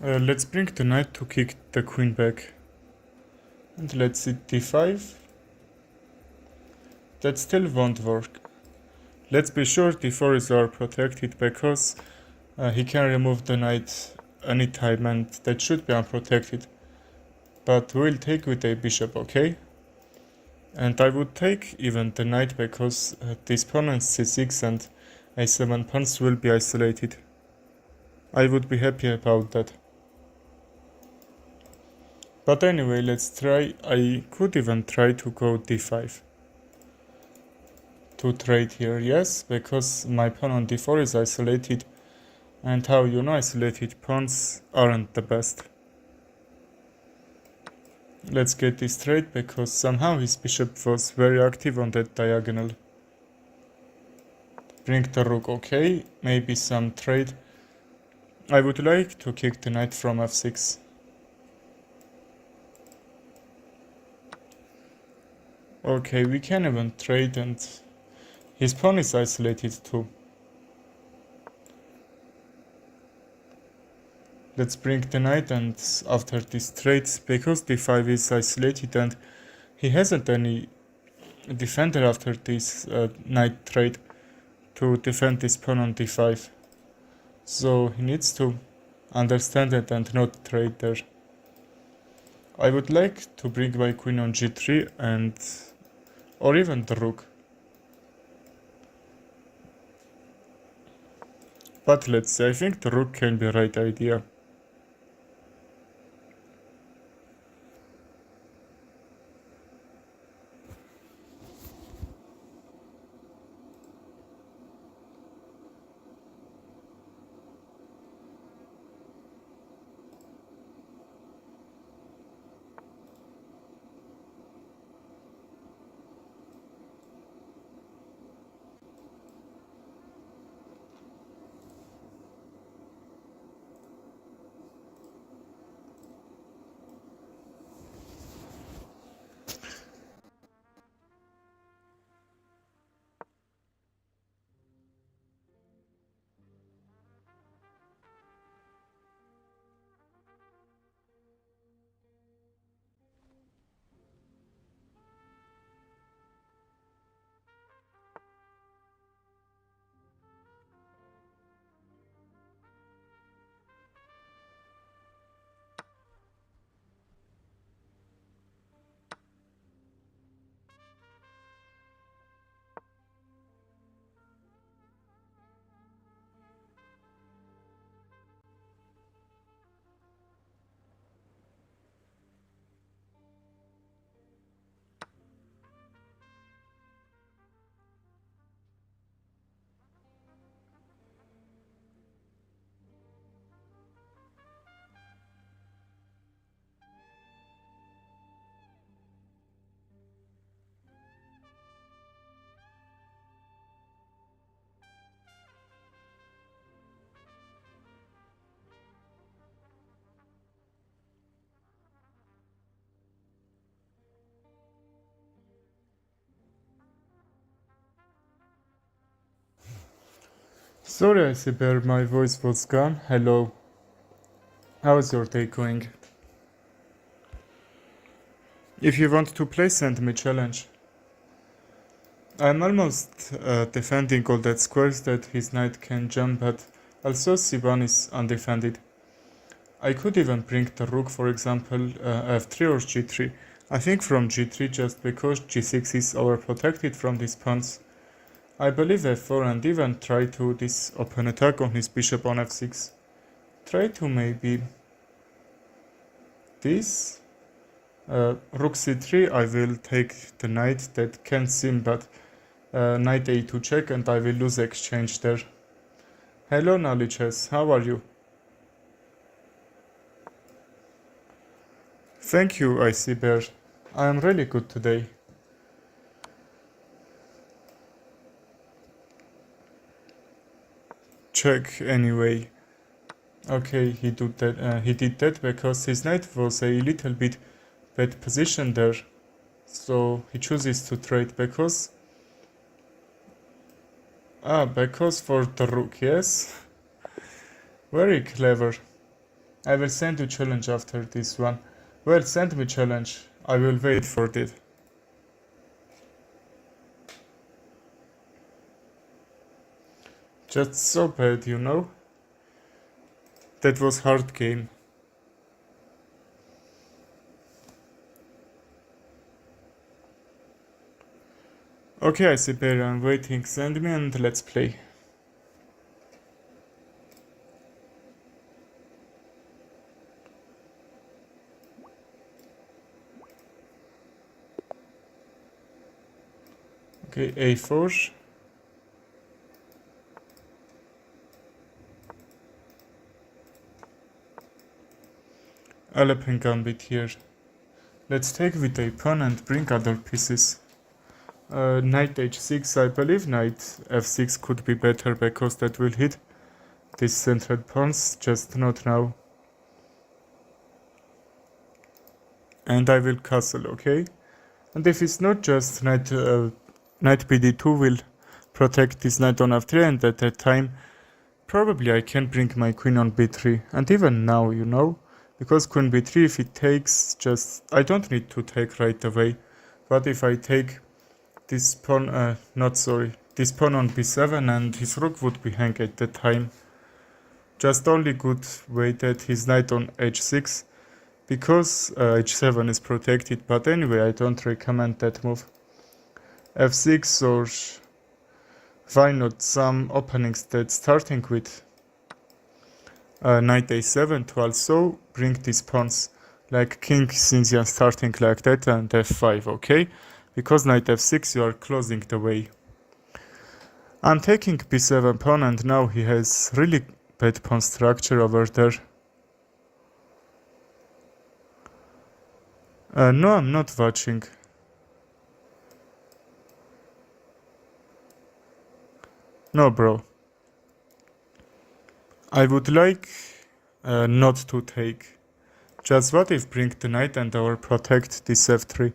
Let's bring the knight to kick the queen back. And let's see d5. That still won't work. Let's be sure d4 is our protected because he can remove the knight anytime and that should be unprotected. But we'll take with a bishop, okay? And I would take even the knight because this pawn on c6 and a7 pawns will be isolated. I would be happy about that. But anyway, let's try. I could even try to go d5. To trade here, yes, because my pawn on d4 is isolated. And how you know isolated pawns aren't the best. Let's get this trade because somehow his bishop was very active on that diagonal. Bring the rook, okay, maybe some trade. I would like to kick the knight from f6. Okay, we can even trade and his pawn is isolated too. Let's bring the knight and after this trade, because d5 is isolated and he hasn't any defender after this knight trade to defend this pawn on d5. So he needs to understand it and not trade there. I would like to bring my queen on g3 and or even the rook. But let's see, I think the rook can be the right idea. Sorry, Cyber, my voice was gone. Hello. How's your day going? If you want to play, send me challenge. I'm almost defending all that squares that his knight can jump, but also c1 is undefended. I could even bring the rook, for example, f3 or g3. I think from g3 just because g6 is overprotected from these pawns. I believe f4 and even try to this open attack on his bishop on f6. Try to maybe this. Rook c3, I will take the knight that can sim, but knight a2 check and I will lose exchange there. Hello Knowledge, how are you? Thank you, Icy Bear. I am really good today. Check anyway. Okay, he did that because his knight was a little bit bad position there. So he chooses to trade because for the rook, yes. Very clever. I will send you challenge after this one. Well, send me challenge. I will wait for it. Just so bad, you know? That was hard game. Okay, I see Barry, I'm waiting. Send me and let's play. Okay, A4. Elephant gambit here. Let's take with a pawn and bring other pieces. Knight h6, I believe knight f6 could be better because that will hit these central pawns, just not now. And I will castle, okay? And if it's not just knight bd2 will protect this knight on f3, and at that time probably I can bring my queen on b3, and even now, you know, because queen b3, if it takes, just I don't need to take right away, but if I take this pawn, this pawn on b7 and his rook would be hanged at that time. Just only good way that his knight on h6, because h7 is protected, but anyway I don't recommend that move. f6, or why not some openings that starting with knight a7 to also bring these pawns, like king since you are starting like that, and f5, okay? Because knight f6 you are closing the way. I'm taking b7 pawn, and now he has really bad pawn structure over there. No, I'm not watching. No, bro. I would like not to take. Just what if bring the knight and our protect this f3.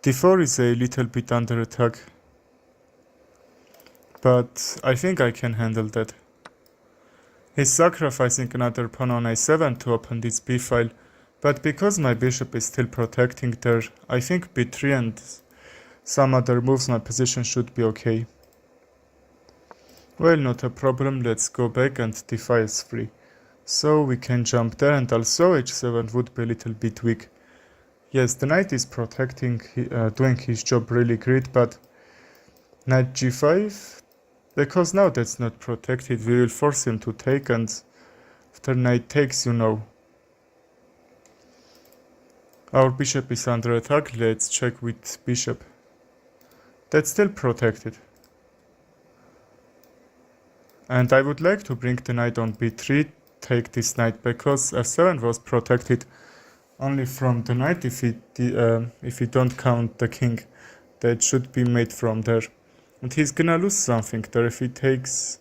d4 is a little bit under attack. But I think I can handle that. He's sacrificing another pawn on a7 to open this b file. But because my bishop is still protecting there, I think b3 and some other moves my position should be okay. Well, not a problem, let's go back and d5 is free. So we can jump there, and also h7 would be a little bit weak. Yes, the knight is protecting, doing his job really great, but knight g5, because now that's not protected, we will force him to take, and after knight takes, you know. Our bishop is under attack, let's check with bishop. That's still protected. And I would like to bring the knight on b3, take this knight, because f7 was protected only from the knight if you don't count the king that should be made from there. And he's gonna lose something there if he takes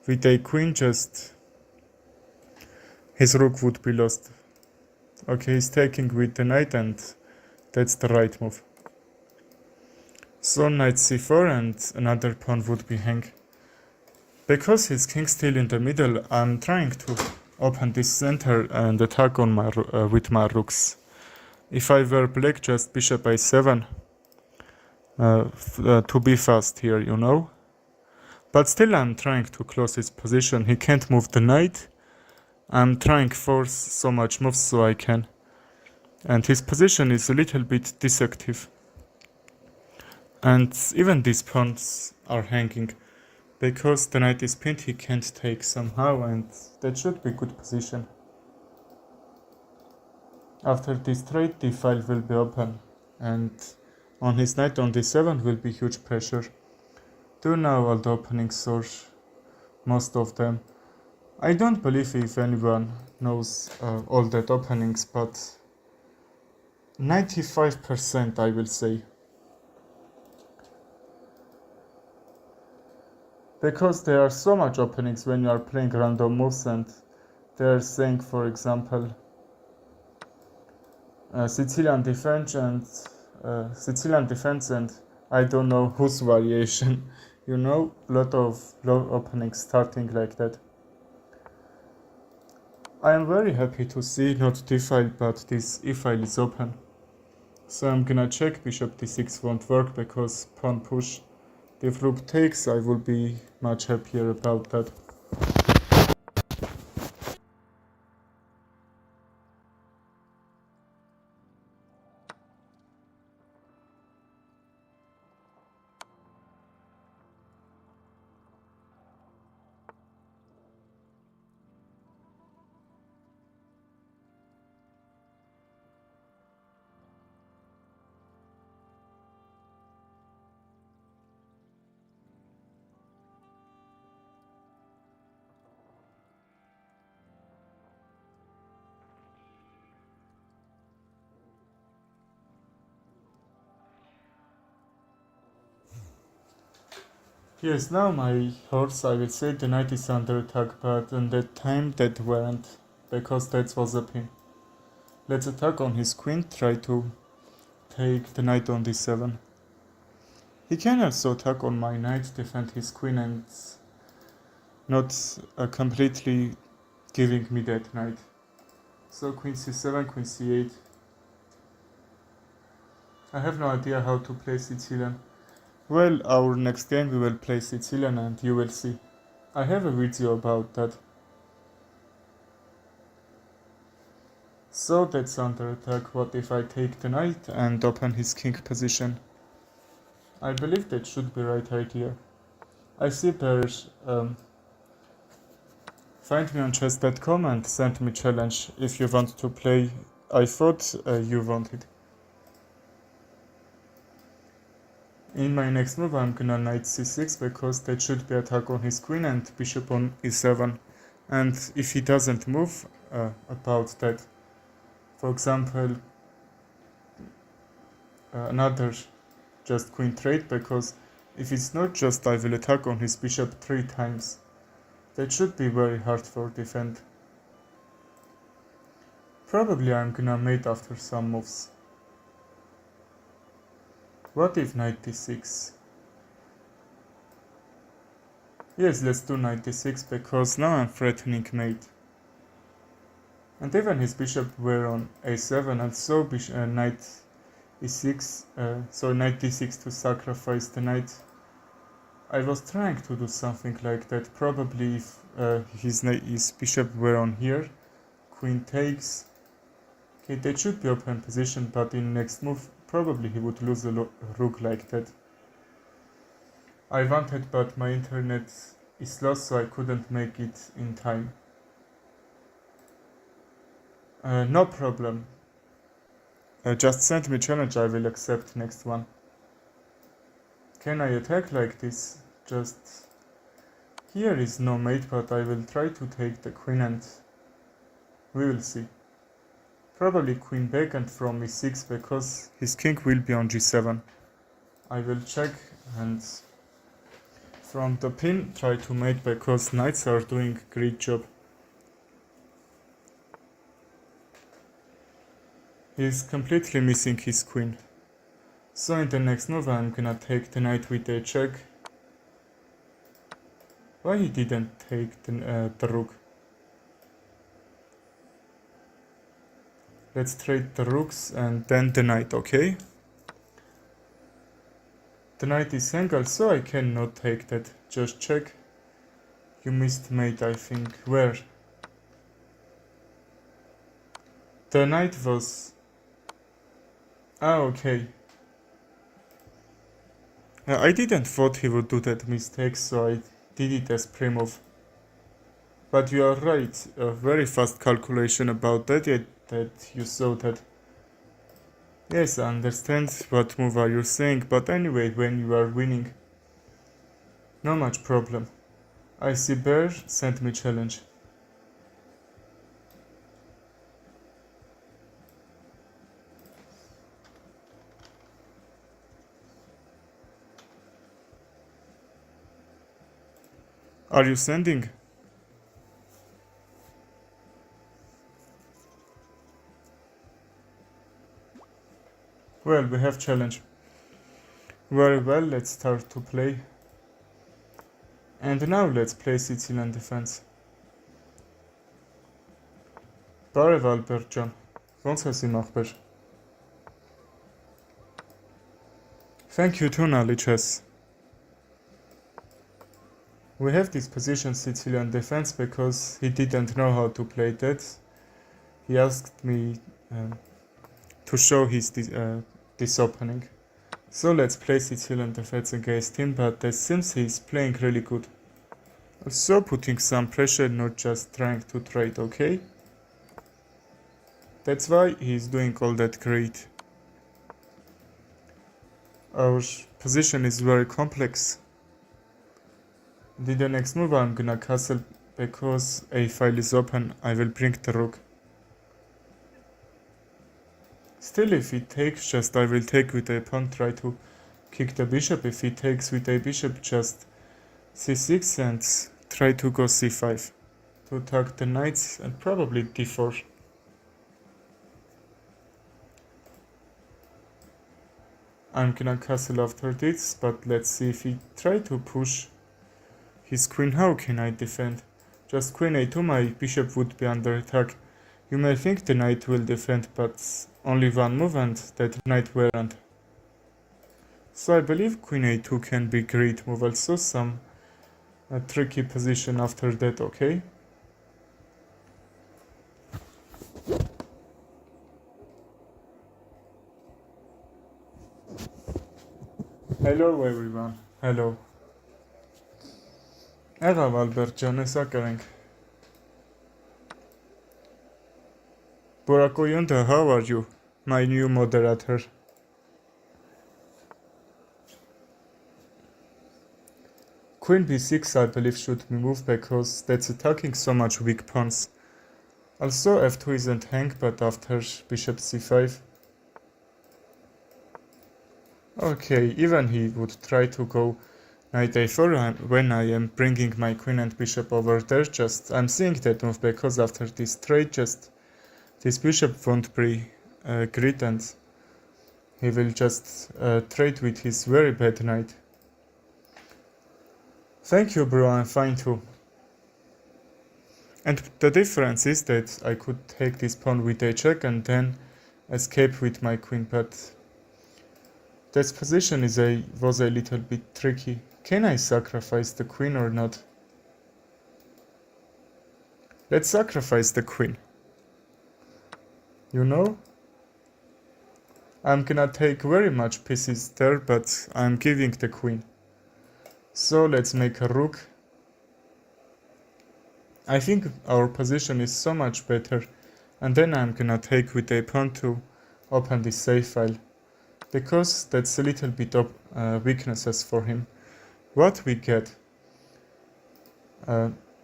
with a queen, just his rook would be lost. Okay, he's taking with the knight, and that's the right move. So knight c4 and another pawn would be hang. Because his king's still in the middle, I'm trying to open this center and attack on my with my rooks. If I were black, just bishop a7 to be fast here, you know. But still I'm trying to close his position. He can't move the knight. I'm trying to force so much moves so I can. And his position is a little bit deceptive. And even these pawns are hanging. Because the knight is pinned, he can't take somehow, and that should be good position. After this trade, the file will be open, and on his knight on d7 will be huge pressure. Do know all the openings, or most of them. I don't believe if anyone knows all that openings, but 95% I will say. Because there are so much openings when you are playing random moves, and they are saying, for example, Sicilian defense and I don't know whose variation, you know, lot of low openings starting like that. I am very happy to see not d file but this e file is open. So I'm gonna check bishop d6 won't work because pawn push. If rook takes, I will be much happier about that. Yes, now my horse, I will say the knight is under attack, but on that time that weren't, because that was a pin. Let's attack on his queen, try to take the knight on d7. He can also attack on my knight, defend his queen and not completely giving me that knight. So queen c7, queen c8. I have no idea how to play Sicilian. Well, our next game we will play Sicilian and you will see. I have a video about that. So that's under attack. What if I take the knight and open his king position? I believe that should be right idea. I see bears. Find me on chess.com and send me challenge if you want to play. I thought you wanted. In my next move I'm gonna knight c6 because that should be attack on his queen and bishop on e7. And if he doesn't move about that, for example, another just queen trade, because if it's not just I will attack on his bishop 3 times. That should be very hard for defend. Probably I'm gonna mate after some moves. What if knight d6? Yes, let's do knight d6 because now I'm threatening mate. And even his bishop were on a7 and so knight e6, so knight d6 to sacrifice the knight. I was trying to do something like that, probably if his bishop were on here, queen takes. Okay, that should be open position, but in next move probably he would lose a rook like that. I wanted, but my internet is lost, so I couldn't make it in time. No problem. Just send me challenge, I will accept next one. Can I attack like this? Just... Here is no mate, but I will try to take the queen and we will see. Probably queen back and from e6 because his king will be on g7. I will check and from the pin try to mate because knights are doing great job. He is completely missing his queen. So in the next move I'm gonna take the knight with a check. Why he didn't take the rook? Let's trade the rooks and then the knight, okay? The knight is angled, so I cannot take that. Just check. You missed mate, I think. Where? The knight was... Ah, okay. I didn't thought he would do that mistake, so I did it as pre-move. But you are right, a very fast calculation about that, yet that you saw that. Yes, I understand what move are you saying, but anyway, when you are winning, no much problem. I see bear, send me challenge. Are you sending? Well, we have challenge. Very well, let's start to play. And now let's play Sicilian defense. Բարև Ալբերտ ջան, ոնց ես իմ ախպեր? Thank you too, Nalichess. We have this position Sicilian defense because he didn't know how to play that. He asked me to show this opening. So let's play Sicilian defense against him, but it seems he's playing really good. Also putting some pressure, not just trying to trade, okay? That's why he's doing all that great. Our position is very complex. In the next move I'm gonna castle because a file is open, I will bring the rook. Still, if he takes, just I will take with a pawn, try to kick the bishop. If he takes with a bishop, just c6 and try to go c5 to attack the knights and probably d4. I'm gonna castle after this, but let's see if he try to push his queen. How can I defend? Just queen a2, my bishop would be under attack. You may think the knight will defend, but only one move and that knight weren't. So I believe queen a2 can be great move. Also some tricky position after that, okay? Hello everyone, hello. Եղավ Ալբերտ ջան, հեսա կրենք։ Borakoyunda, how are you, my new moderator? Queen b6 I believe should be moved because that's attacking so much weak pawns. Also f2 isn't hang, but after bishop c5. Okay, even he would try to go knight a4 when I am bringing my queen and bishop over there. Just I'm seeing that move because after this trade, just this bishop won't be great and he will just trade with his very bad knight. Thank you, bro, I'm fine too. And the difference is that I could take this pawn with a check and then escape with my queen, but this position was a little bit tricky. Can I sacrifice the queen or not? Let's sacrifice the queen. You know? I'm gonna take very much pieces there, but I'm giving the queen. So let's make a rook. I think our position is so much better, and then I'm gonna take with a pawn to open the safe file, because that's a little bit of weaknesses for him. What we get?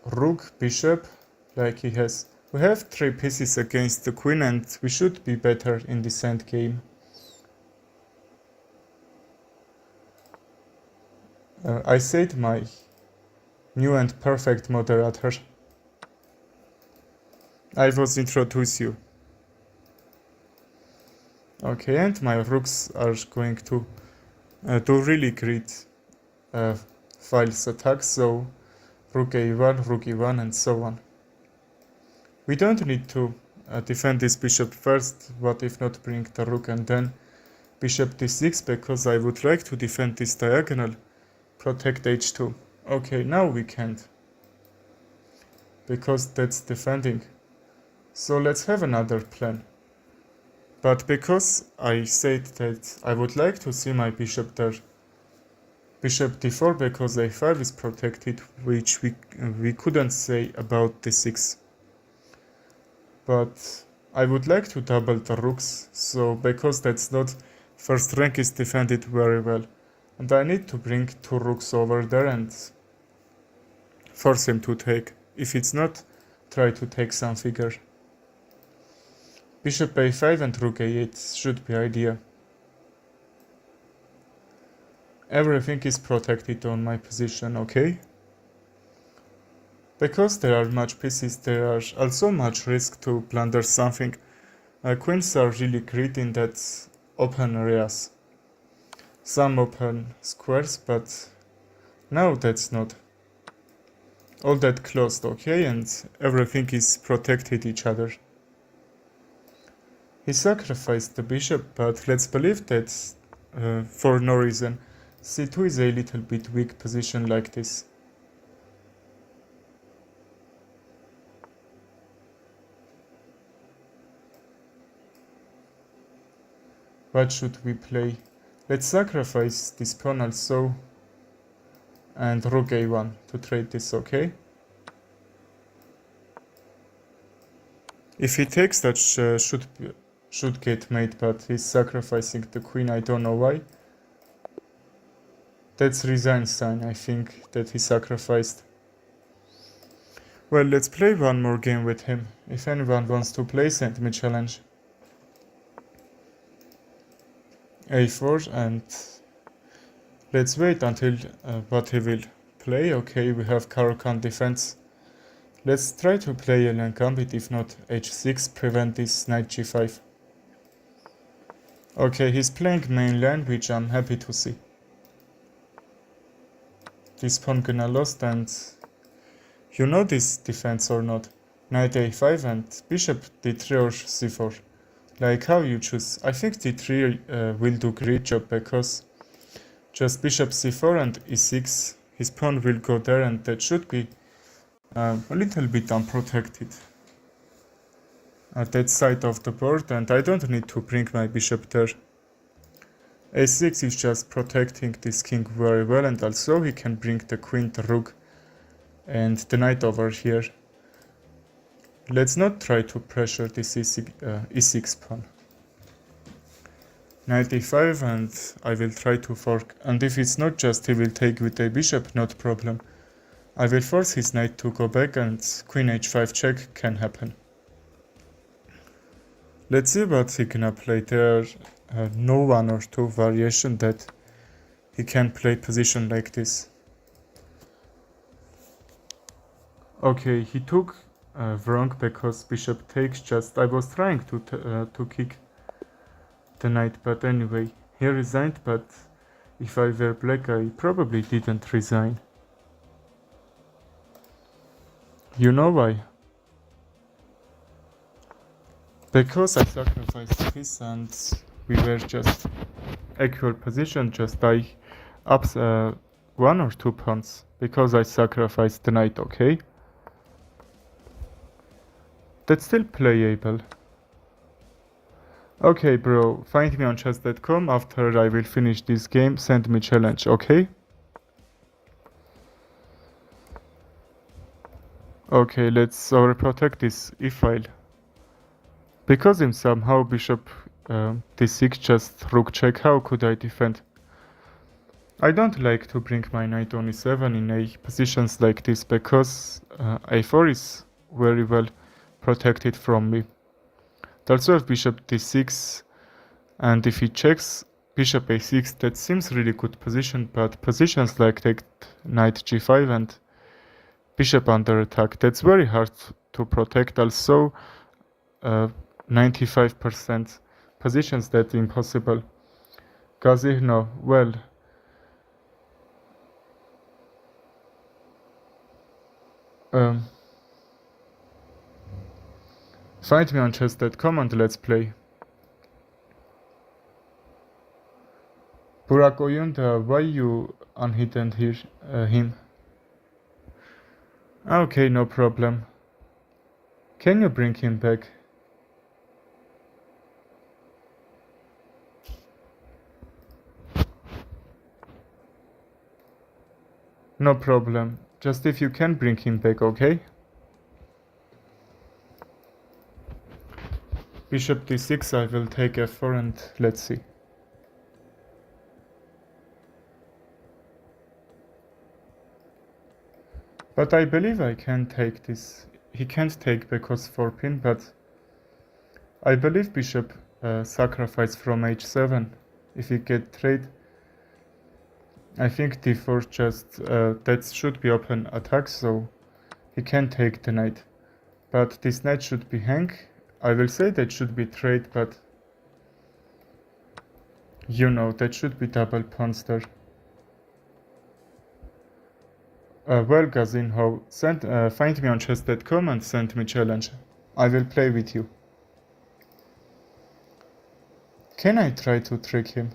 Rook, bishop, like he has. We have 3 pieces against the queen and we should be better in this end game. I said my new and perfect moderator. I was introduce you. Okay, and my rooks are going to do really great files attack, so rook a1, rook e1 and so on. We don't need to defend this bishop first, what if not bring the rook and then bishop d6, because I would like to defend this diagonal, protect h2. Okay, now we can't, because that's defending. So let's have another plan. But because I said that I would like to see my bishop there, bishop d4, because a5 is protected, which we couldn't say about d6. But I would like to double the rooks, so because that's not first rank is defended very well. And I need to bring 2 rooks over there and force him to take. If it's not, try to take some figure. Bishop a5 and rook a8 should be ideal. Everything is protected on my position, okay? Because there are much pieces, there are also much risk to blunder something. Queens are really great in that open areas. Some open squares, but now that's not all that closed, okay? And everything is protected each other. He sacrificed the bishop, but let's believe that for no reason. c2 is a little bit weak position like this. What should we play? Let's sacrifice this pawn also and rook a1 to trade this, okay? If he takes that should get mate, but he's sacrificing the queen, I don't know why. That's resign sign, I think, that he sacrificed. Well, let's play one more game with him. If anyone wants to play, send me challenge. a4 and let's wait until what he will play. Okay, we have Caro-Kann defense. Let's try to play a gambit, if not h6, prevent this knight g5. Okay, he's playing mainland, which I'm happy to see. This pawn gonna lost, and you know this defense or not? Knight a5 and bishop d3 or c4. Like how you choose. I think d3 will do great job, because just bishop c4 and e6, his pawn will go there, and that should be a little bit unprotected at that side of the board, and I don't need to bring my bishop there. a6 is just protecting this king very well, and also he can bring the queen, the rook, and the knight over here. Let's not try to pressure this e6 pawn. Knight e5, and I will try to fork, and if it's not just he will take with a bishop, not problem. I will force his knight to go back, and queen h5 check can happen. Let's see what he gonna play. There are no one or two variation that he can play position like this. Okay, he took wrong, because bishop takes. Just I was trying to kick the knight, but anyway, he resigned. But if I were black, I probably didn't resign. You know why? Because I sacrificed this, and we were just equal position. Just I ups 1 or 2 pawns because I sacrificed the knight. Okay. That's still playable. Okay, bro, find me on chess.com. After I will finish this game, send me challenge, okay? Okay, let's overprotect this e-file. Because him somehow bishop d6, just rook check, how could I defend? I don't like to bring my knight on e7 in a positions like this, because a4 is very well protected from me. Also have bishop d6, and if he checks bishop a6, that seems really good position, but positions like take knight g5 and bishop under attack, that's very hard to protect. Also 95% positions that impossible. Gazino, well, find me on chess.com and let's play. Burak Oyunda, why you unhidden here him? Okay, no problem. Can you bring him back? No problem. Just if you can bring him back, okay? Bishop d6, I will take f4 and let's see. But I believe I can take this. He can't take because 4 pin, but I believe bishop sacrifice from h7 if he get trade. I think d4 just that should be open attack, so he can take the knight. But this knight should be hang. I will say that should be trade, but you know, that should be double pawns there. Well, Gazinho, find me on chess.com and send me challenge. I will play with you. Can I try to trick him?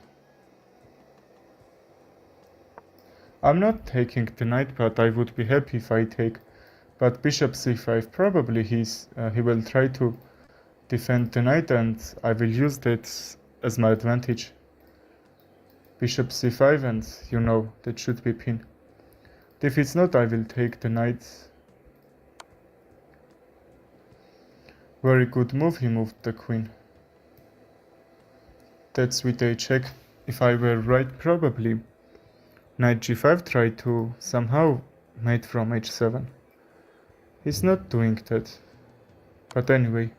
I'm not taking the knight, but I would be happy if I take. But bishop c5, probably he will try to defend the knight, and I will use that as my advantage. Bishop c5, and you know, that should be pin. If it's not, I will take the knight. Very good move, he moved the queen. That's with a check. If I were right, probably knight g5 try to somehow mate from h7. He's not doing that. But anyway.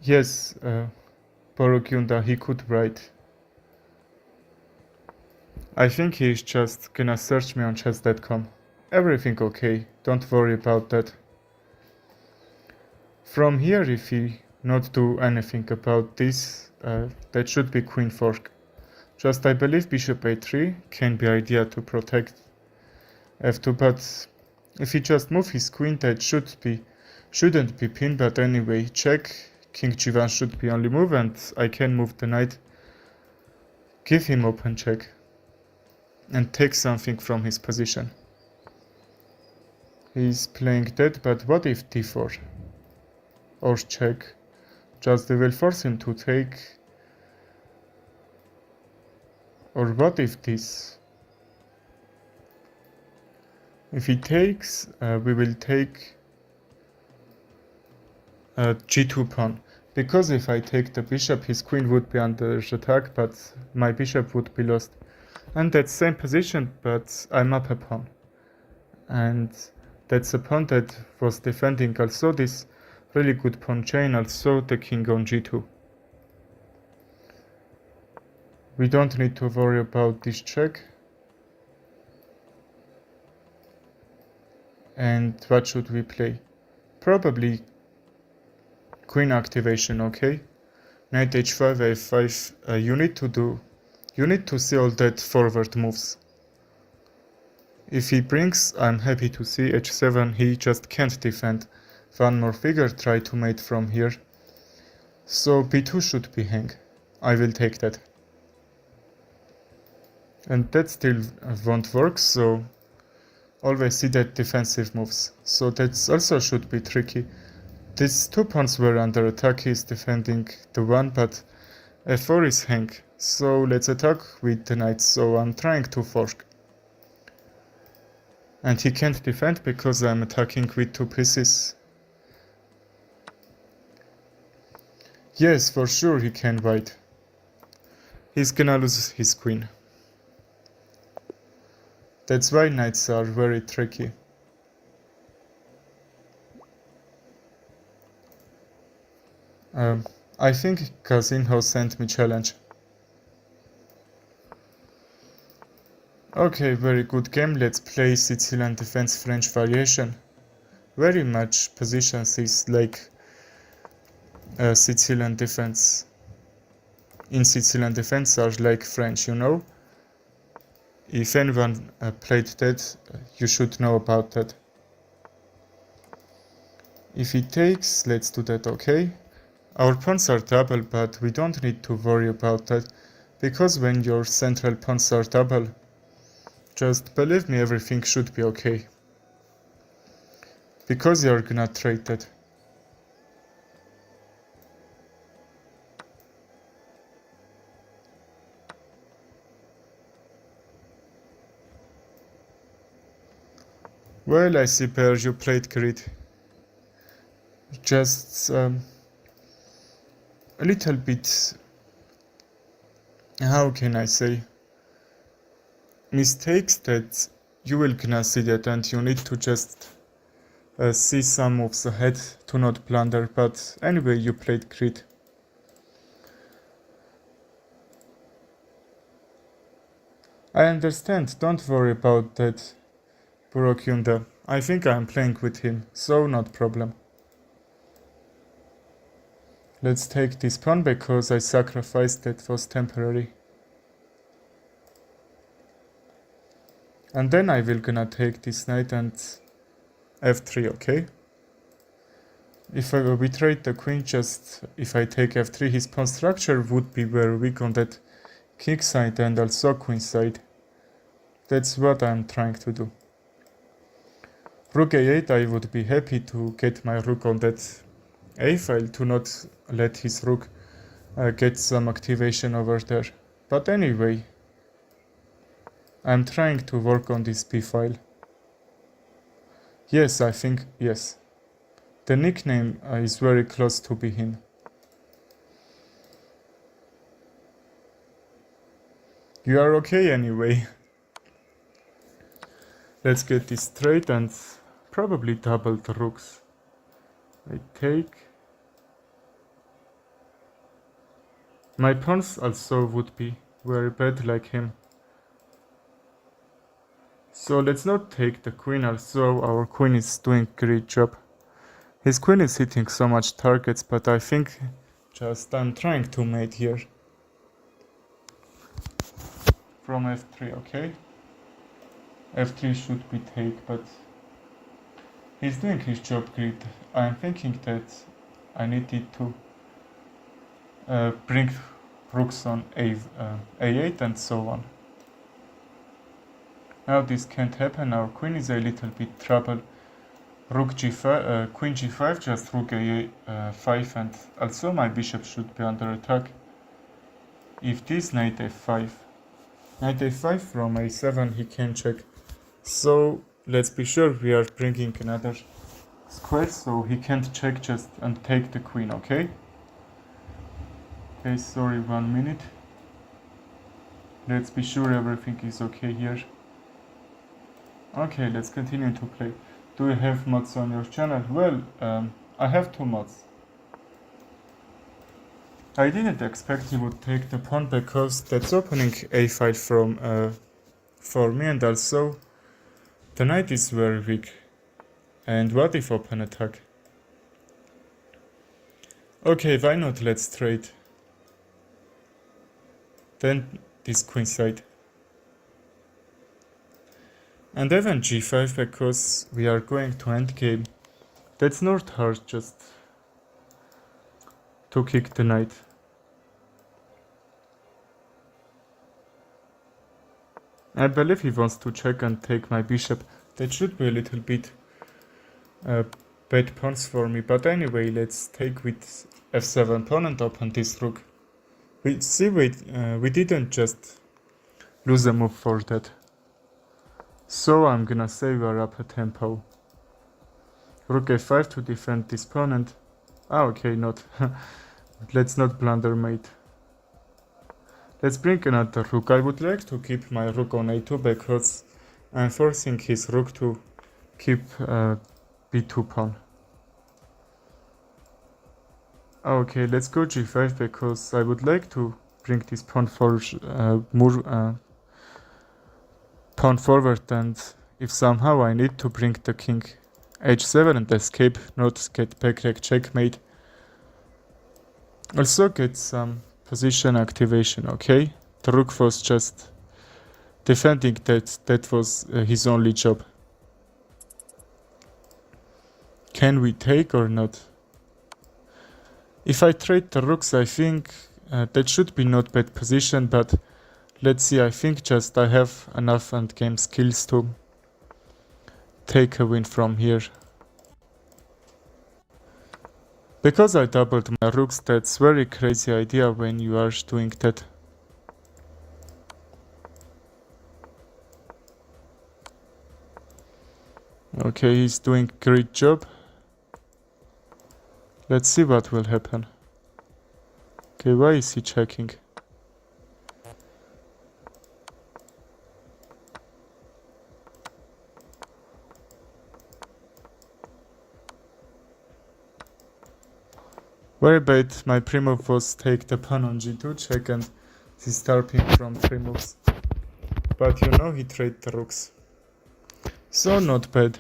Yes, Borokyunda, he could write. I think he's just gonna search me on chess.com. Everything okay, don't worry about that. From here, if he not do anything about this, that should be queen fork. Just I believe bishop a3 can be idea to protect f2, but if he just move his queen, that shouldn't be pinned, but anyway, check, king g1 should be only move, and I can move the knight, give him open check, and take something from his position. He's playing that, but what if d4? Or check, just they will force him to take. Or what if this? If he takes, we will take g2 pawn. Because if I take the bishop, his queen would be under attack, but my bishop would be lost. And that's same position, but I'm up a pawn. And that's a pawn that was defending also this really good pawn chain, also the king on g2. We don't need to worry about this check. And what should we play? Probably queen activation, okay? Knight h5, a5, you need to see all that forward moves. If he brings, I'm happy to see h7, he just can't defend. One more figure, try to mate from here. So b2 should be hang. I will take that. And that still won't work, so always see that defensive moves. So that also should be tricky. These two pawns were under attack, he's defending the one, but f4 is hang. So let's attack with the knight, so I'm trying to fork. And he can't defend because I'm attacking with two pieces. Yes, for sure he can white. He's gonna lose his queen. That's why knights are very tricky. I think Casinho sent me challenge. Okay, very good game. Let's play Sicilian defense French variation. Very much positions is like Sicilian defense. In Sicilian defense are like French, you know? If anyone played that, you should know about that. If he takes, let's do that, okay? Our pawns are double, but we don't need to worry about that, because when your central pawns are double, just believe me, everything should be okay. Because you're gonna trade that. Well, I see, Per, you played great. Just a little bit, how can I say, mistakes that you will gonna see that, and you need to just see some moves ahead to not blunder, but anyway, you played great. I understand, don't worry about that, Borokyunda. I think I'm playing with him, so not problem. Let's take this pawn because I sacrificed that was temporary. And then I will gonna take this knight and f3, okay? If I arbitrate the queen, just if I take f3, his pawn structure would be very weak on that king side and also queen side. That's what I'm trying to do. Rook a8, I would be happy to get my rook on that a file to not let his rook get some activation over there. But anyway, I'm trying to work on this b file. Yes, I think yes. The nickname is very close to be him. You are okay anyway. Let's get this straight and probably double the rooks. I take. My pawns also would be very bad like him. So let's not take the queen, also our queen is doing great job. His queen is hitting so much targets, but I think just I'm trying to mate here. From f3, okay? f3 should be take, but he's doing his job great. I'm thinking that I needed to bring rooks on a8 and so on. Now this can't happen, our queen is a little bit trouble. Rook g5, queen g5, just rook a5, and also my bishop should be under attack. If this knight f5, knight a5 from a7, he can check. So let's be sure we are bringing another square, so he can't check just and take the queen, okay? Okay, sorry, 1 minute. Let's be sure everything is okay here. Okay, let's continue to play. Do you have mods on your channel? Well, I have 2 mods. I didn't expect he would take the pawn because that's opening a file from for me, and also the knight is very weak. And what if open attack? Okay, why not? Let's trade. Then this queen side. And even g5 because we are going to endgame. That's not hard, just to kick the knight. I believe he wants to check and take my bishop. That should be a little bit bad pawns for me, but anyway, let's take with f7 pawn and open this rook. We didn't just lose a move for that. So I'm gonna say we are up a tempo. Rook a5 to defend this pawn and... okay, not. Let's not blunder mate. Let's bring another rook. I would like to keep my rook on a2 because I'm forcing his rook to keep b2 pawn. Okay, let's go g5 because I would like to bring this pawn for pawn forward, and if somehow I need to bring the king h7 and escape, not get backrack checkmate. Also get some position activation, okay? The rook was just defending that was his only job. Can we take or not? If I trade the rooks, I think that should be not bad position, but let's see, I think just I have enough endgame skills to take a win from here. Because I doubled my rooks, that's very crazy idea when you are doing that. Okay, he's doing great job. Let's see what will happen. Okay, why is he checking? Very bad, my pre-move was take the pawn on g2 check and he's starting from 3 moves. But you know he traded the rooks. So not bad.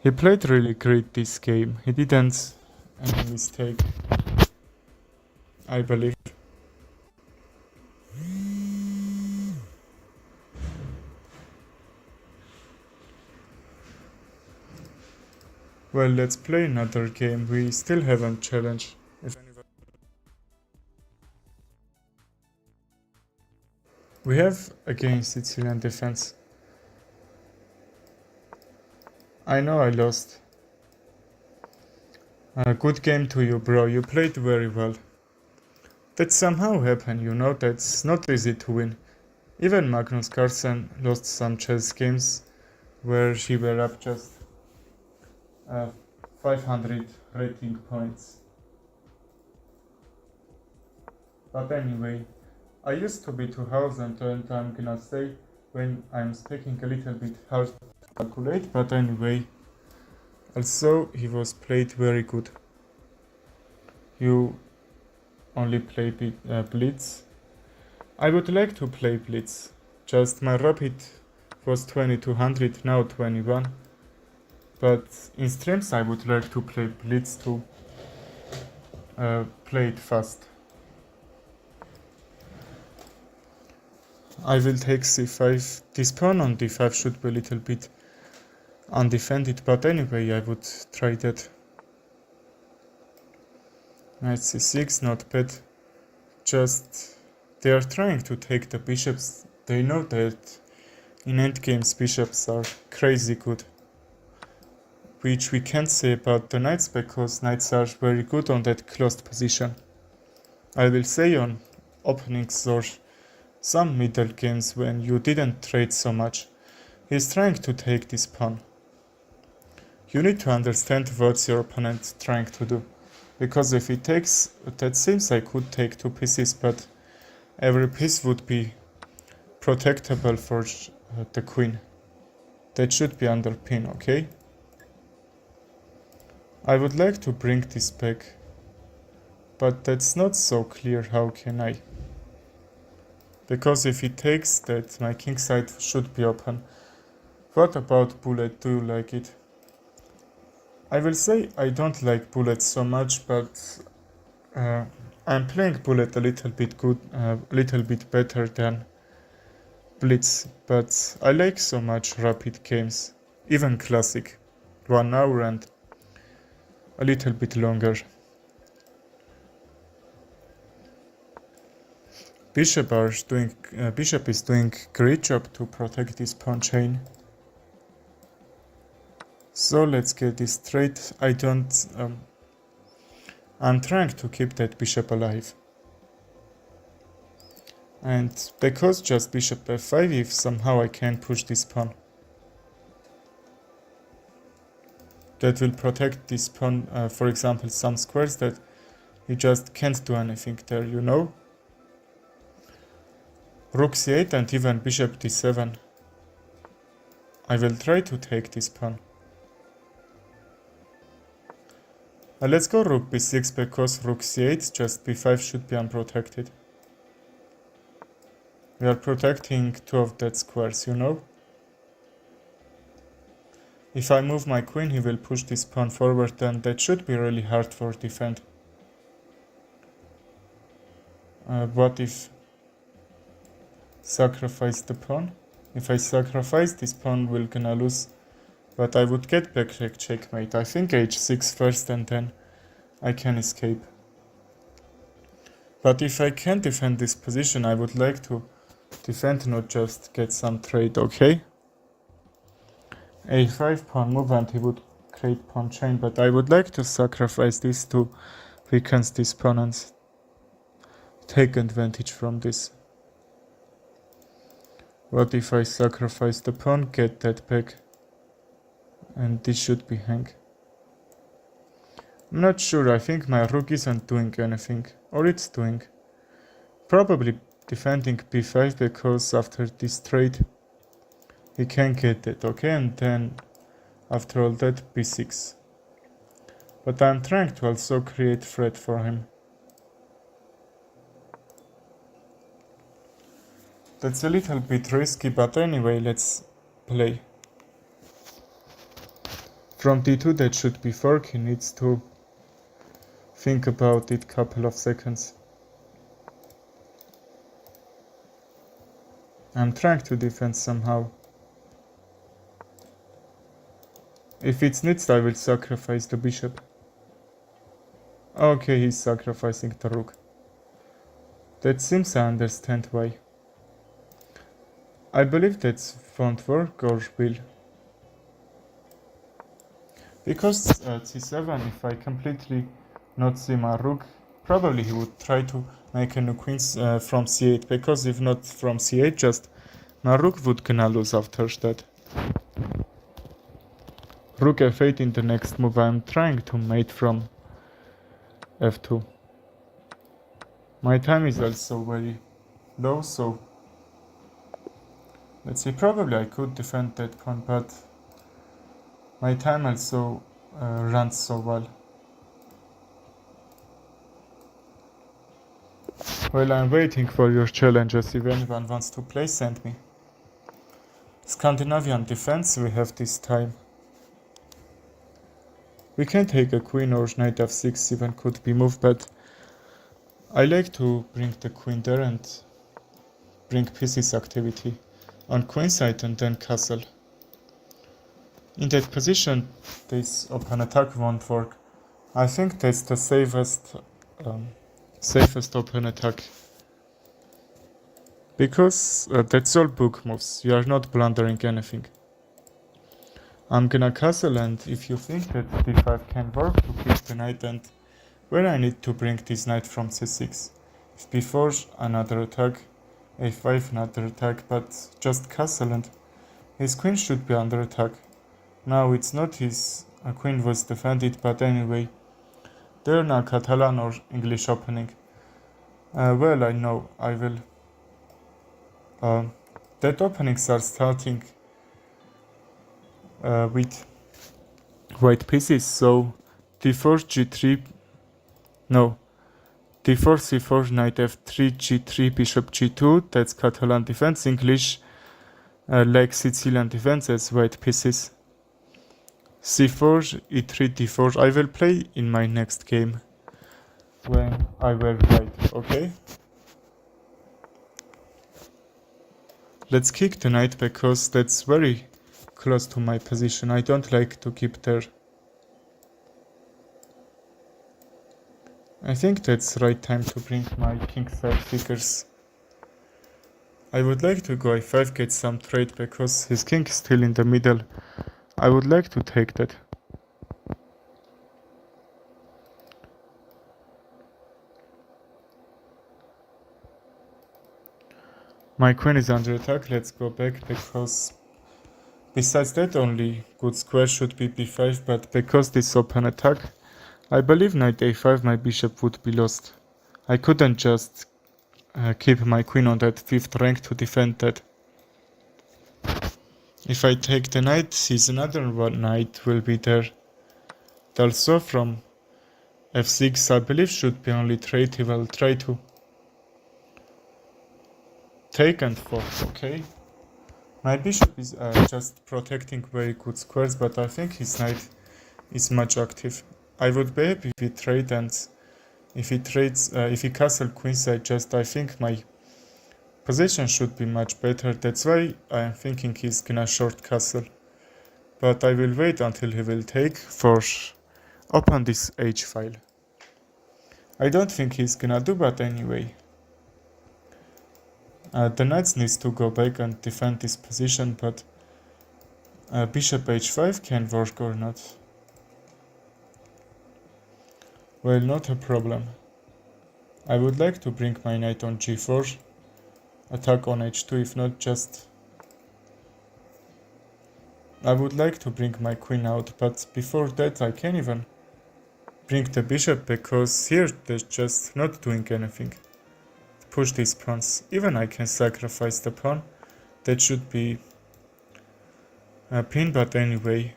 He played really great this game. He didn't any mistake, I believe. Well, let's play another game. We still haven't challenged. We have again Sicilian defense. I know I lost. Good game to you, bro. You played very well. That somehow happened, you know, that's not easy to win. Even Magnus Carlsen lost some chess games where she were up just uh, 500 rating points. But anyway, I used to be 2000 and I'm gonna say when I'm speaking a little bit hard to calculate, but anyway, also he was played very good. You only play Blitz. I would like to play Blitz, just my rapid was 2200, now 21. But in streams I would like to play Blitz to play it fast. I will take c5. This pawn on d5 should be a little bit undefended, but anyway I would try that. Knight c6, not bad. Just they are trying to take the bishops. They know that in endgames bishops are crazy good. Which we can't say about the knights because knights are very good on that closed position. I will say on openings or some middle games when you didn't trade so much. He's trying to take this pawn. You need to understand what your opponent trying to do. Because if he takes, that seems I could take 2 pieces, but every piece would be protectable for the queen. That should be under pin, okay? I would like to bring this back, but that's not so clear. How can I? Because if he takes that, my king side should be open. What about bullet? Do you like it? I will say I don't like bullet so much, but I'm playing bullet a little bit better than blitz. But I like so much rapid games, even classic, 1 hour and a little bit longer. Bishop is doing great job to protect this pawn chain. So let's get this straight. I'm trying to keep that bishop alive. And because just bishop f5, if somehow I can push this pawn, that will protect this pawn, for example, some squares that he just can't do anything there, you know? Rook c8 and even bishop d7. I will try to take this pawn. Let's go rook b6 because rook c8, just b5 should be unprotected. We are protecting 2 of that squares, you know? If I move my queen, he will push this pawn forward and that should be really hard for defend. What if sacrifice the pawn? If I sacrifice, this pawn will gonna lose. But I would get back checkmate. I think h6 first and then I can escape. But if I can't defend this position, I would like to defend, not just get some trade, okay? a5 pawn move and he would create pawn chain, but I would like to sacrifice this to weaken this pawn and take advantage from this. What if I sacrifice the pawn, get that back, and this should be hang? I'm not sure, I think my rook isn't doing anything, or it's doing. Probably defending b5 because after this trade he can get it, okay, and then after all that b6. But I'm trying to also create threat for him. That's a little bit risky, but anyway, let's play. From d2 that should be fork, he needs to think about it couple of seconds. I'm trying to defend somehow. If it's needs, I will sacrifice the bishop. Okay, he's sacrificing the rook. That seems I understand why. I believe that won't work or will. Because at c7, if I completely not see my rook, probably he would try to make a new queen from c8, because if not from c8, just my rook would gonna lose after that. Rook f8 in the next move. I'm trying to mate from f2. My time is also very low, so let's see, probably I could defend that pawn, but my time also runs so well. Well, I'm waiting for your challenges. If anyone wants to play, send me. Scandinavian defense we have this time. We can take a queen or knight f6 even could be moved, but I like to bring the queen there and bring pieces activity on queen side and then castle. In that position, this open attack won't work. I think that's the safest open attack. Because that's all book moves, you are not blundering anything. I'm gonna castle, and if you think that d5 can work to keep the knight, and where I need to bring this knight from c6. If b4 another attack, a5 another attack, but just castle and his queen should be under attack. Now it's not his queen was defended, but anyway. They're now Catalan or English opening. Well, I know I will. That openings are starting with white pieces, so d4, g3, no, d4, c4, knight f3, g3, bishop g2, that's Catalan defense. English, like Sicilian defense as white pieces. c4, e3, d4, I will play in my next game when I will white, okay? Let's kick the knight because that's very close to my position. I don't like to keep there. I think that's right time to bring my kingside figures. I would like to go a5, get some trade because his king is still in the middle. I would like to take that. My queen is under attack. Let's go back because besides that only good square should be b5, but because this open attack, I believe knight a5 my bishop would be lost. I couldn't just keep my queen on that 5th rank to defend that. If I take the knight, his another one knight will be there. Also from f6 I believe should be only trade. He will try to take and force, okay? My bishop is just protecting very good squares, but I think his knight is much active. I would be happy if he trade, and if he trades, if he castle queenside, just I think my position should be much better. That's why I am thinking he's gonna short castle. But I will wait until he will take for open this H file. I don't think he's gonna do, but anyway. The knight needs to go back and defend this position, but bishop h5 can work or not. Well, not a problem. I would like to bring my knight on g4, attack on h2, if not just... I would like to bring my queen out, but before that I can't even bring the bishop, because here they're just not doing anything. Push these pawns. Even I can sacrifice the pawn. That should be a pin, but anyway,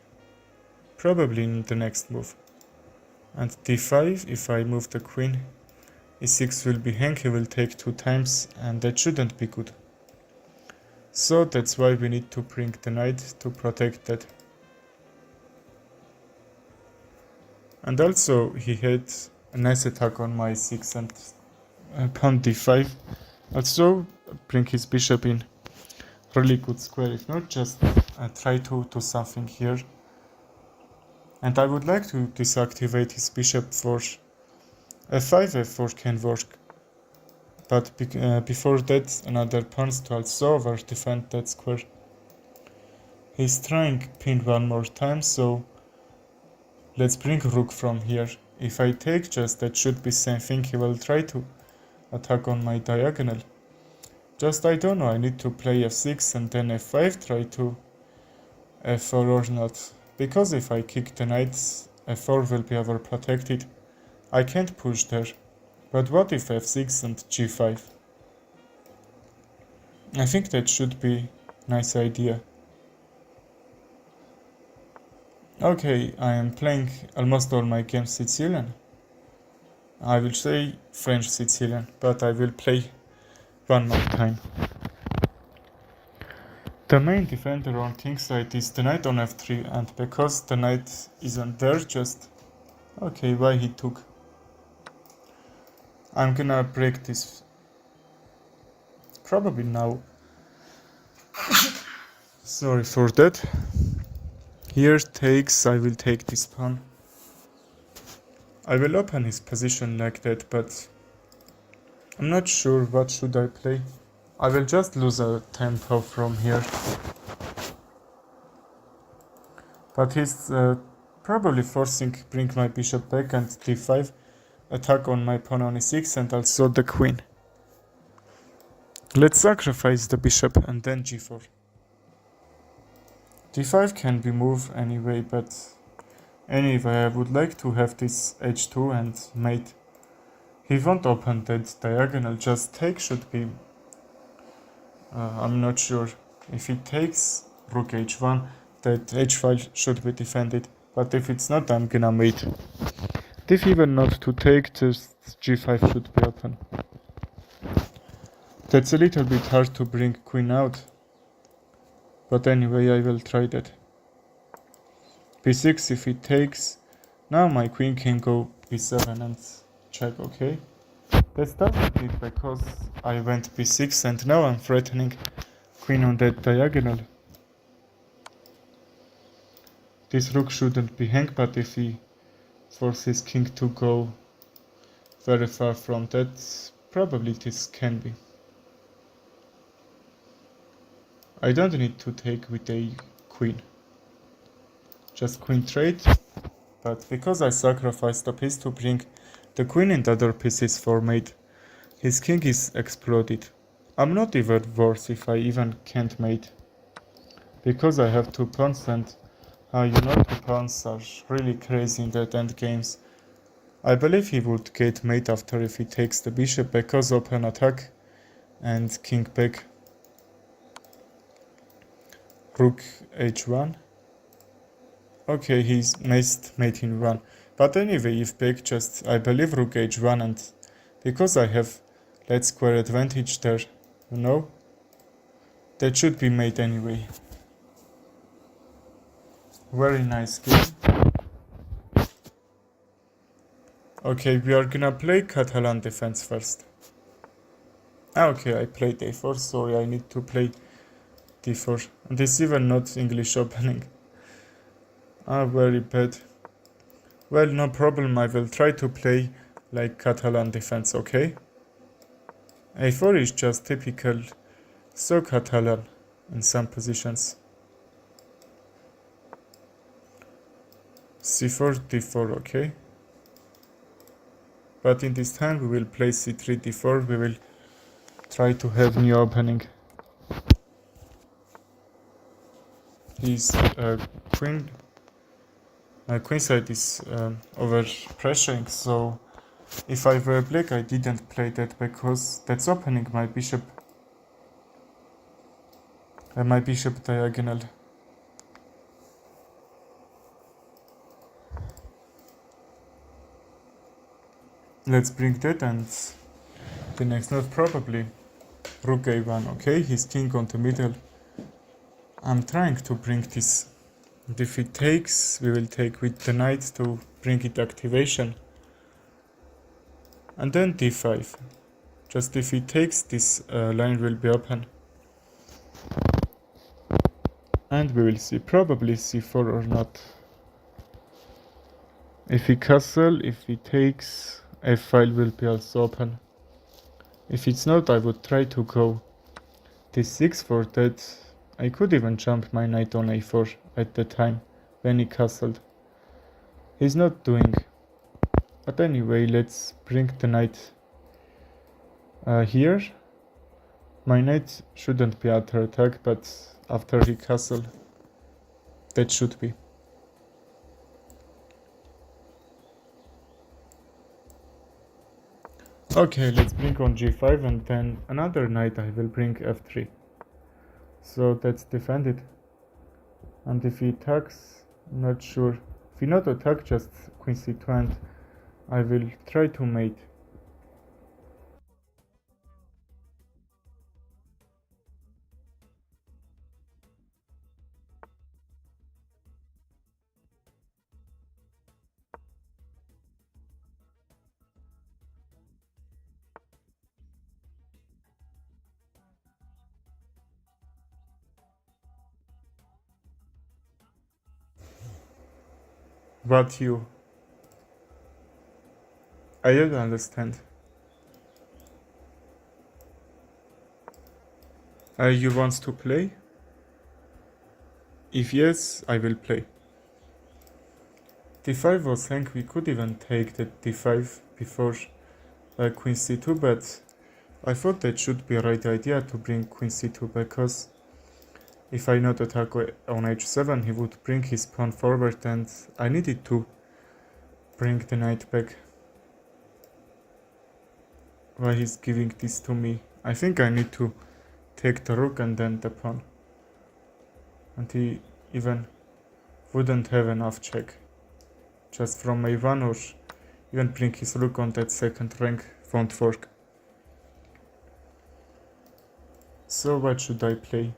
probably in the next move. And d5, if I move the queen, e6 will be hang, he will take 2 times, and that shouldn't be good. So that's why we need to bring the knight to protect that. And also he had a nice attack on my e6 and pawn d5. Also bring his bishop in really good square. If not, just try to do something here. And I would like to deactivate his bishop for f5, f4 can work. But before that, another pawns to also over defend that square. He's trying pin one more time, so let's bring rook from here. If I take just, that should be same thing. He will try to attack on my diagonal. Just I don't know, I need to play f6 and then f5, try to f4 or not. Because if I kick the knight, f4 will be overprotected. I can't push there. But what if f6 and g5? I think that should be nice idea. Okay, I am playing almost all my games Sicilian. I will say French Sicilian, but I will play one more time. The main defender on kingside is the knight on f3, and because the knight isn't there, just... Okay, why he took? I'm gonna break this probably now. Sorry for that. Here takes, I will take this pawn. I will open his position like that, but I'm not sure what should I play. I will just lose a tempo from here. But he's probably forcing bring my bishop back and d5, attack on my pawn on e6 and also the queen. Let's sacrifice the bishop and then g4. d5 can be moved anyway, but anyway I would like to have this h2 and mate. He won't open that diagonal, just take should be... I'm not sure. If he takes rook h1, that h5 should be defended, but if it's not, I'm gonna mate. If even not to take, just g5 should be open. That's a little bit hard to bring queen out, but anyway I will try that. b6 if he takes, now my queen can go b7 and check, okay? That doesn't it because I went b6 and now I'm threatening queen on that diagonal. This rook shouldn't be hanged, but if he forces king to go very far from that, probably this can be. I don't need to take with a queen. Just queen trade, but because I sacrificed a piece to bring the queen and other pieces for mate, his king is exploded. I'm not even worse if I even can't mate, because I have 2 pawns and you know 2 pawns are really crazy in that end games. I believe he would get mate after if he takes the bishop because open attack and king back. Rook h1. Okay, he's missed mate in 1. But anyway, if back just, I believe rook h1 and because I have light square advantage there, you know, that should be mate anyway. Very nice game. Okay, we are gonna play Catalan defense first. Okay, I played a4, sorry, I need to play d4. And it's even not English opening. Very bad. Well, no problem, I will try to play like Catalan defense, okay? a4 is just typical, so Catalan in some positions. c4, d4, okay? But in this time we will play c3, d4, we will try to have new opening. His queen side is over pressuring, so if I were black I didn't play that because that's opening my bishop diagonal. Let's bring that and the next move probably rook a1, okay? He's king on the middle. I'm trying to bring this. If he takes, we will take with the knight to bring it activation. And then d5. Just if he takes, this line will be open. And we will see probably c4 or not. If he castle, if he takes, f5 will be also open. If it's not, I would try to go d6 for that. I could even jump my knight on a4 at the time when he castled. He's not doing. But anyway, let's bring the knight here. My knight shouldn't be under attack, but after he castled, that should be. Okay, let's bring on g5 and then another knight I will bring f3. So that's defended. And if he attacks, not sure. If he not attack, just queen c2 and I will try to mate. But you? I don't understand. You want to play? If yes, I will play. d5 was saying we could even take the d5 before queen c2, but I thought that should be a right idea to bring queen c2 because if I not attack on h7, he would bring his pawn forward and I needed to bring the knight back. Why he's giving this to me? I think I need to take the rook and then the pawn. And he even wouldn't have enough check. Just from a1 or even bring his rook on that second rank won't work. So what should I play?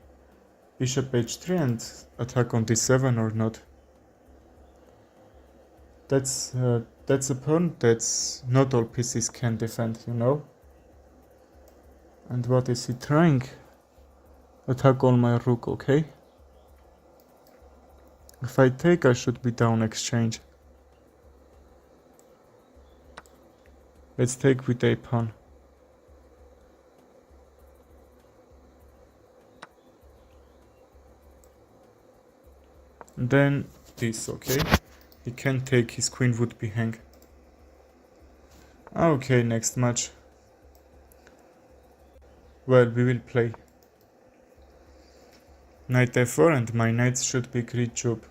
Bishop h3 and attack on d7 or not? That's a pawn that's not all pieces can defend, you know? And what is he trying? Attack on my rook, okay? If I take, I should be down exchange. Let's take with a pawn. Then this, okay? He can take, his queen would be hang. Okay, next match. Well, we will play knight f4 and my knights should be great job.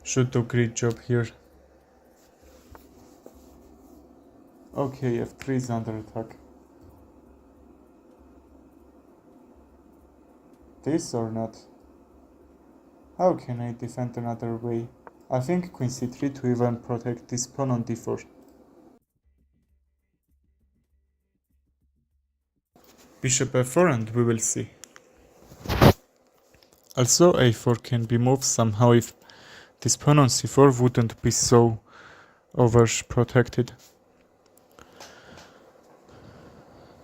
Should do great job here. Okay, f3 is under attack. This or not? How can I defend another way? I think queen c3 to even protect this pawn on d4. Bishop f4 and we will see. Also a4 can be moved somehow if this pawn on c4 wouldn't be so overprotected.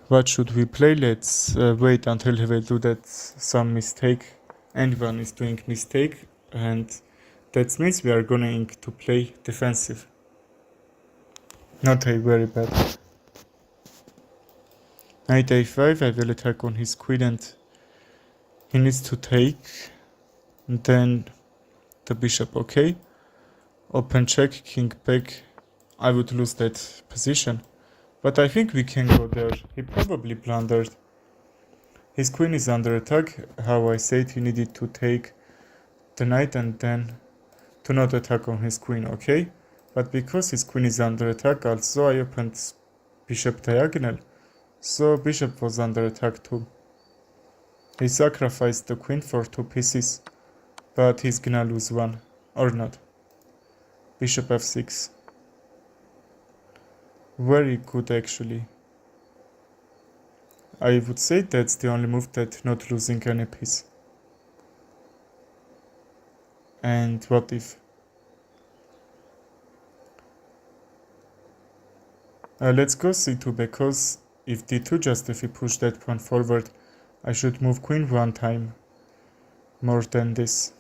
What should we play? Let's wait until he will do that some mistake. Anyone is doing mistake and that means we are going to play defensive. Not a very bad. Knight a5, I will attack on his queen and he needs to take. And then the bishop, okay. Open check, king back. I would lose that position. But I think we can go there. He probably blundered. His queen is under attack. How I said, he needed to take the knight and then to not attack on his queen, okay? But because his queen is under attack, also I opened bishop diagonal. So bishop was under attack too. He sacrificed the queen for 2 pieces, but he's gonna lose one, or not. Bishop f6. Very good actually. I would say that's the only move that not losing any piece. And what if? Let's go c2 because if d2 just if we push that pawn forward, I should move queen one time more than this.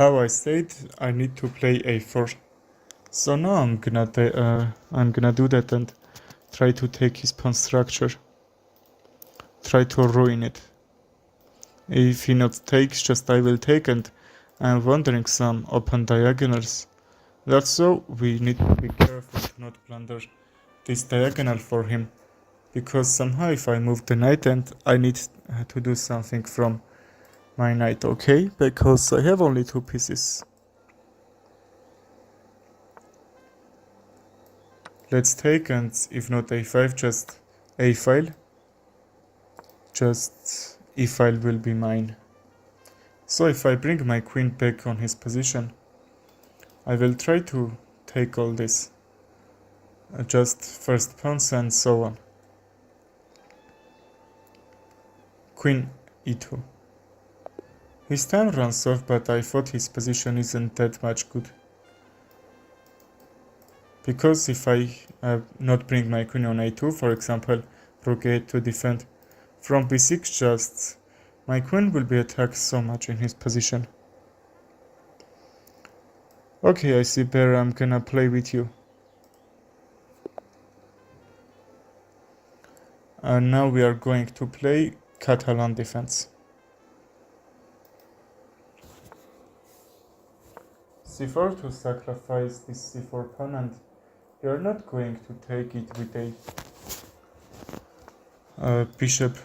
How I said, I need to play a4. So now I'm gonna do that and try to take his pawn structure. Try to ruin it. If he not takes, just I will take, and I'm wondering some open diagonals. That's so we need to be careful to not plunder this diagonal for him, because somehow if I move the knight and I need to do something from my knight, okay? Because I have only 2 pieces. Let's take, and if not a5, just a file. Just e file will be mine. So if I bring my queen back on his position, I will try to take all this. Just first pawns and so on. Queen e2. His time runs off, but I thought his position isn't that much good. Because if I not bring my queen on a2, for example, rook a8 to defend, from b6 just my queen will be attacked so much in his position. Okay, I see, Bear, I'm gonna play with you. And now we are going to play Catalan defense. c4 to sacrifice this c4 pawn, and you're not going to take it with a bishop.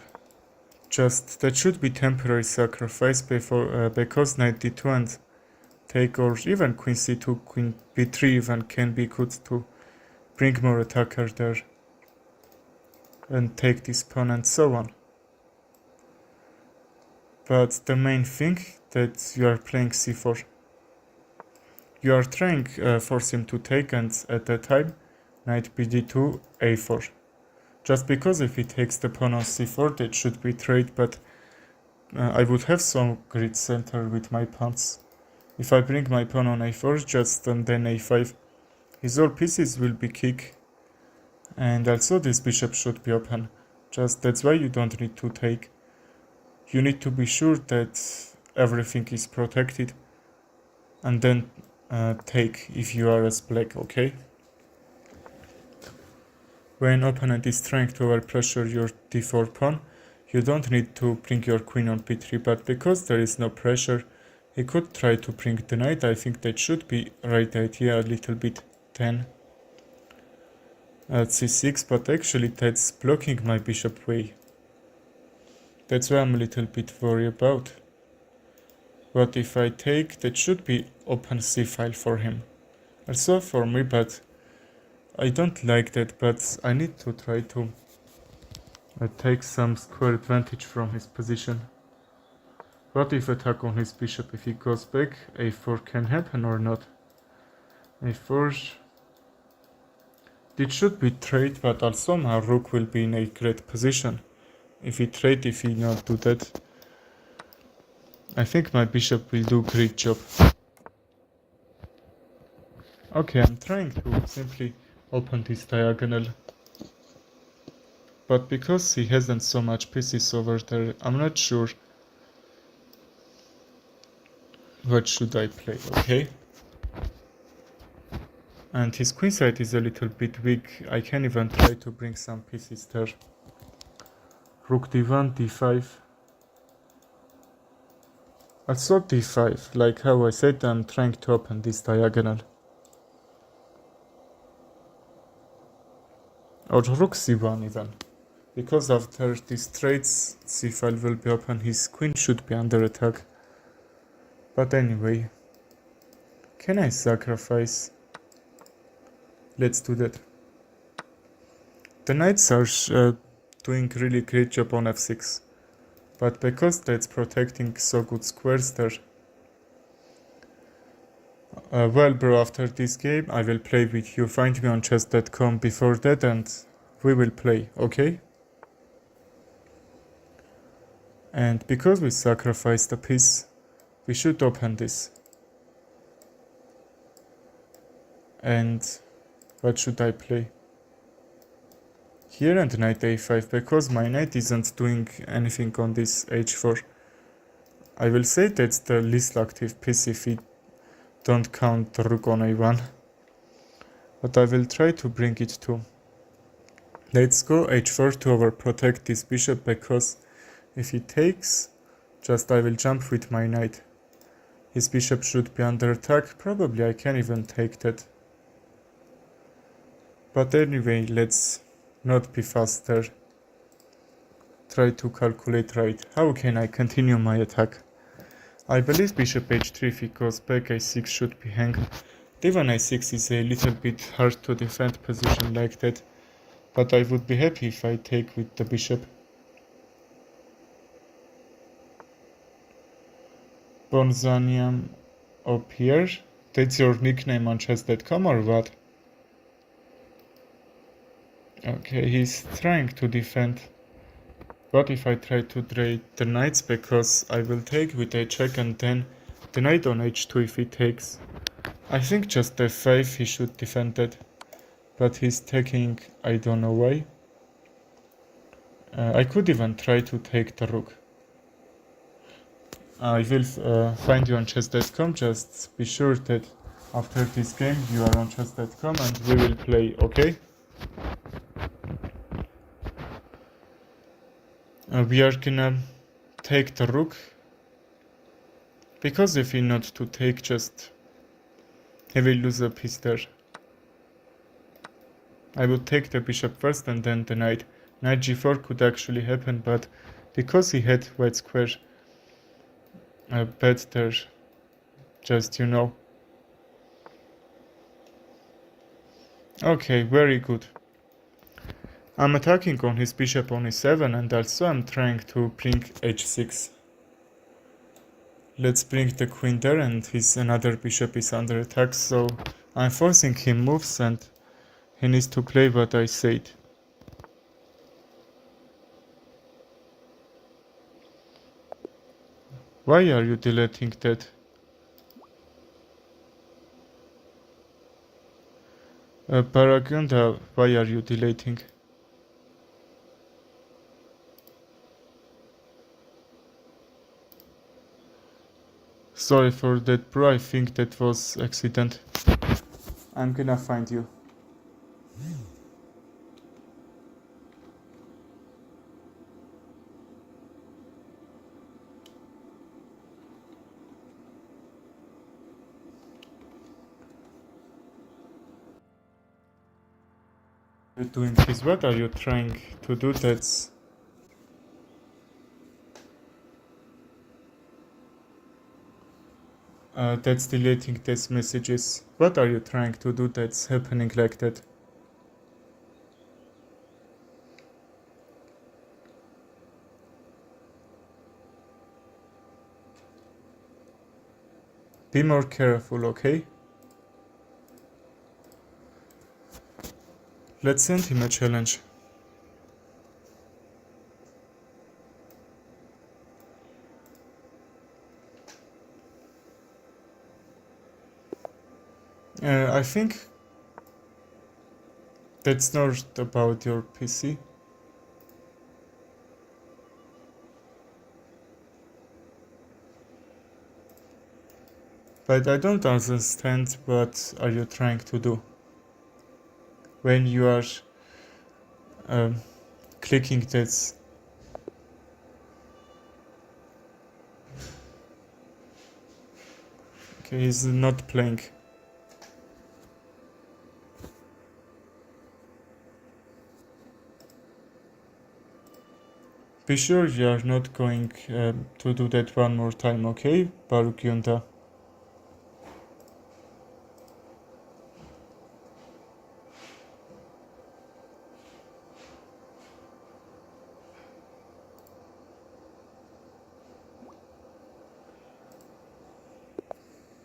Just that should be temporary sacrifice before because knight d2 and take, or even queen c2, queen b3 even can be good to bring more attacker there and take this pawn and so on. But the main thing that you are playing c4. You are trying force him to take, and at that time knight bd2 a4. Just because if he takes the pawn on c4 that should be trade, but I would have some grid center with my pawns. If I bring my pawn on a4 just and then a5, his all pieces will be kick, and also this bishop should be open. Just that's why you don't need to take. You need to be sure that everything is protected, and then take if you are as black, okay? When opponent is trying to overpressure your d4 pawn, you don't need to bring your queen on b3, but because there is no pressure, he could try to bring the knight. I think that should be right idea, a little bit 10 at c6, but actually that's blocking my bishop way. That's why I'm a little bit worried about. But if I take, that should be open c file for him. Also for me, but I don't like that, but I need to try to take some square advantage from his position. What if attack on his bishop? If he goes back, a4 can happen or not? a4, it should be trade, but also my rook will be in a great position. If he trade, if he not do that, I think my bishop will do great job. Okay, I'm trying to simply open this diagonal, but because he hasn't so much pieces over there, I'm not sure what should I play, okay? And his queenside is a little bit weak. I can even try to bring some pieces there. Rook d1, d5. Also d5, like how I said, I'm trying to open this diagonal. Or rook c1 even. Because after these trades, c5 will be open, his queen should be under attack. But anyway, can I sacrifice? Let's do that. The knights are doing really great job on f6. But because that's protecting so good squares there. Well bro, after this game I will play with you. Find me on chess.com before that and we will play, okay? And because we sacrificed a piece, we should open this. And what should I play? Here and knight a5, because my knight isn't doing anything on this h4. I will say that's the least active piece if we don't count the rook on a1. But I will try to bring it to. Let's go h4 to overprotect this bishop, because if he takes, just I will jump with my knight. His bishop should be under attack. Probably I can even take that. But anyway, let's not be faster. Try to calculate right. How can I continue my attack? I believe bishop h3 if he goes back, a6 should be hanged. Even a6 is a little bit hard to defend position like that. But I would be happy if I take with the bishop. Bonzaniam up here. That's your nickname on chess.com or what? Okay, he's trying to defend. What if I try to trade the knights, because I will take with a check and then the knight on h2 if he takes. I think just f5 he should defend that. But he's taking, I don't know why. I could even try to take the rook. I will find you on chess.com. Just be sure that after this game you are on chess.com and we will play, okay? We are gonna take the rook, because if he not to take, just he will lose a piece there. I would take the bishop first and then the knight. Knight g4 could actually happen, but because he had white square bet there, just you know. Okay, very good. I'm attacking on his bishop on e7, and also I'm trying to bring h6. Let's bring the queen there, and his another bishop is under attack, so I'm forcing him moves and he needs to play what I said. Why are you deleting that? Paragunda, why are you deleting? Sorry for that, bro. I think that was accident. I'm gonna find you. You're doing this. What are you trying to do? That's deleting these messages. What are you trying to do that's happening like that? Be more careful, okay? Let's send him a challenge. I think that's not about your PC. But I don't understand what are you trying to do when you are clicking this. Okay, he's not playing. Be sure you are not going to do that one more time, okay, Baruch Yunda?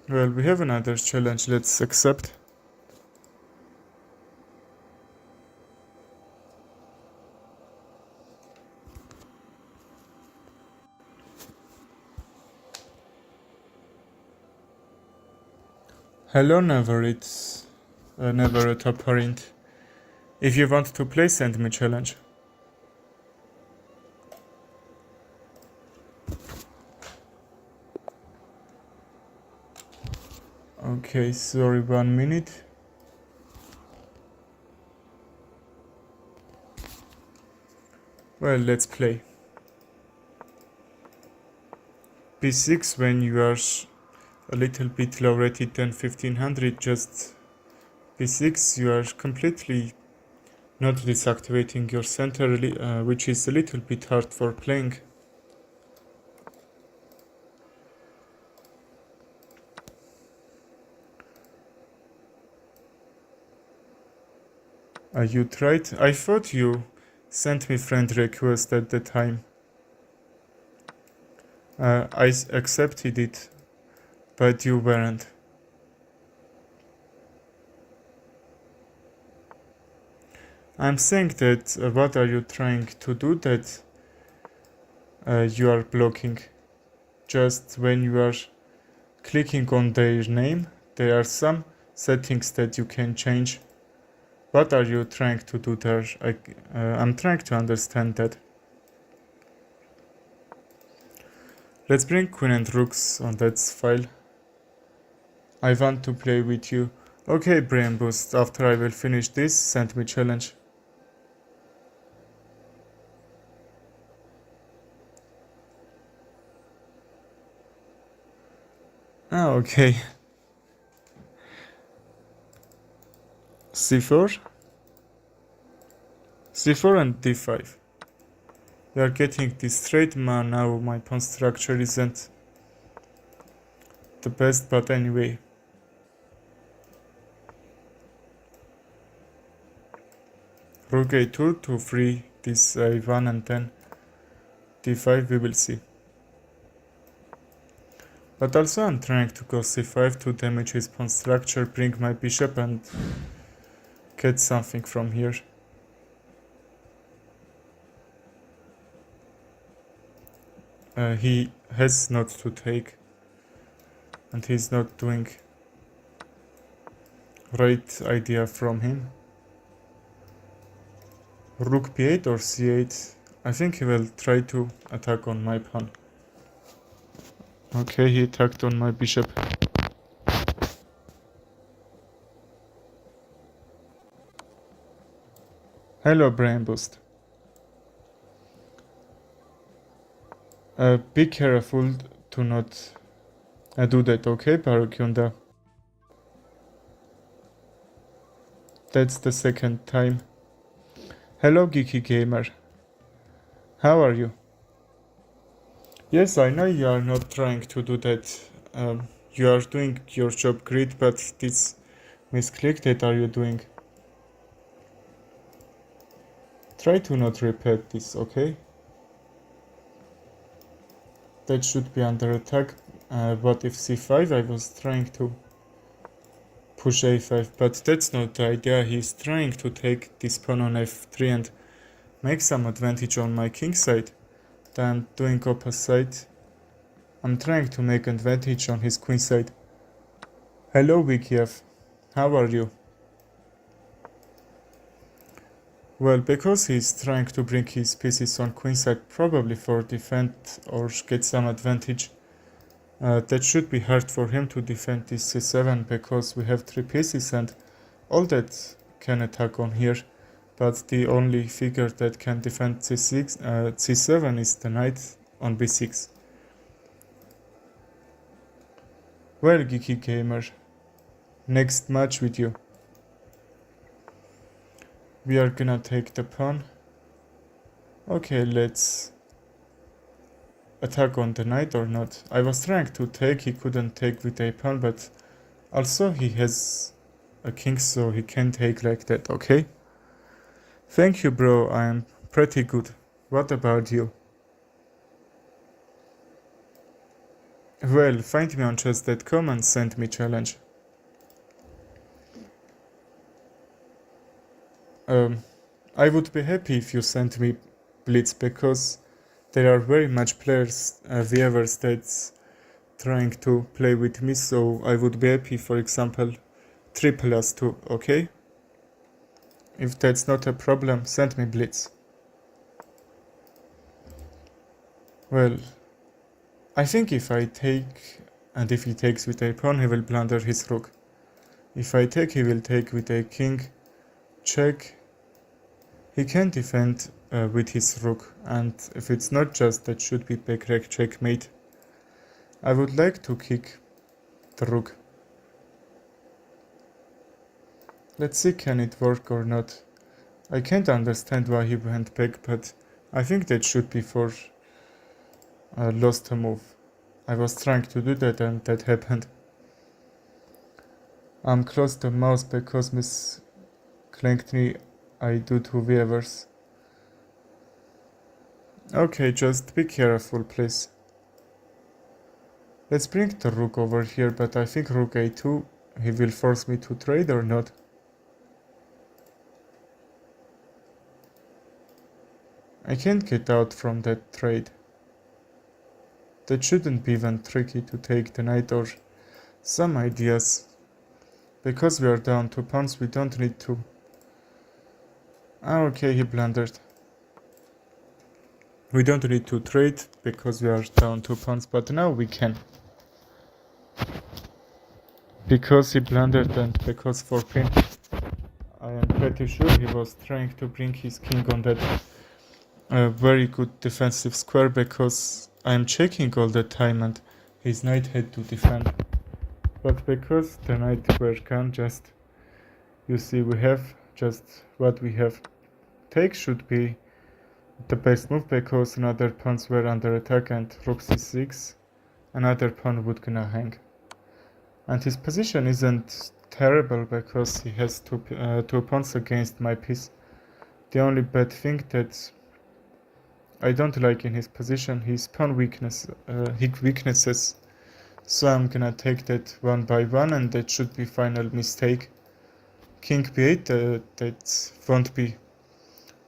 Well, we have another challenge, let's accept. Hello, never, it's never a top parent. If you want to play, send me challenge. Okay, sorry, 1 minute. Well, let's play. b6 when you are a little bit low rated than 1500, just b6 you are completely not deactivating your center, which is a little bit hard for playing. You tried? I thought you sent me friend request at the time. I accepted it, but you weren't. I'm saying that what are you trying to do that you are blocking? Just when you are clicking on their name, there are some settings that you can change. What are you trying to do there? I'm trying to understand that. Let's bring queen and rooks on that file. I want to play with you. Okay, brain boost, after I will finish this, send me challenge. Ah, okay. c4? c4 and d5. We are getting this straight man now. My pawn structure isn't the best, but anyway. Rook a2 to free this a1 and then d5, we will see. But also I'm trying to go c5 to damage his pawn structure, bring my bishop and get something from here. He has not to take, and he's not doing right idea from him. Rook b8 or c8. I think he will try to attack on my pawn. Okay, he attacked on my bishop. Hello, brain boost. Be careful to not do that, okay, Barukyunda? That's the second time. Hello, Geeky Gamer. How are you? Yes, I know you are not trying to do that. You are doing your job great, but this misclick that are you doing? Try to not repeat this, okay? That should be under attack. But if c5, I was trying to push a5, but that's not the idea. He's trying to take this pawn on f3 and make some advantage on my king side. Then doing opposite. I'm trying to make advantage on his queen side. Hello, Wikiev. How are you? Well, because he's trying to bring his pieces on queen side, probably for defend or get some advantage. That should be hard for him to defend this c7 because we have 3 pieces and all that can attack on here. But the only figure that can defend c7 is the knight on b6. Well, Geeky Gamer, next match with you. We are gonna take the pawn. Okay, let's attack on the knight or not. I was trying to take, he couldn't take with a pawn, but also he has a king, so he can take like that, okay? Thank you, bro, I am pretty good. What about you? Well, find me on chess.com and send me challenge. I would be happy if you sent me blitz because there are very much players, viewers that's trying to play with me, so I would be happy, for example, 3+2, okay? If that's not a problem, send me blitz. Well, I think if I take, and if he takes with a pawn, he will blunder his rook. If I take, he will take with a king, check. He can defend with his rook, and if it's not just, that should be back checkmate. I would like to kick the rook. Let's see, can it work or not. I can't understand why he went back, but I think that should be for lost a move. I was trying to do that and that happened. I'm close to mouse because Miss Clankney I do 2 viewers. Okay, just be careful please. Let's bring the rook over here, but I think rook a2, he will force me to trade or not. I can't get out from that trade. That shouldn't be even tricky to take the knight or some ideas. Because we are down 2 pawns, we don't need to. Okay, he blundered. We don't need to trade because we are down 2 pawns, but now we can. Because he blundered and because for pin, I am pretty sure he was trying to bring his king on that very good defensive square, because I am checking all the time and his knight had to defend. But because the knight were gone, just, you see, we have just what we have. Take should be the best move because another pawns were under attack and rook c6, another pawn would gonna hang. And his position isn't terrible because he has two pawns against my piece. The only bad thing that I don't like in his position, his pawn weaknesses. So I'm gonna take that one by one, and that should be final mistake. King b8, that won't be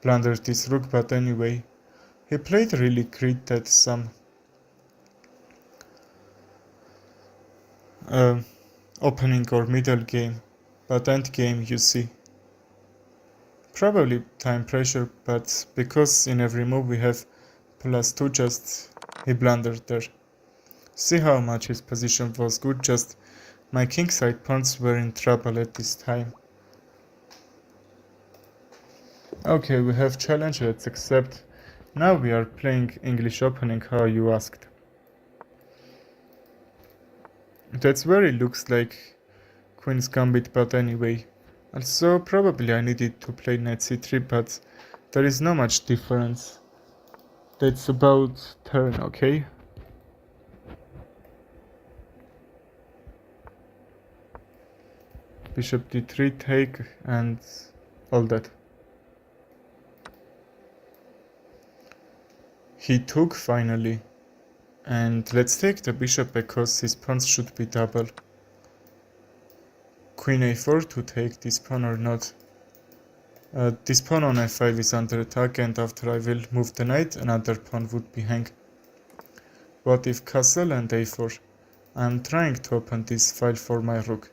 blunder this rook, but anyway. He played really great that some opening or middle game, but end game you see. Probably time pressure, but because in every move we have +2, just he blundered there. See how much his position was good, just my kingside pawns were in trouble at this time. Okay, we have challenge, let's accept. Now we are playing English opening how you asked. That's where it looks like Queen's Gambit, but anyway. Also, probably I needed to play knight c3, but there is not much difference. That's about turn, okay? Bishop d3 take and all that. He took finally. And let's take the bishop because his pawns should be double. Queen a4 to take this pawn or not. This pawn on f5 is under attack, and after I will move the knight, another pawn would be hang. What if castle and a4? I am trying to open this file for my rook.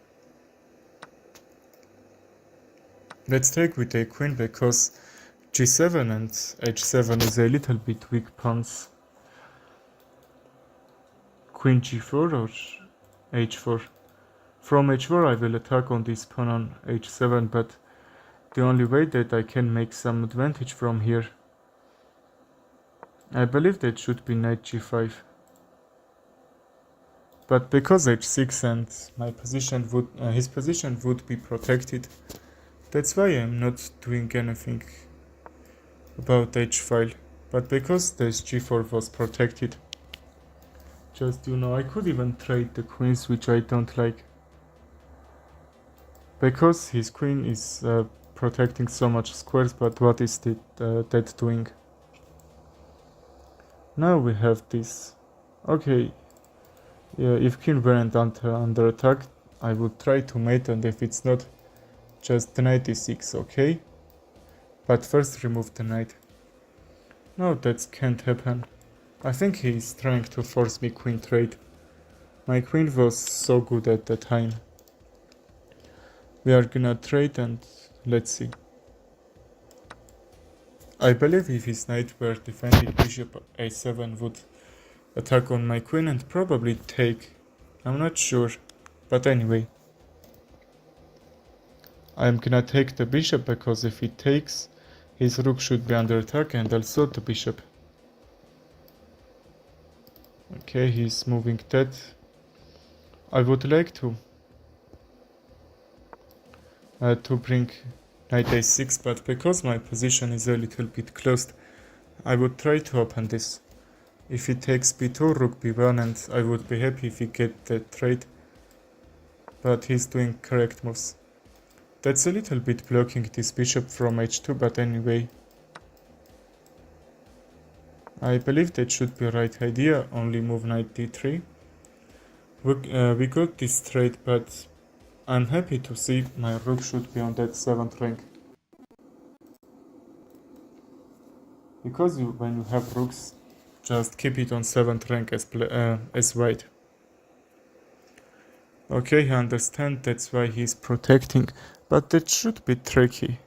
Let's take with a queen because g7 and h7 is a little bit weak pawns. Queen g4 or h4. From h4 I will attack on this pawn on h7, but the only way that I can make some advantage from here, I believe that should be knight g5. But because h6 and my position would, his position would be protected, that's why I'm not doing anything about h-file. But because this g4 was protected, just, you know, I could even trade the queens, which I don't like. Because his queen is protecting so much squares, but what is that doing? Now we have this. Okay, yeah, if king weren't under attack, I would try to mate, and if it's not, just knight e6, okay? But first remove the knight. No, that can't happen. I think he is trying to force me queen trade. My queen was so good at the time. We are gonna trade and let's see. I believe if his knight were defended, bishop a7 would attack on my queen and probably take. I'm not sure, but anyway. I'm gonna take the bishop because if he takes, his rook should be under attack and also the bishop. Okay, he's moving that. I would like to bring knight a6, but because my position is a little bit closed, I would try to open this. If he takes b2, rook b1, and I would be happy if he get the trade, but he's doing correct moves. That's a little bit blocking this bishop from h2, but anyway, I believe that should be right idea, only move knight d3. We got this trade, but I'm happy to see my rook should be on that 7th rank. Because when you have rooks, just keep it on 7th rank as white. Okay, I understand that's why he's protecting, but that should be tricky.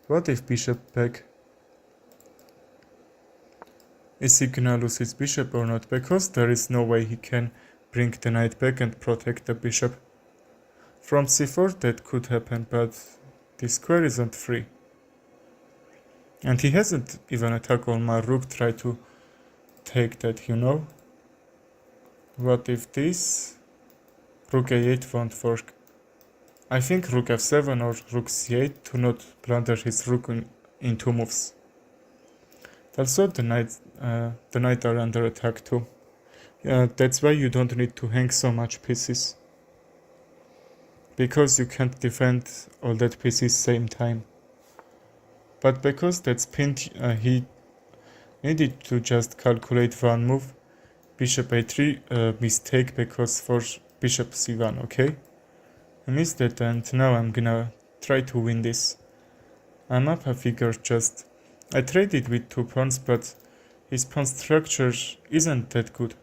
What if bishop back? Is he gonna lose his bishop or not? Because there is no way he can bring the knight back and protect the bishop. From c4 that could happen, but the square isn't free. And he hasn't even attacked on my rook, try to take that, you know? What if this? Rook a8 won't work. I think rook f7 or rook c8 to not blunder his rook in 2 moves. Also the knight are under attack too. That's why you don't need to hang so much pieces. Because you can't defend all that pieces same time. But because that's pinned, he needed to just calculate one move. Bishop a3, mistake because for bishop c1, okay? I missed that and now I'm gonna try to win this. I'm up a figure just. I traded with 2 pawns, but his pawn structure isn't that good.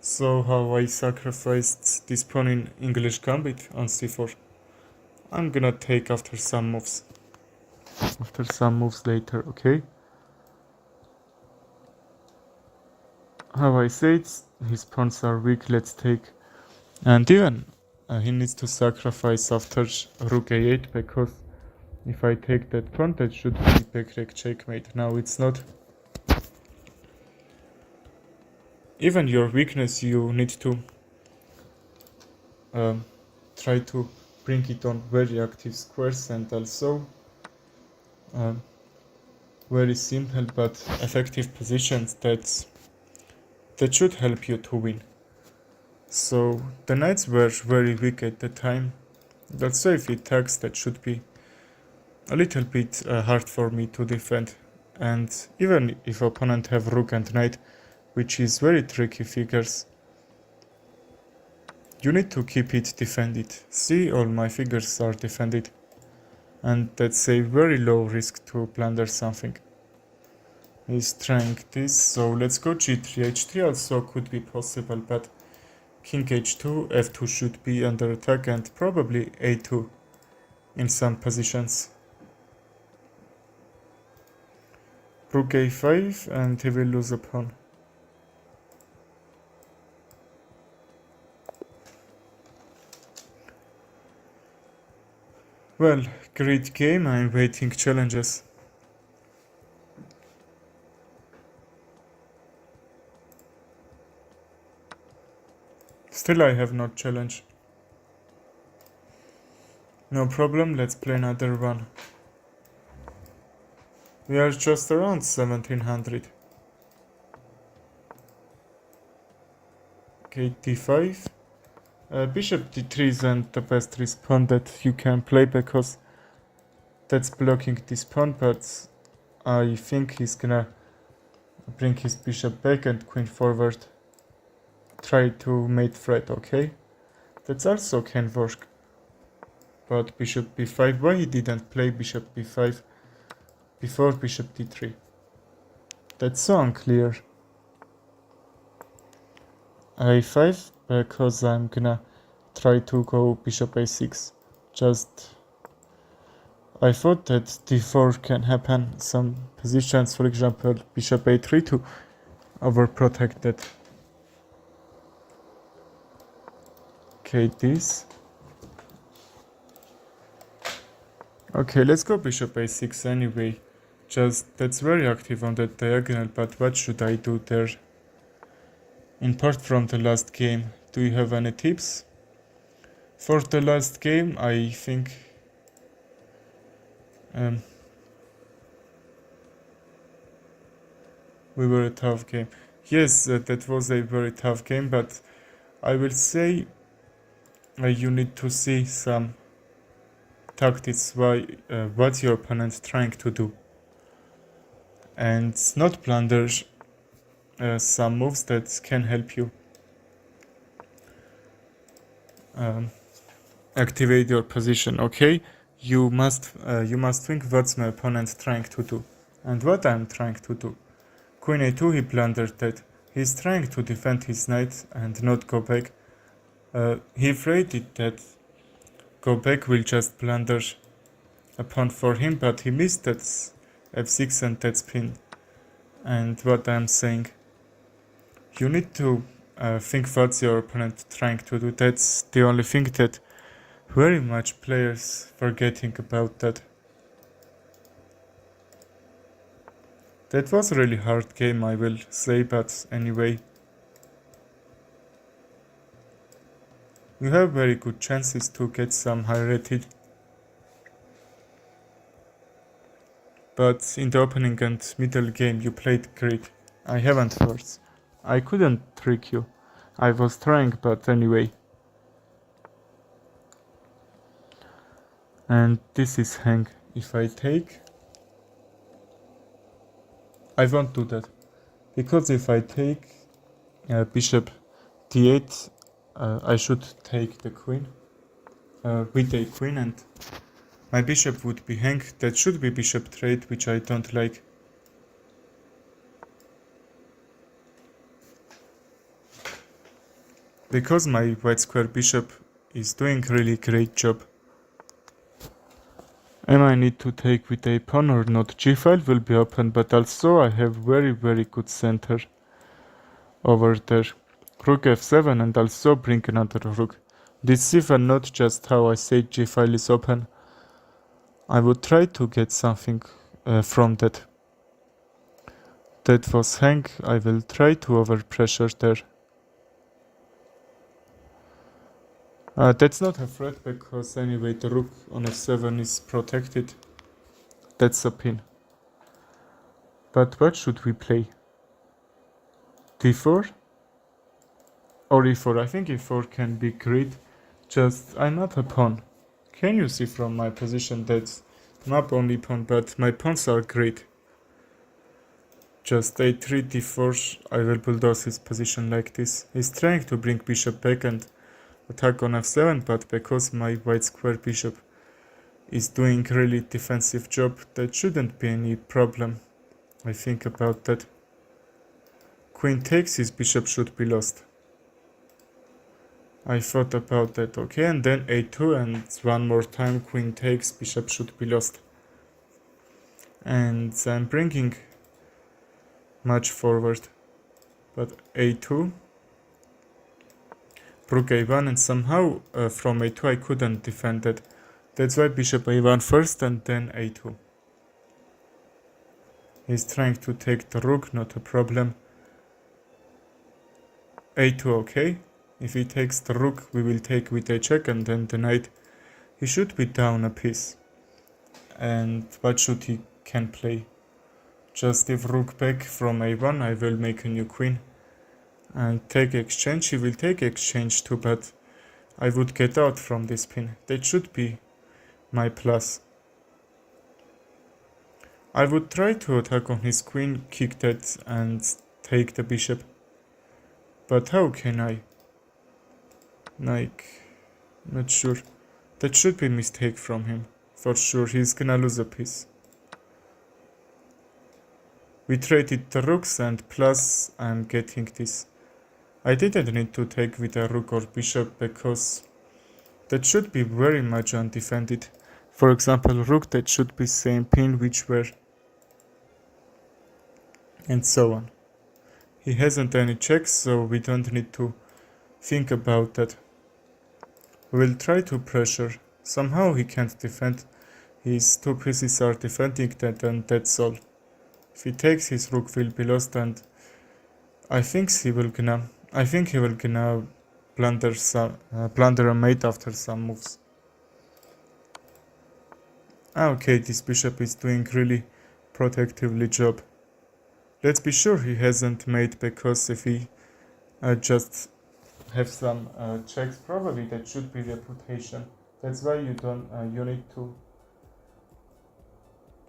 So how I sacrificed this pawn in English Gambit on c4. I'm gonna take after some moves. After some moves later, okay? How I said, his pawns are weak, let's take. And even he needs to sacrifice after rook a8 because if I take that pawn, that should be backrake checkmate. Now it's not. Even your weakness, you need to try to bring it on very active squares and also very simple but effective positions that should help you to win. So the knights were very weak at the time. Also if it attacks, that should be a little bit hard for me to defend. And even if opponent have rook and knight, which is very tricky figures, you need to keep it defended. See, all my figures are defended. And that's a very low risk to blunder something. He's trying this, so let's go g3, h3 also could be possible, but king h2, f2 should be under attack and probably a2 in some positions. Rook a5 and he will lose a pawn. Well, great game, I'm waiting challenges. Still I have not challenge. No problem, let's play another one. We are just around 1700. Okay, d5. Bishop d3 isn't the best pawn that you can play because that's blocking this pawn, but I think he's gonna bring his bishop back and queen forward. Try to mate threat, okay? That also can work. But bishop b5, why he didn't play bishop b5 before bishop d3? That's so unclear. a5 because I'm gonna try to go bishop a6. Just I thought that d4 can happen some positions, for example bishop a3 to overprotect that. Okay, this. Okay, let's go bishop a6 anyway. Just that's very active on that diagonal, but what should I do there? Import from the last game. Do you have any tips? For the last game, I think we were a tough game. Yes, that was a very tough game, but I will say you need to see some tactics what your opponent trying to do, and not blunder some moves that can help you activate your position. Okay, you must think what's my opponent trying to do and what I'm trying to do. Queen a2, he blundered that. He's trying to defend his knight and not go back. He afraid that go back will just blunder a pawn for him, but he missed that f6 and that spin. And what I'm saying, you need to think what's your opponent trying to do. That's the only thing that very much players forgetting about that. That was a really hard game, I will say, but anyway. You have very good chances to get some high rated. But in the opening and middle game you played great. I haven't words. I couldn't trick you. I was trying, but anyway. And this is hang. If I take, I won't do that. Because if I take bishop d8, I should take the queen with a queen, and my bishop would be hang. That should be bishop trade, which I don't like. Because my white square bishop is doing really great job. Am I need to take with a pawn or not? G-file will be open, but also I have very good center over there. Rook f7 and also bring another rook. This is even not just how I say G-file is open. I would try to get something from that. That was hang. I will try to overpressure there. That's not a threat because anyway the rook on f7 is protected. That's a pin. But what should we play? d4 or e4? I think e4 can be great. Just I'm up a pawn. Can you see from my position that not only pawn but my pawns are great. Just a3 d4. I will bulldoze his position like this. He's trying to bring bishop back and attack on f7, but because my white square bishop is doing really defensive job, that shouldn't be any problem. I think about that. Queen takes, his bishop should be lost. I thought about that, okay, and then a2, and one more time queen takes, bishop should be lost. And I'm bringing much forward, but a2, rook a1, and somehow from a2 I couldn't defend it. That's why bishop a1 first and then a2. He's trying to take the rook, not a problem. a2, okay. If he takes the rook, we will take with a check and then the knight. He should be down a piece. And what should he can play? Just if rook back from a1, I will make a new queen. And take exchange, he will take exchange too, but I would get out from this pin. That should be my plus. I would try to attack on his queen, kick that and take the bishop. But how can I? Like, not sure. That should be a mistake from him. For sure, he's gonna lose a piece. We traded the rooks and plus I'm getting this. I didn't need to take with a rook or bishop because that should be very much undefended. For example, rook, that should be same pin which were, and so on. He hasn't any checks, so we don't need to think about that. We will try to pressure. Somehow he can't defend. His two pieces are defending that, and that's all. If he takes, his rook will be lost, and I think he will gonna blunder a mate after some moves. Okay, this bishop is doing really protectively job. Let's be sure he hasn't made, because if he just have some checks, probably that should be reputation. That's why you need to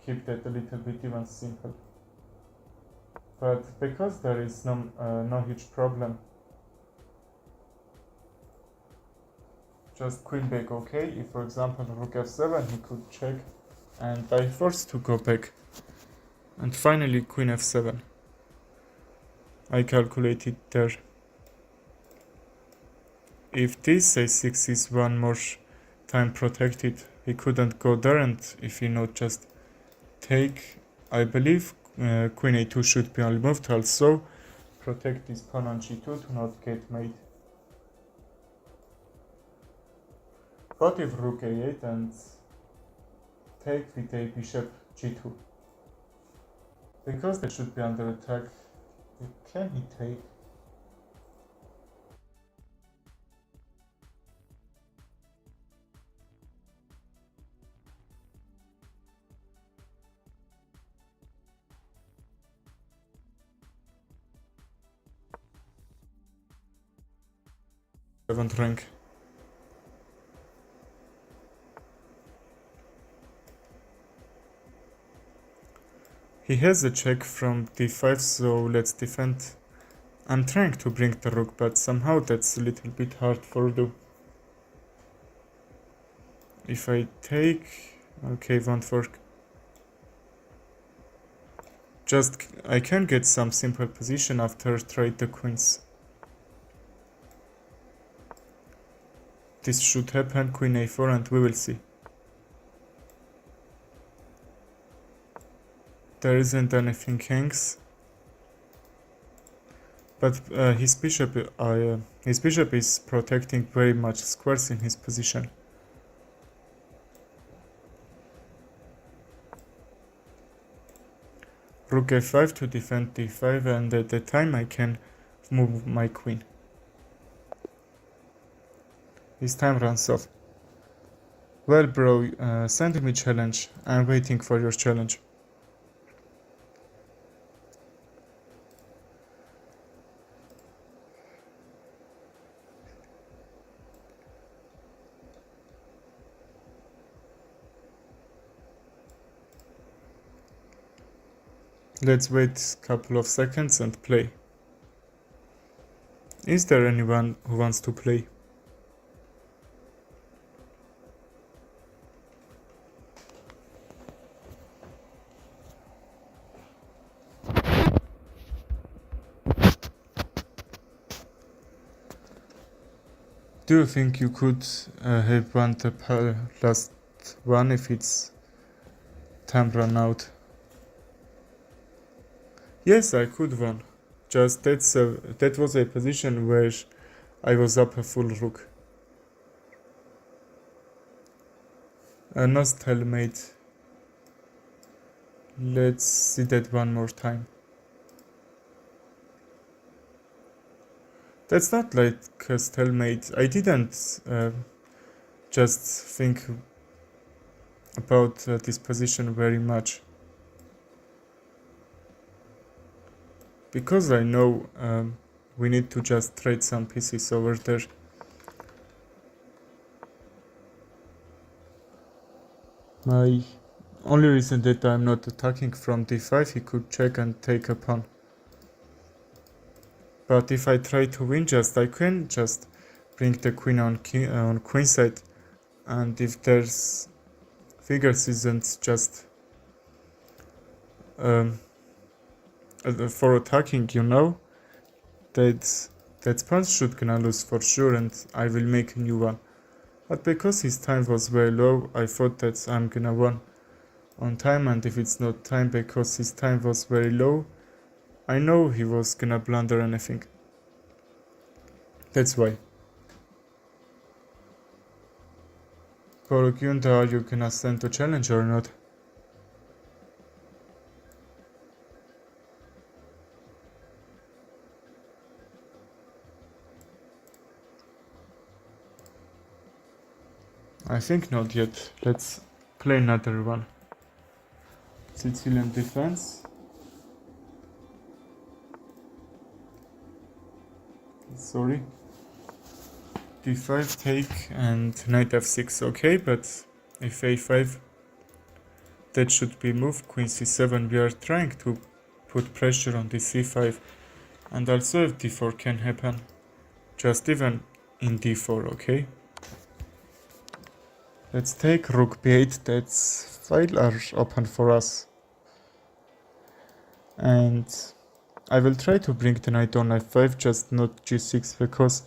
keep that a little bit even simple. But because there is no huge problem, just queen back, okay? If for example rook f7, he could check and I forced to go back. And finally queen f7. I calculated there. If this a6 is one more time protected, he couldn't go there, and if he not just take, I believe queen a2 should be removed, also protect this pawn on g2 to not get mate. But if rook a8 and take with a bishop g2, because they should be under attack, can he take? Seventh rank. He has a check from d5, so let's defend. I'm trying to bring the rook, but somehow that's a little bit hard for do. If I take, okay, won't work. Just, I can get some simple position after trade the queens. This should happen, queen a4, and we will see. There isn't anything hangs, but his bishop is protecting very much squares in his position. Rook f5 to defend d5, and at the time I can move my queen. His time runs off. Well bro, send me challenge. I'm waiting for your challenge. Let's wait a couple of seconds and play. Is there anyone who wants to play? Do you think you could have won the last one if it's time run out? Yes, I could won. Just that was a position where I was up a full rook. No stalemate. Let's see that one more time. That's not like a stalemate. I didn't just think about this position very much. Because I know we need to just trade some pieces over there. My only reason that I'm not attacking from d5, he could check and take a pawn. But if I try to win, I can just bring the queen on queen side, and if there's figures isn't just for attacking, you know, that pawn should gonna lose for sure, and I will make a new one. But because his time was very low, I thought that I'm gonna win on time, and if it's not time because his time was very low, I know he was gonna blunder anything. That's why. For Gyunda, are you gonna send to challenge or not? I think not yet. Let's play another one. Sicilian defense. Sorry. D5 take and knight f6. Okay, but if a5, that should be moved. Queen c7. We are trying to put pressure on the c5, and also if d4 can happen, just even in d4. Okay. Let's take rook b8. That's file are open for us, and I will try to bring the knight on f5, just not g6, because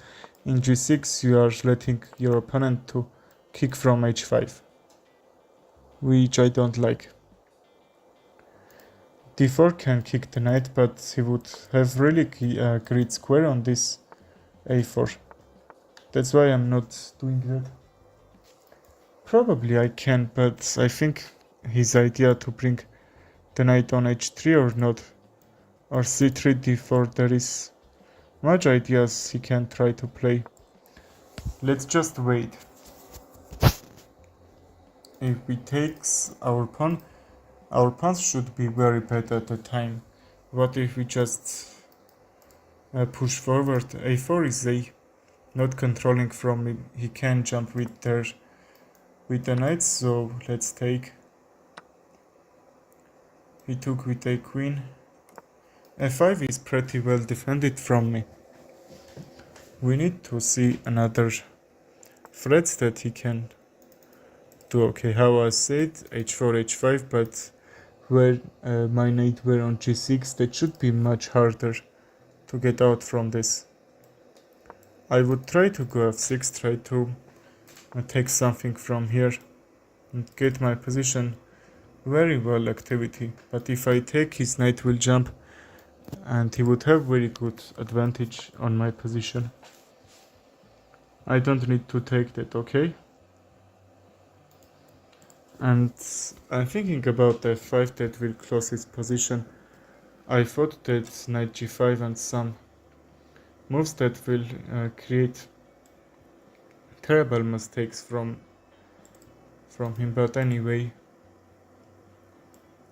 in g6 you are letting your opponent to kick from h5, which I don't like. d4 can kick the knight, but he would have really great square on this a4. That's why I'm not doing that. Probably I can, but I think his idea to bring the knight on h3 or not, or c3 d4, there is much ideas he can try to play. Let's just wait. If we takes our pawn, our pawns should be very bad at the time. What if we just push forward? a4 is not controlling from him. He can jump with the knight, so let's take. He took with a queen. f5 is pretty well defended from me. We need to see another threats that he can do. Okay, how I said h4, h5, but where my knight were on g6, that should be much harder to get out from this. I would try to go f6, try to take something from here and get my position very well activity. But if I take, his knight will jump and he would have very good advantage on my position. I don't need to take that, okay? And I'm thinking about f5 that will close his position. I thought that knight g5 and some moves that will create terrible mistakes from him, but anyway,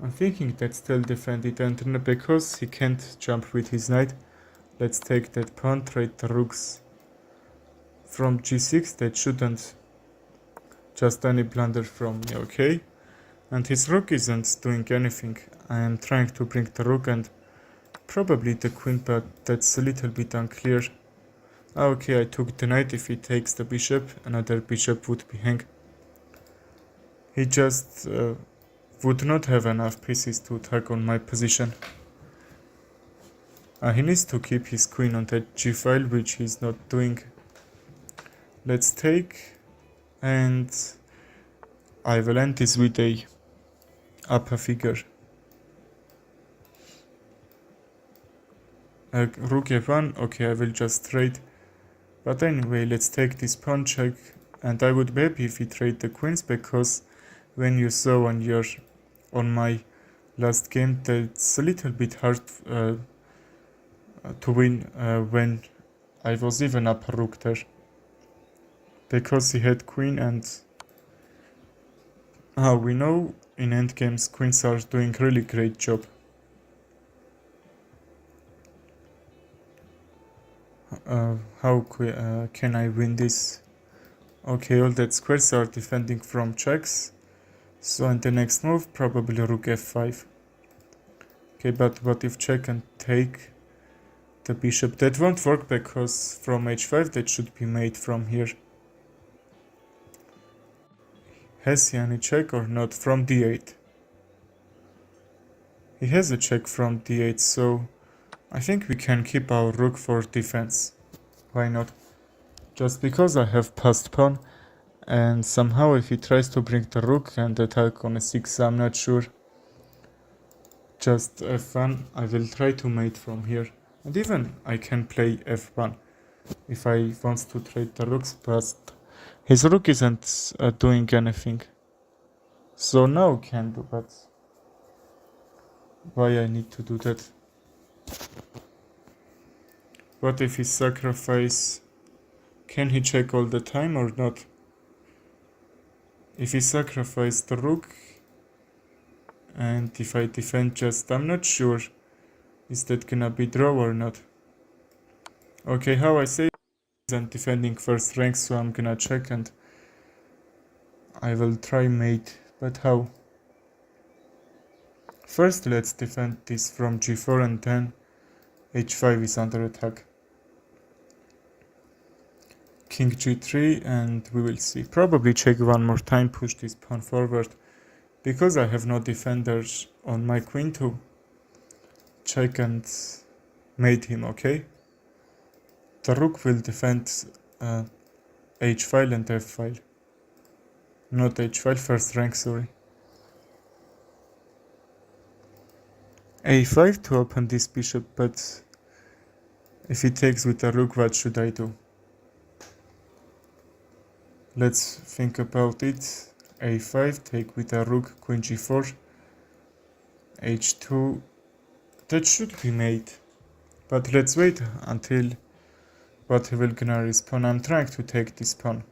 I'm thinking that still defend it, and because he can't jump with his knight, let's take that pawn, trade the rooks from g6. That shouldn't just any blunder from me, okay? And his rook isn't doing anything. I am trying to bring the rook and probably the queen, but that's a little bit unclear. Okay, I took the knight. If he takes the bishop, another bishop would be hang. He just would not have enough pieces to attack on my position. He needs to keep his queen on that g file, which he's not doing. Let's take, and I will end this with a upper figure. Rook f1, okay, I will just trade. But anyway, let's take this pawn check, and I would be happy if he trade the queens, because when you saw on my last game, that's a little bit hard to win when I was even up a rook there, because he had queen, and we know in endgames queens are doing really great job. How can I win this? Okay, all that squares are defending from checks, so in the next move probably rook f5. Okay, but what if check and take the bishop? That won't work, because from h5 that should be made from here. Has he any check or not? From d8. He has a check from d8, so I think we can keep our rook for defense. Why not? Just because I have passed pawn, and somehow if he tries to bring the rook and attack on a6, I'm not sure. Just f1, I will try to mate from here. And even I can play f1 if I want to trade the rooks, but His rook isn't doing anything. So now can do, but why I need to do that? What if he sacrifice? Can he check all the time or not? If he sacrifice the rook, and if I defend just, I'm not sure. Is that gonna be draw or not? Okay, how I say I'm defending first rank, so I'm gonna check and I will try mate, but how? First let's defend this from g4 and then h5 is under attack. King g3 and we will see. Probably check one more time, push this pawn forward. Because I have no defenders on my queen to check and mate him, okay? The rook will defend h file and f file. Not h file, first rank, sorry. a5 to open this bishop, but if he takes with a rook, what should I do? Let's think about it. a5, take with a rook, queen g4, h2, that should be made. But let's wait until what he will gonna respond. I'm trying to take this pawn.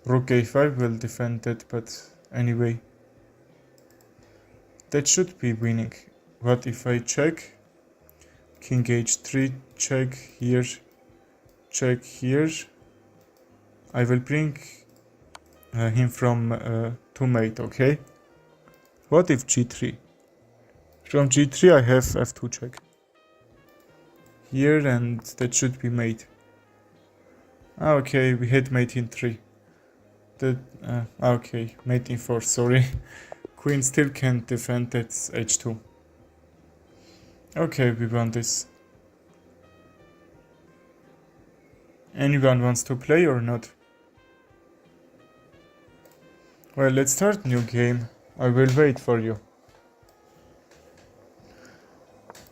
Rook a5 will defend it, but anyway. That should be winning. What if I check? King h3, check here, check here. I will bring him from to mate, okay? What if g3? From g3 I have f2 check. Here and that should be mate. Okay, we had mate in 3. Okay, mate in 4, sorry. Queen still can't defend, that's h2. Okay, we won this. Anyone wants to play or not? Well, let's start new game. I will wait for you.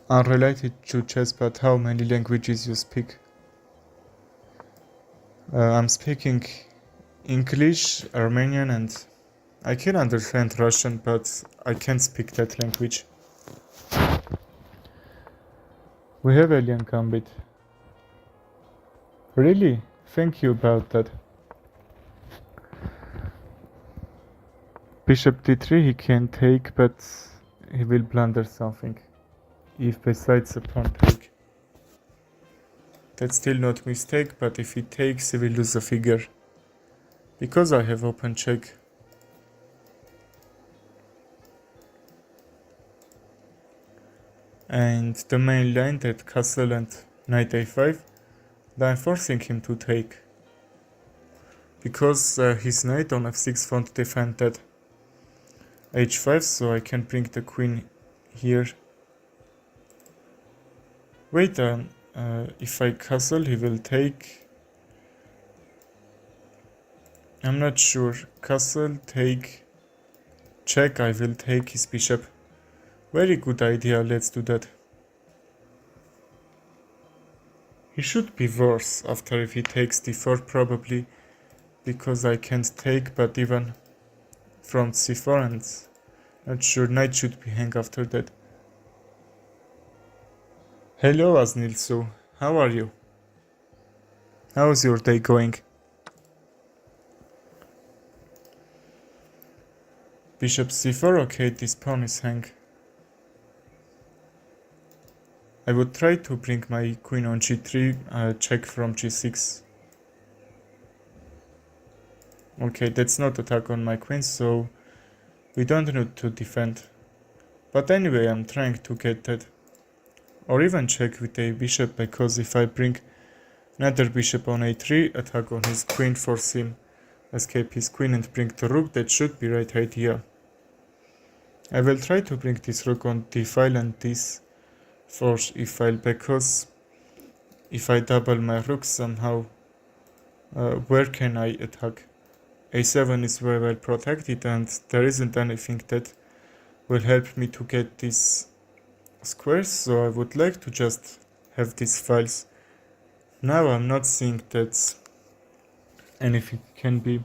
Unrelated to chess, but how many languages you speak? I'm speaking English, Armenian, and I can understand Russian, but I can't speak that language. We have Alien Gambit. Really? Thank you about that. Bishop d3 he can take, but he will blunder something. If besides a pawn take. That's still not mistake, but if he takes he will lose a figure. Because I have open check. And the main line, that castle and knight a5, then I'm forcing him to take. Because his knight on f6 won't defend that h5, so I can bring the queen here. Wait, if I castle he will take. I'm not sure. Castle, take, check, I will take his bishop. Very good idea, let's do that. He should be worse after if he takes d4 probably, because I can't take, but even from c4 and not sure, knight should be hang after that. Hello Aznilsu, how are you? How's your day going? Bishop c4, okay, this pawn is hang. I would try to bring my queen on g3, check from g6. Okay, that's not attack on my queen, so we don't need to defend. But anyway, I'm trying to get that. Or even check with a bishop, because if I bring another bishop on a3, attack on his queen, force him escape his queen and bring the rook, that should be right idea. I will try to bring this rook on d file and this force e file, because if I double my rook somehow, where can I attack? a7 is very well protected and there isn't anything that will help me to get these squares, so I would like to just have these files. Now I'm not seeing that and if it can be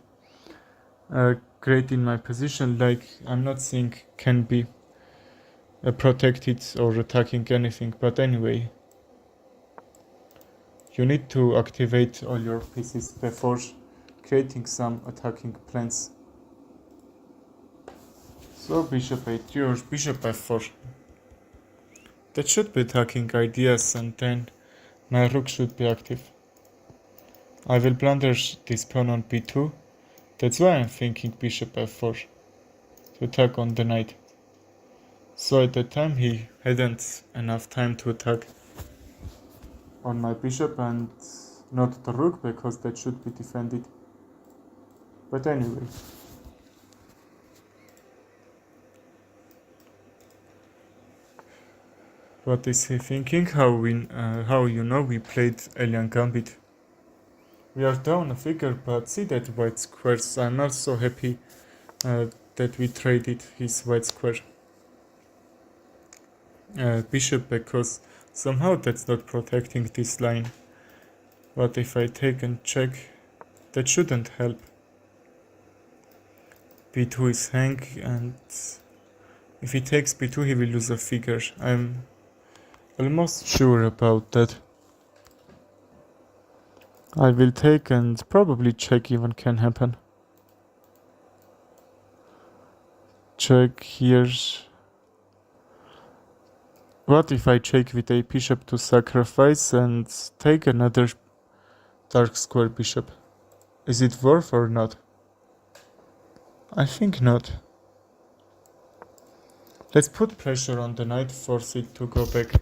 great in my position, like I'm not saying can be protected or attacking anything, but anyway, you need to activate all your pieces before creating some attacking plans. So bishop a3 or bishop f4. That should be attacking ideas, and then my rook should be active. I will blunder this pawn on b2. That's why I'm thinking bishop f4 to attack on the knight. So at that time he hadn't enough time to attack on my bishop and not the rook, because that should be defended. But anyway. What is he thinking? How we played Alien Gambit? We are down a figure, but see that white squares. I'm also happy that we traded his white square bishop, because somehow that's not protecting this line. But if I take and check, that shouldn't help. b2 is hang, and if he takes b2 he will lose a figure. I'm almost sure about that. I will take and probably check even can happen. Check here. What if I check with a bishop to sacrifice and take another dark square bishop? Is it worth or not? I think not. Let's put pressure on the knight, force it to go back.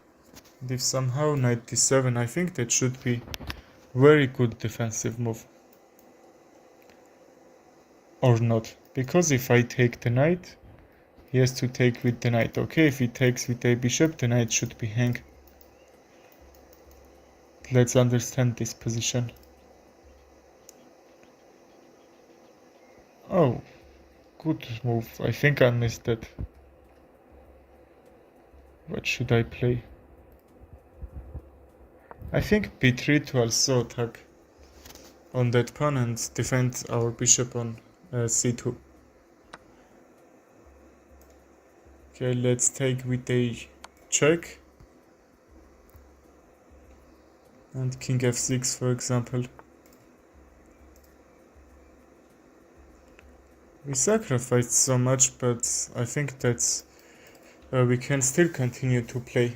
And if somehow knight d7, I think that should be very good defensive move. Or not. Because if I take the knight, he has to take with the knight. Okay, if he takes with a bishop, the knight should be hang. Let's understand this position. Oh, good move. I think I missed that. What should I play? I think b3 to also attack on that pawn and defend our bishop on c2. Okay, let's take with a check. And king f6, for example. We sacrificed so much, but I think that's we can still continue to play.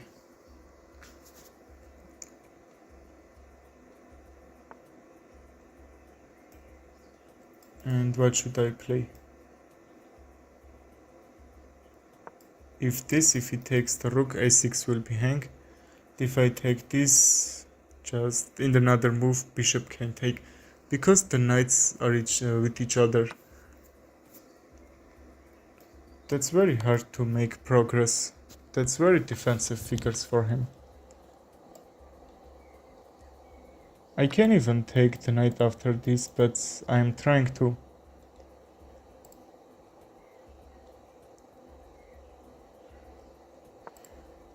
And what should I play? If he takes the rook, a6 will be hang. If I take this, just in another move, bishop can take, because the knights are with each other. That's very hard to make progress. That's very defensive figures for him. I can even take the knight after this, but I'm trying to.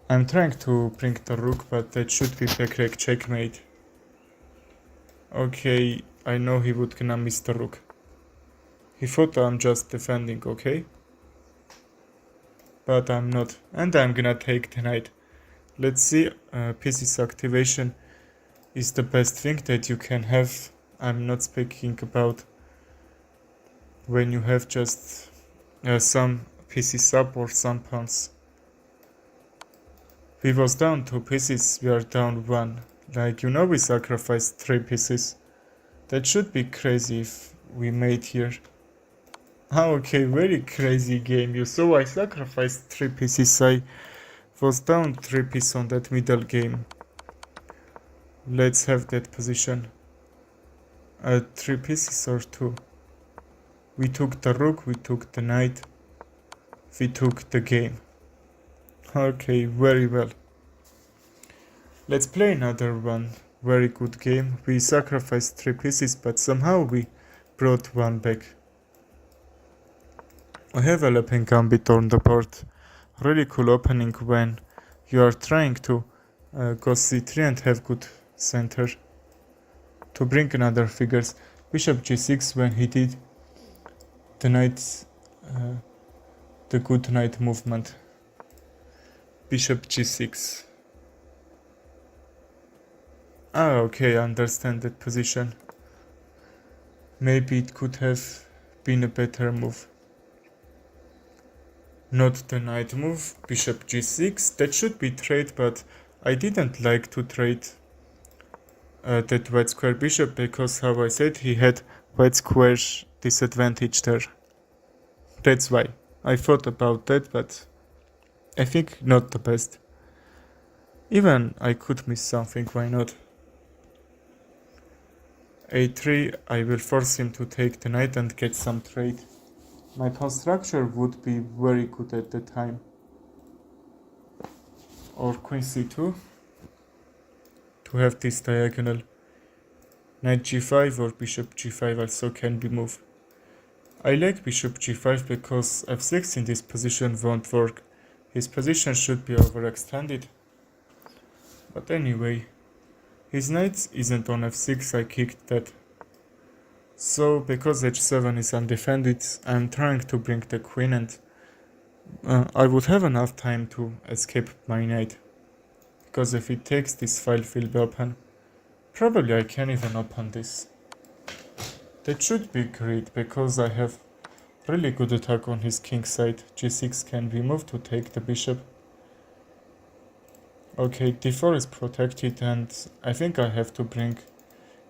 I'm trying to bring the rook, but that should be pekrik checkmate. Okay, I know he would gonna miss the rook. He thought I'm just defending, okay? But I'm not, and I'm gonna take the knight. Let's see, pieces activation is the best thing that you can have. I'm not speaking about when you have just some pieces up or some pawns. We was down 2 pieces, we are down 1. Like, we sacrificed 3 pieces. That should be crazy if we made here. Okay, very crazy game. You saw I sacrificed 3 pieces. I was down 3 pieces on that middle game. Let's have that position. 3 pieces or 2. We took the rook, we took the knight. We took the game. Okay, very well. Let's play another one. Very good game. We sacrificed 3 pieces, but somehow we brought 1 back. I have a Alien Gambit on the board. Really cool opening when you are trying to go c3 and have good center to bring another figures. Bishop g6 when he did the knight, the good knight movement. Bishop g6. Okay, I understand that position. Maybe it could have been a better move. Not the knight move, bishop g6. That should be trade, but I didn't like to trade that white square bishop because, how I said, he had white square disadvantage there. That's why I thought about that, but I think not the best. Even I could miss something, why not? a3, I will force him to take the knight and get some trade. My pawn structure would be very good at the time. Or queen c2 to have this diagonal. Knight g5 or bishop g5 also can be moved. I like bishop g5 because f6 in this position won't work. His position should be overextended. But anyway, his knight isn't on f6, I kicked that. So because h7 is undefended, I'm trying to bring the queen and I would have enough time to escape my knight. Because if it takes, this file will be open. Probably I can even open this. That should be great because I have really good attack on his king side. g6 can be moved to take the bishop. Okay, d4 is protected and I think I have to bring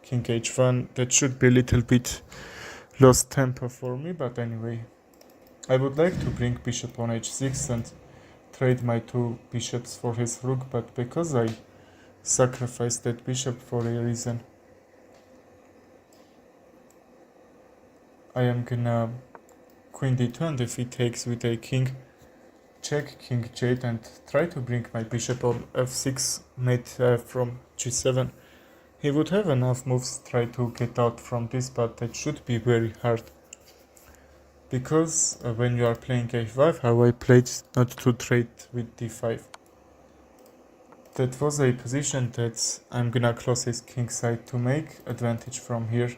king h1. That should be a little bit lost tempo for me, but anyway. I would like to bring bishop on h6 and trade my two bishops for his rook, but because I sacrificed that bishop for a reason, I am gonna queen d2, and if he takes with a king, check king j8 and try to bring my bishop on f6 mate from g7. He would have enough moves try to get out from this, but that should be very hard. Because when you are playing a5, how I played not to trade with d5. That was a position that I'm gonna close his king side to make advantage from here.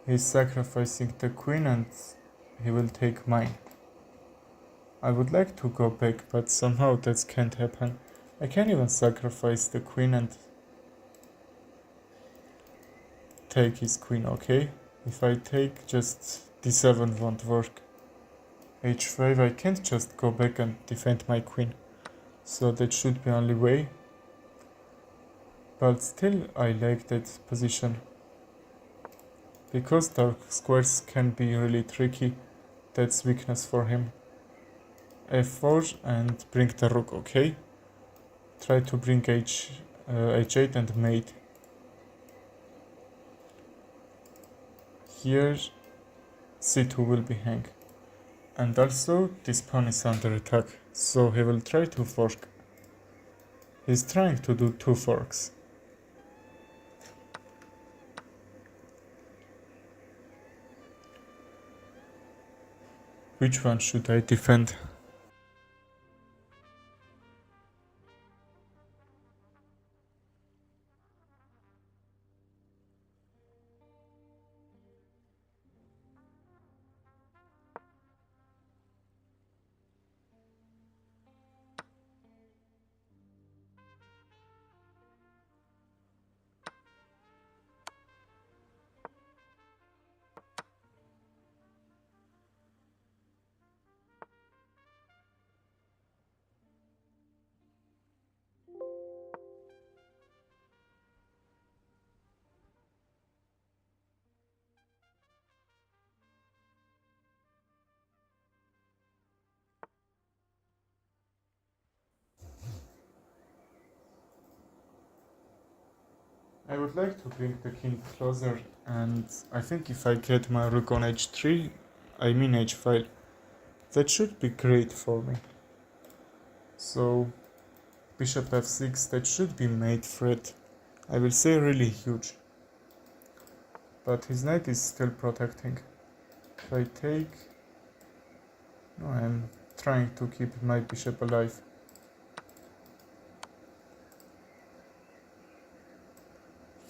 He's sacrificing the queen and he will take mine. I would like to go back, but somehow that can't happen. I can't even sacrifice the queen and take his queen, okay? If I take, just d7 won't work. h5, I can't just go back and defend my queen. So that should be only way. But still I like that position. Because dark squares can be really tricky, that's weakness for him. f4 and bring the rook, okay? Try to bring h8 and mate. Here c2 will be hang. And also this pawn is under attack, so he will try to fork. He's trying to do two forks. Which one should I defend? I would like to bring the king closer, and I think if I get my rook on h3, I mean h5, that should be great for me. So bishop f6, that should be mate threat. I will say really huge. But his knight is still protecting. If I take... No, I'm trying to keep my bishop alive.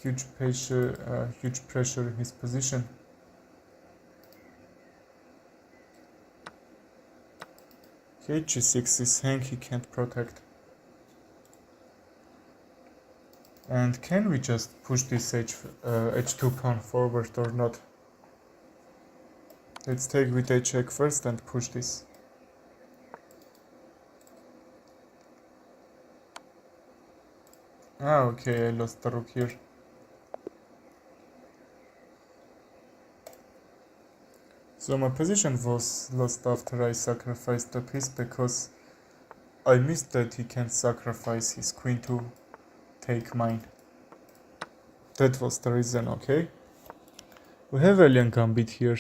huge pressure in his position. Okay, g6 is hang, he can't protect. And can we just push this h2 pawn forward or not? Let's take with a check first and push this. Ah, okay, I lost the rook here. So my position was lost after I sacrificed the piece because I missed that he can sacrifice his queen to take mine. That was the reason, okay? We have alien gambit here.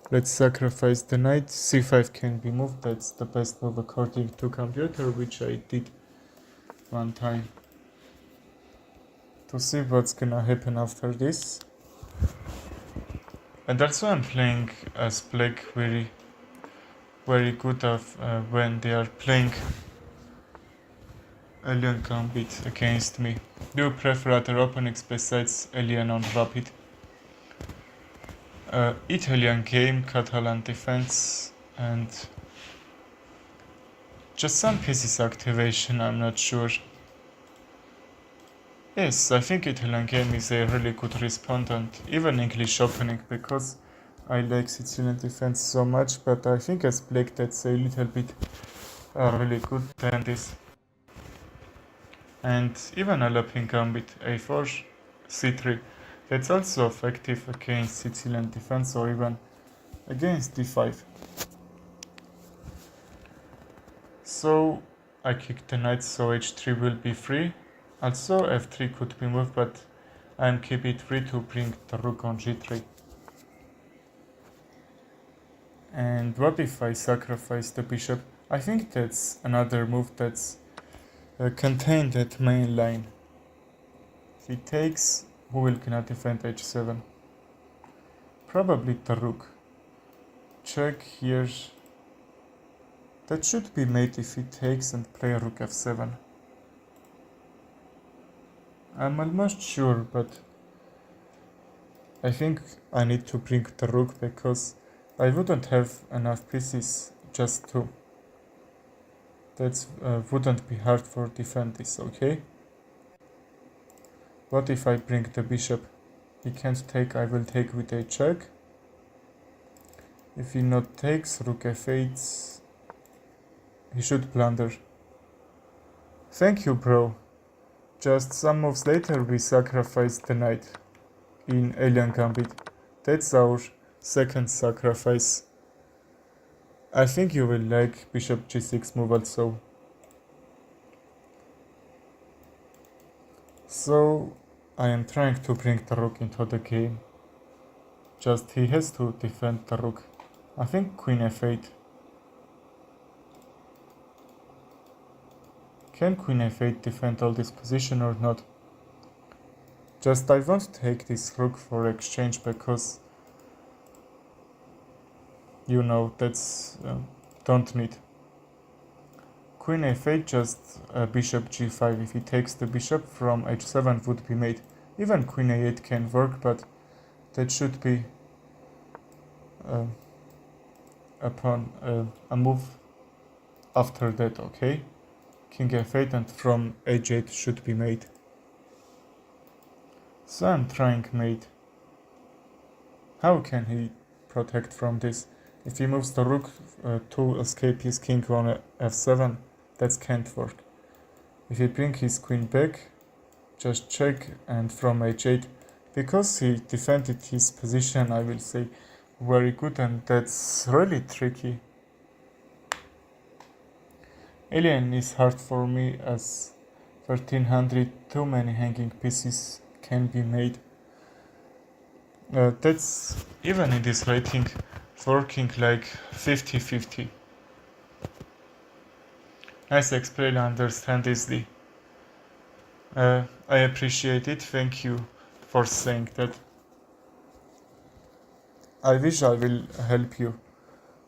Let's sacrifice the knight. c5 can be moved. That's the best move according to computer, which I did one time. To see what's gonna happen after this. And also I'm playing as black very good of when they are playing alien gambit against me. Do you prefer other openings besides alien on rapid? Italian game, Catalan defense, and just some pieces activation, I'm not sure. Yes, I think Italian game is a really good respondent, even English opening, because I like Sicilian defense so much, but I think as black that's a little bit really good than this. And even Alapin gambit a4, c3, that's also effective against Sicilian defense or even against d5. So I kick the knight, so h3 will be free. Also f3 could be moved, but I'm keep it free to bring the rook on g3. And what if I sacrifice the bishop? I think that's another move that's contained at main line. If he takes, who will gonna defend h7? Probably the rook. Check here. That should be mate if he takes and play rook f7. I'm almost sure, but I think I need to bring the rook because I wouldn't have enough pieces just to. That wouldn't be hard for defend this, okay? What if I bring the bishop? He can't take, I will take with a check. If he not takes, rook f8, he should blunder. Thank you, bro. Just some moves later we sacrifice the knight in alien gambit. That's our second sacrifice. I think you will like bishop g6 move also. So I am trying to bring the rook into the game. Just he has to defend the rook. I think queen f8. Can queen f8 defend all this position or not? Just I won't take this rook for exchange because you know that's don't need. Queen f8, just bishop g5. If he takes the bishop from h7 would be mate. Even queen a8 can work, but that should be upon a move after that, okay? King f8 and from h8 should be mate. So I'm trying mate. How can he protect from this? If he moves the rook to escape his king on f7, that can't work. If he brings his queen back, just check and from h8, because he defended his position, I will say very good, and that's really tricky. Alien is hard for me as 1300, too many hanging pieces can be made. That's even in this rating working like 50-50. Nice explain, understand easily. I appreciate it, thank you for saying that. I wish I will help you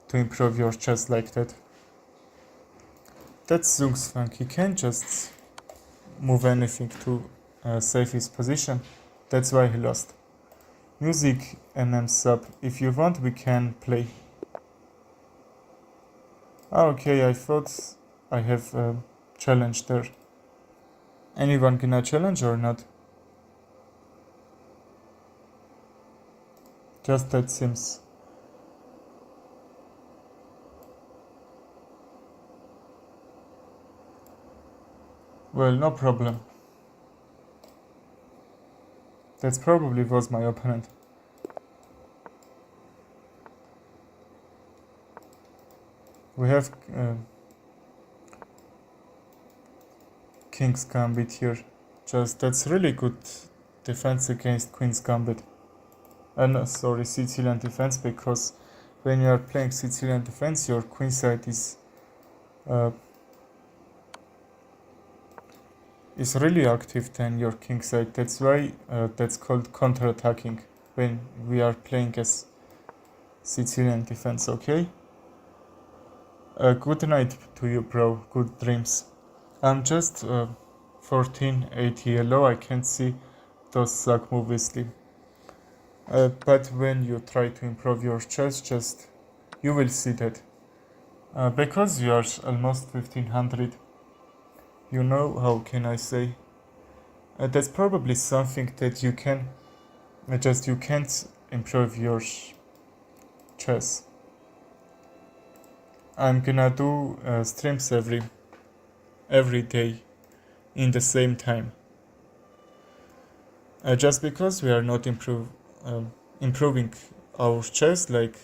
to improve your chess like that. That's Zungsfang, he can't just move anything to save his position. That's why he lost. Music MM sub. If you want, we can play. Okay, I thought I have a challenge there. Anyone gonna challenge or not? Just that seems. Well, no problem. That probably was my opponent. We have King's Gambit here. Just that's really good defense against Queen's Gambit. No, sorry, Sicilian defense, because when you are playing Sicilian defense, your queen side is really active than your king side. That's why that's called counter-attacking when we are playing as Sicilian defense. Okay. Good night to you, bro. Good dreams. I'm just 1480 yellow. I can't see those suck obviously. But when you try to improve your chess, just you will see that. Because you are almost 1500, you know, how can I say? That's probably something that you can you can't improve your chess. I'm gonna do streams every day in the same time. Just because we are not improving our chess, like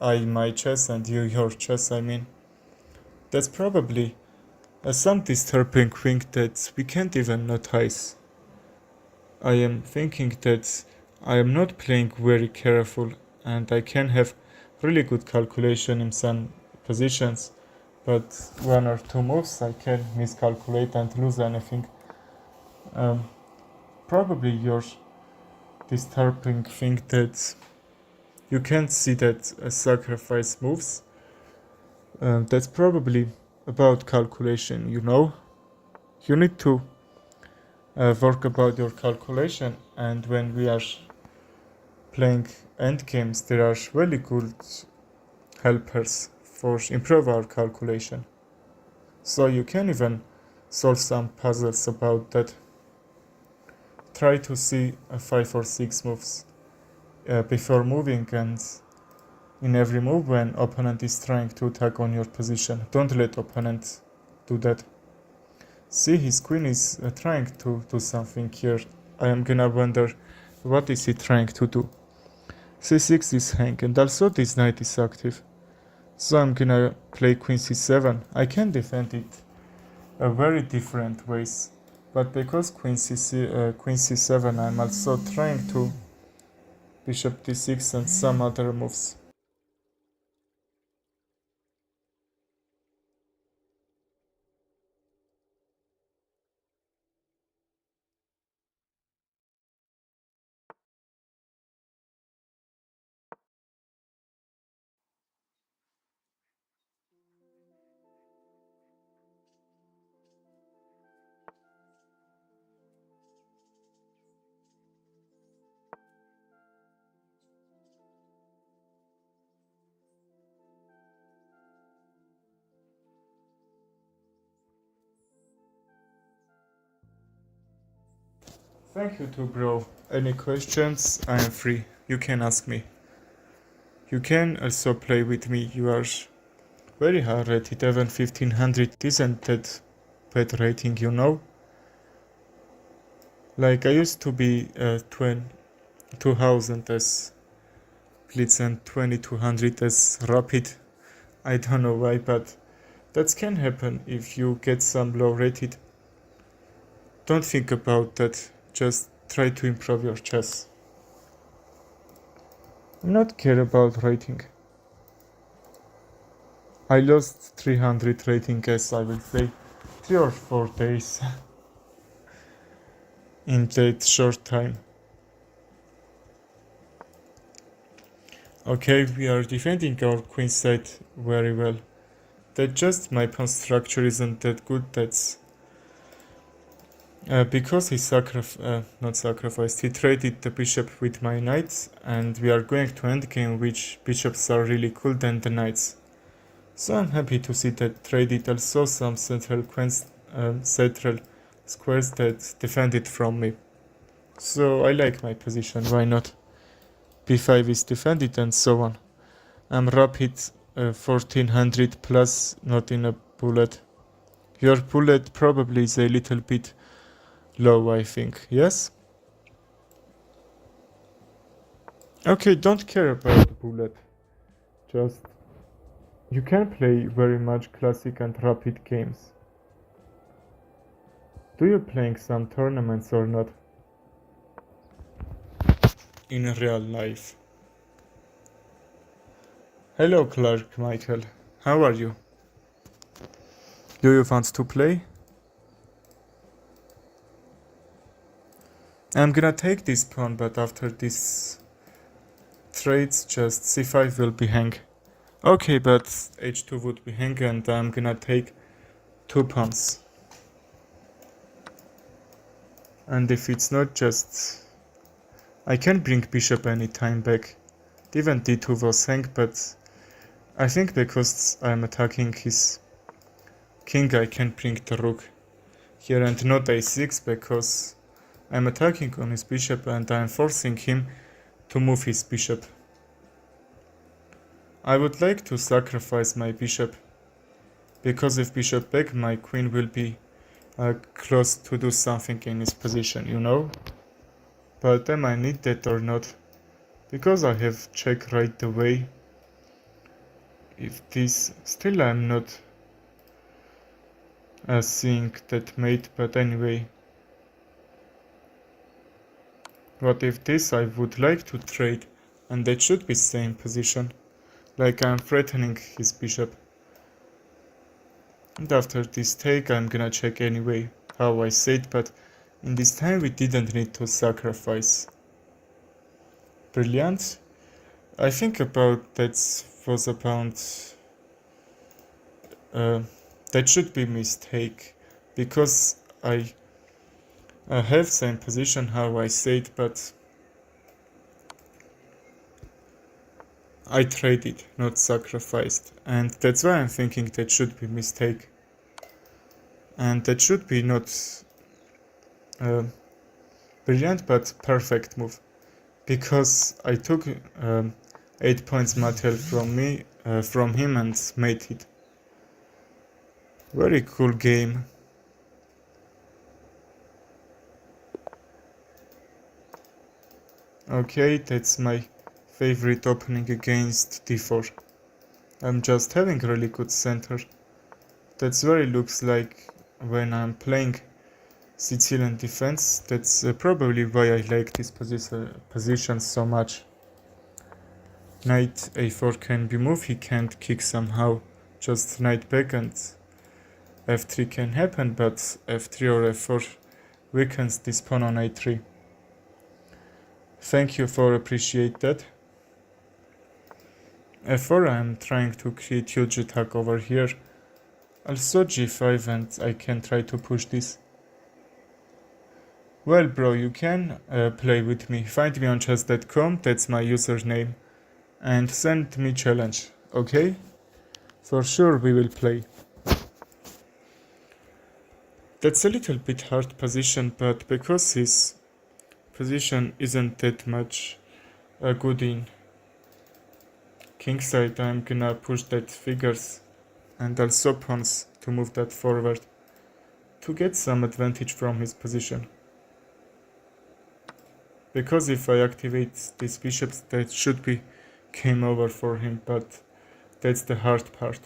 I my chess and you your chess, I mean, that's probably some disturbing thing that we can't even notice. I am thinking that I am not playing very careful and I can have really good calculation in some positions, but one or two moves I can miscalculate and lose anything. Probably your disturbing thing that you can't see that sacrifice moves. That's probably about calculation, you know? You need to work about your calculation, and when we are playing endgames, there are really good helpers for improve our calculation. So you can even solve some puzzles about that. Try to see 5 or 6 moves before moving, and in every move when opponent is trying to attack on your position. Don't let opponent do that. See, his queen is trying to do something here. I am gonna wonder what is he trying to do. c6 is hang, and also this knight is active. So I'm gonna play queen c7. I can defend it very different ways, but because queen c7, I'm also trying to bishop d6 and some other moves. Thank you too, bro. Any questions? I am free. You can ask me. You can also play with me. You are very hard rated, even 1500 isn't that bad rating, you know? Like I used to be 2000 as Blitz and 2200 as Rapid. I don't know why, but that can happen if you get some low rated. Don't think about that. Just try to improve your chess. I'm not care about rating. I lost 300 rating, as I will say, 3 or 4 days in that short time. Okay, we are defending our queen side very well. That just my pawn structure isn't that good. That's Because he not sacrificed, he traded the bishop with my knights, and we are going to endgame, which bishops are really cool than the knights. So I'm happy to see that traded also some central squares that defended from me. So I like my position, why not? b5 is defended and so on. I'm rapid 1400 plus, not in a bullet. Your bullet probably is a little bit low, I think, yes? Okay, don't care about the bullet. Just you can play very much classic and rapid games. Do you playing some tournaments or not? In real life. Hello Clark Michael, how are you? Do you want to play? I'm gonna take this pawn, but after this trades just c5 will be hang. Okay, but h2 would be hang and I'm gonna take 2 pawns. And if it's not just... I can bring bishop anytime back. Even d2 was hang, but I think because I'm attacking his king I can bring the rook here and not a6 because I'm attacking on his bishop and I'm forcing him to move his bishop. I would like to sacrifice my bishop because if bishop back my queen will be close to do something in his position, you know? But am I need that or not? Because I have check right away. If this still I'm not seeing that mate, but anyway. What if this I would like to trade and that should be same position, like I'm threatening his bishop. And after this take I'm gonna check anyway, how I said, but in this time we didn't need to sacrifice. Brilliant. I think about that was about that should be mistake because I have same position how I said, but I traded, not sacrificed, and that's why I'm thinking that should be mistake, and that should be not brilliant but perfect move, because I took 8 points material from him and made it. Very cool game. Okay, that's my favorite opening against d4. I'm just having really good center. That's very looks like when I'm playing Sicilian defense. That's probably why I like this position so much. Knight a4 can be moved, he can't kick somehow. Just knight back and f3 can happen, but f3 or f4 weakens this pawn on a3. Thank you for appreciate that. f4 I'm trying to create huge attack over here. Also g5 and I can try to push this. Well bro, you can play with me. Find me on chess.com, that's my username. And send me challenge, okay? For sure we will play. That's a little bit hard position, but because his position isn't that much good in kingside, I'm gonna push that figures and also pawns to move that forward to get some advantage from his position. Because if I activate these bishops, that should be game over for him, but that's the hard part.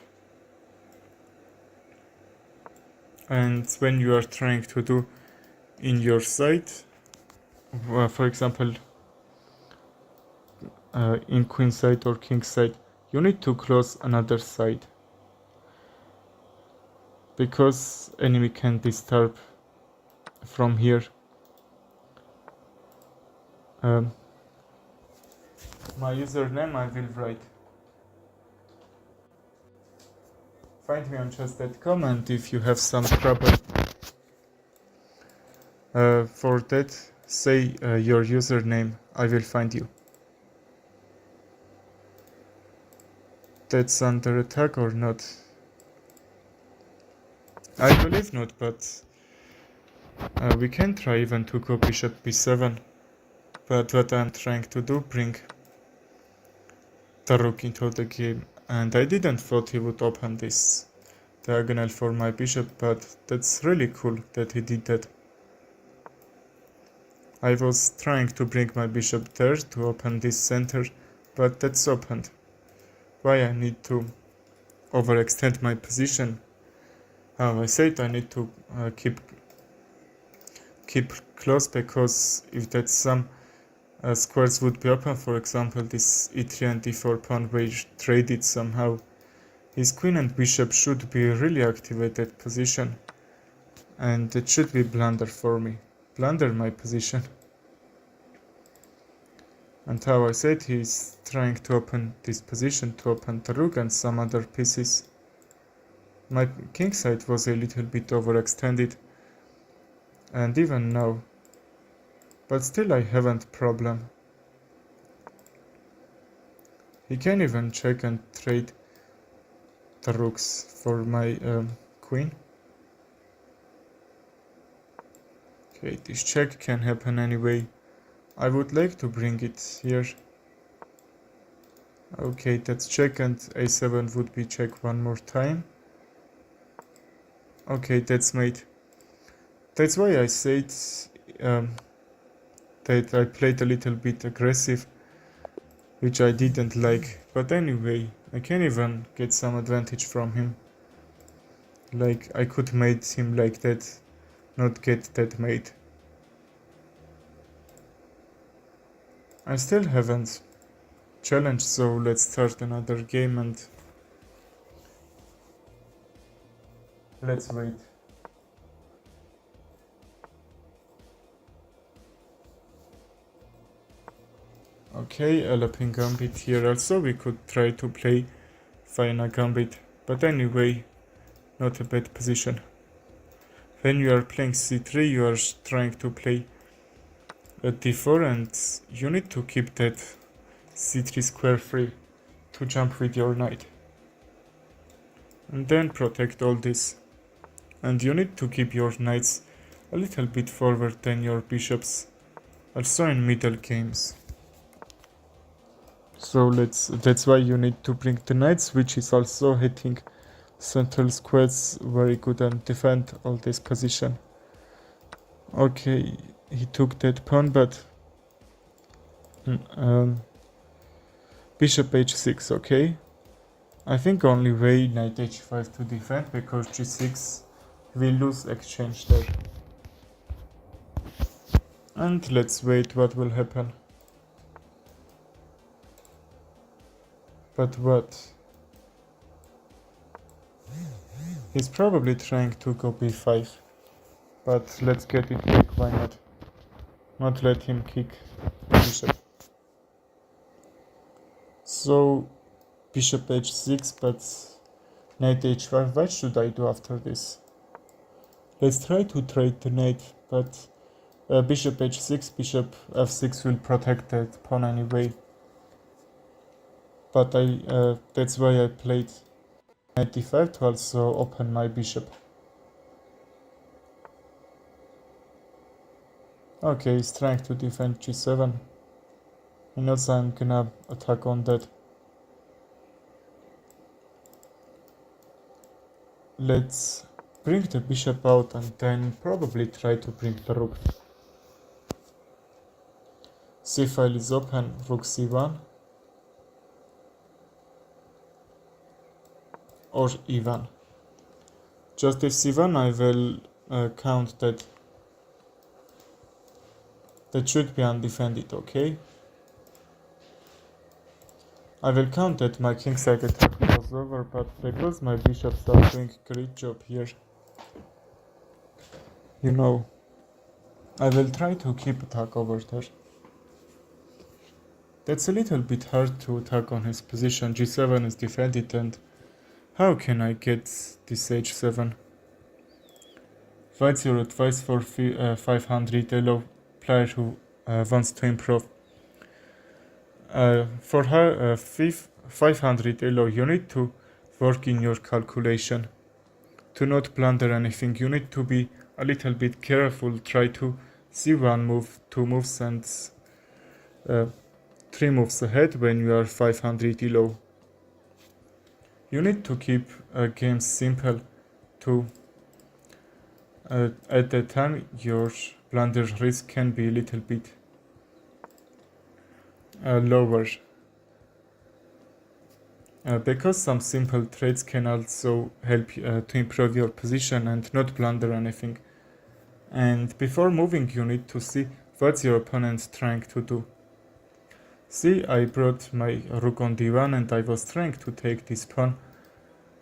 And when you are trying to do in your side, for example in queen side or king side, you need to close another side because enemy can disturb from here. My username I will write. Find me on chess.com, and if you have some trouble For that, say your username, I will find you. That's under attack or not? I believe not, but we can try even to go bishop b7. But what I'm trying to do, bring the rook into the game. And I didn't thought he would open this diagonal for my bishop, but that's really cool that he did that. I was trying to bring my bishop there to open this center, but that's opened. Why I need to overextend my position? I said I need to keep close, because if that some squares would be open, for example this e3 and d4 pawn were traded somehow, his queen and bishop should be really activated position, and it should be blunder for me, blunder my position. And how I said, he's trying to open this position to open the rook and some other pieces. My king side was a little bit overextended, and even now, but still I haven't problem. He can even check and trade the rooks for my queen. Okay, this check can happen anyway. I would like to bring it here. Okay, that's check, and a7 would be check one more time. Okay, that's mate. That's why I said that I played a little bit aggressive, which I didn't like. But anyway, I can even get some advantage from him. Like, I could mate him like that, not get that mate. I still haven't challenged, so let's start another game and let's wait. Okay, Alapin Gambit here also. We could try to play Faina Gambit, but anyway, not a bad position. When you are playing c3, you are trying to play at d4, and you need to keep that c3 square free to jump with your knight. And then protect all this. And you need to keep your knights a little bit forward than your bishops, also in middle games. So that's why you need to bring the knights, which is also hitting central squares very good and defend all this position. Okay, he took that pawn, but bishop h6, okay. I think only way knight h5 to defend, because g6 will lose exchange there. And let's wait what will happen. But what? He's probably trying to go b5. But let's get it back, why not? Not let him kick bishop. So bishop h6, but knight h5. What should I do after this? Let's try to trade the knight, but bishop h6, bishop f6 will protect that pawn anyway. But that's why I played knight d5 to also open my bishop. Okay, he's trying to defend g7. He knows I'm gonna attack on that. Let's bring the bishop out and then probably try to bring the rook. C-file is open, rook c1 or e1. Just if c1, I will count that should be undefended, okay? I will count that my kingside attack was over, but because my bishops are doing a great job here, you know, I will try to keep attack over there. That's a little bit hard to attack on his position. g7 is defended, and how can I get this h7? What's your advice for 500 elo player who wants to improve? For her 500 elo, you need to work in your calculation. To not blunder anything, you need to be a little bit careful. Try to see one move, two moves, and uh, three moves ahead when you are 500 elo. You need to keep games simple to at that time your blunder risk can be a little bit lower. Because some simple trades can also help to improve your position and not blunder anything. And before moving, you need to see what your opponent trying to do. See, I brought my rook on d1 and I was trying to take this pawn,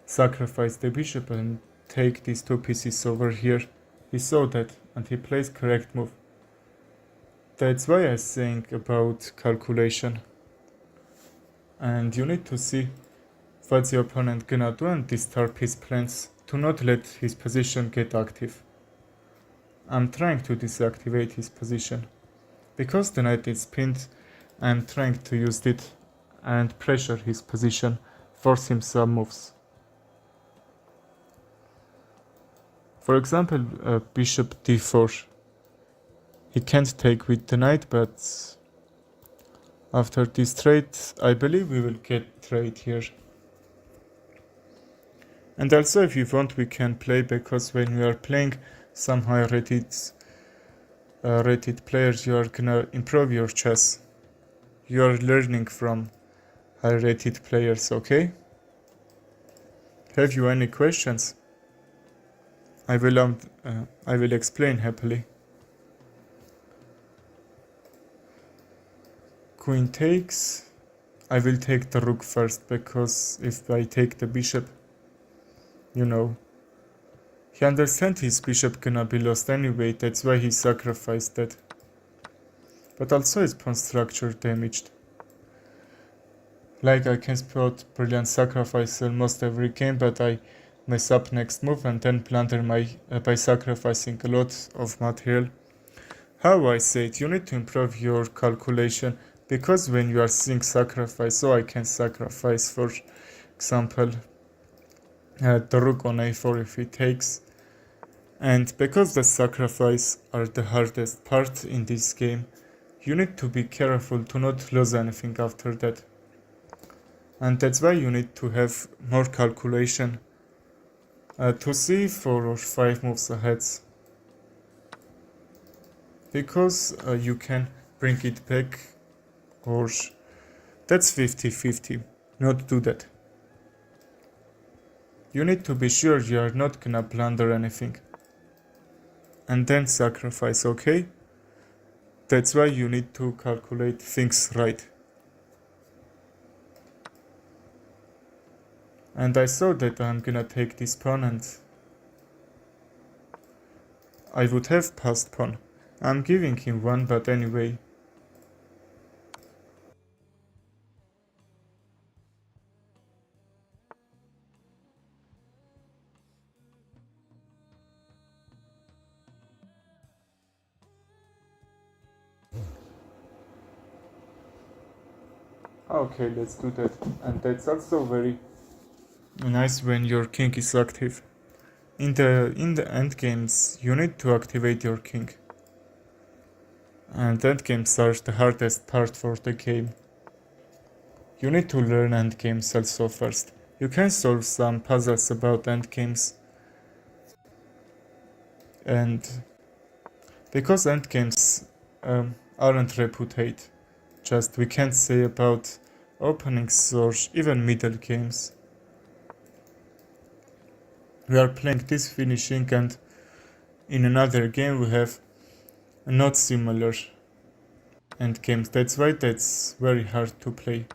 sacrifice the bishop and take these two pieces over here. He saw that and he plays correct move. That's why I'm saying about calculation. And you need to see what the opponent gonna do and disturb his plans to not let his position get active. I'm trying to deactivate his position. Because the knight is pinned, I'm trying to use it and pressure his position, force him some moves. For example, bishop d4. He can't take with the knight, but after this trade, I believe we will get trade here. And also if you want, we can play, because when you are playing some high rated players, you are gonna improve your chess. You are learning from high rated players, okay? Have you any questions? I will explain happily. Queen takes. I will take the rook first, because if I take the bishop, you know, he understands his bishop gonna be lost anyway, that's why he sacrificed that. But also his pawn structure damaged. Like I can spot brilliant sacrifice almost every game, but I mess up next move and then blunder by sacrificing a lot of material. How I say it, you need to improve your calculation, because when you are seeing sacrifice, so I can sacrifice, for example, the rook on a4 if he takes. And because the sacrifice are the hardest part in this game, you need to be careful to not lose anything after that. And that's why you need to have more calculation to see 4 or 5 moves ahead. Because you can bring it back, or that's 50-50. Not do that. You need to be sure you are not gonna blunder anything. And then sacrifice, okay? That's why you need to calculate things right. And I saw that I'm gonna take this pawn and I would have passed pawn. I'm giving him one, but anyway. Okay, let's do that. And that's also very nice when your king is active. In the end games, you need to activate your king. And endgames are the hardest part for the game. You need to learn endgames also first. You can solve some puzzles about endgames. And because endgames aren't reputed, just we can't say about openings or even middle games. We are playing this finishing, and in another game we have not similar endgames. That's why that's very hard to play.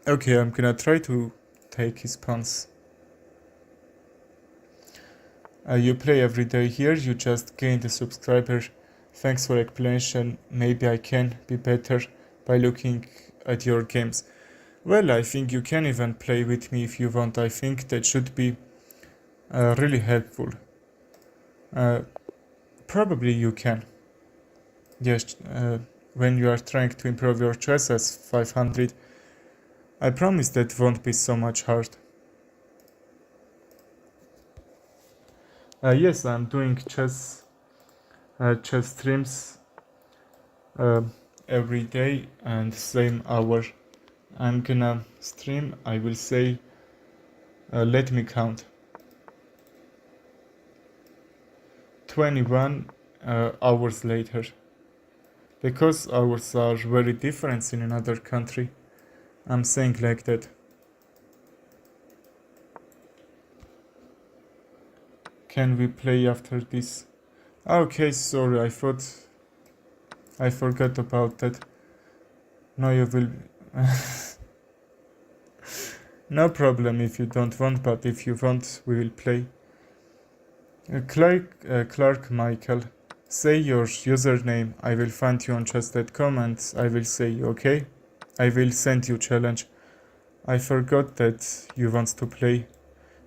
Okay, I'm gonna try to take his pawns. You play every day here, you just gained a subscriber. Thanks for explanation. Maybe I can be better by looking at your games. Well, I think you can even play with me if you want. I think that should be really helpful. Probably you can. Yes, when you are trying to improve your chess as 500, I promise that won't be so much hard. Yes, I'm doing chess streams uh, every day and same hour. I'm gonna stream, I will say, let me count, 21 hours later. Because hours are very different in another country, I'm saying like that. Can we play after this? Okay, sorry, I forgot about that. No, you will. No problem if you don't want, but if you want, we will play. Clark Michael, say your username. I will find you on chess.com and I will say okay. I will send you challenge. I forgot that you want to play.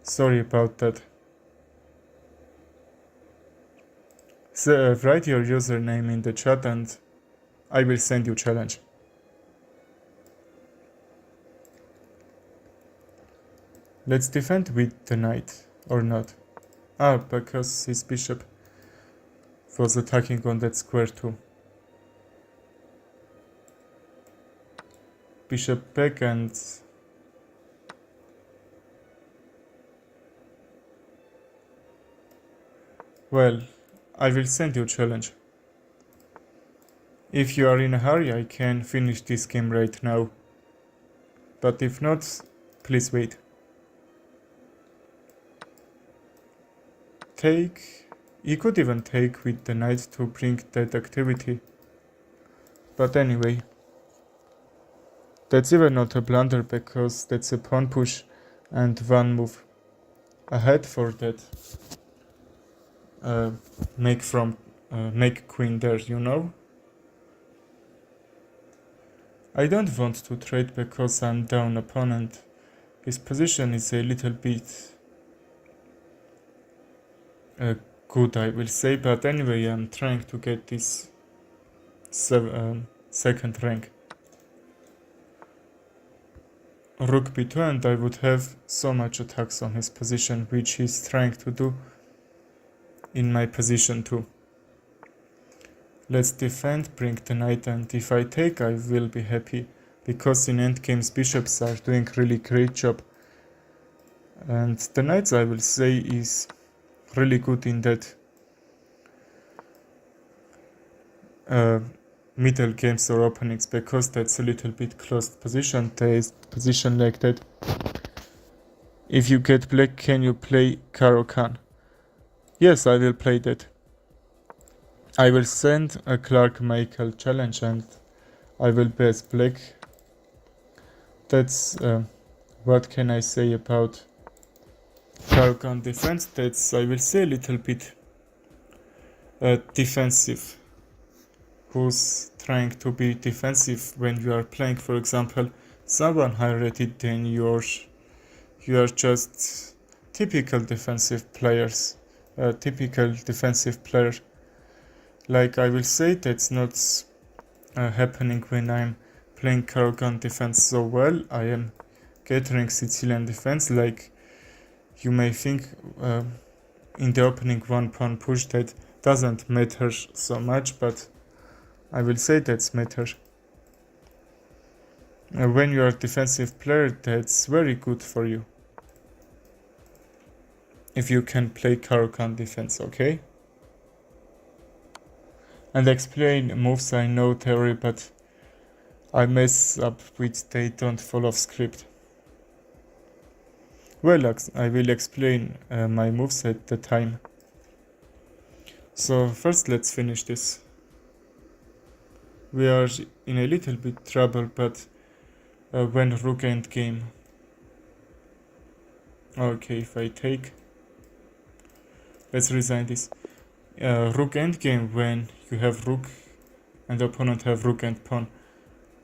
Sorry about that. So, write your username in the chat and I will send you challenge. Let's defend with the knight, or not. Because his bishop was attacking on that square too. Bishop back and... Well, I will send you challenge. If you are in a hurry, I can finish this game right now. But if not, please wait. Take... You could even take with the knight to bring that activity. But anyway. That's even not a blunder because that's a pawn push and one move ahead for that. Make queen there, you know? I don't want to trade because I'm down opponent. His position is a little bit good, I will say, but anyway, I'm trying to get this second rank. Rook b2 and I would have so much attacks on his position, which he's trying to do in my position too. Let's defend, bring the knight, and if I take I will be happy, because in endgames bishops are doing really great job. And the knight, I will say, is really good in that middle games or openings, because that's a little bit closed position, position like that. If you get black, can you play Caro-Kann? Yes, I will play that. I will send a Clark Michael challenge and I will be as black. That's what can I say about Caro-Kann defense? That's, I will say, a little bit defensive. Who's trying to be defensive when you are playing, for example, someone higher rated than yours? You are just typical defensive players. Typical defensive player. Like I will say, that's not happening when I'm playing Caro-Kann defense so well. I am gathering Sicilian defense, like you may think in the opening one pawn push that doesn't matter so much, but I will say that's matter. When you are a defensive player, that's very good for you. If you can play Caro-Kann defense, okay? And explain moves, I know theory, but I mess up with they don't follow script. Well, I will explain my moves at the time. So first let's finish this. We are in a little bit trouble, but when rook endgame. Okay, if I take... Let's resign this. Rook endgame, when you have rook and the opponent have rook and pawn.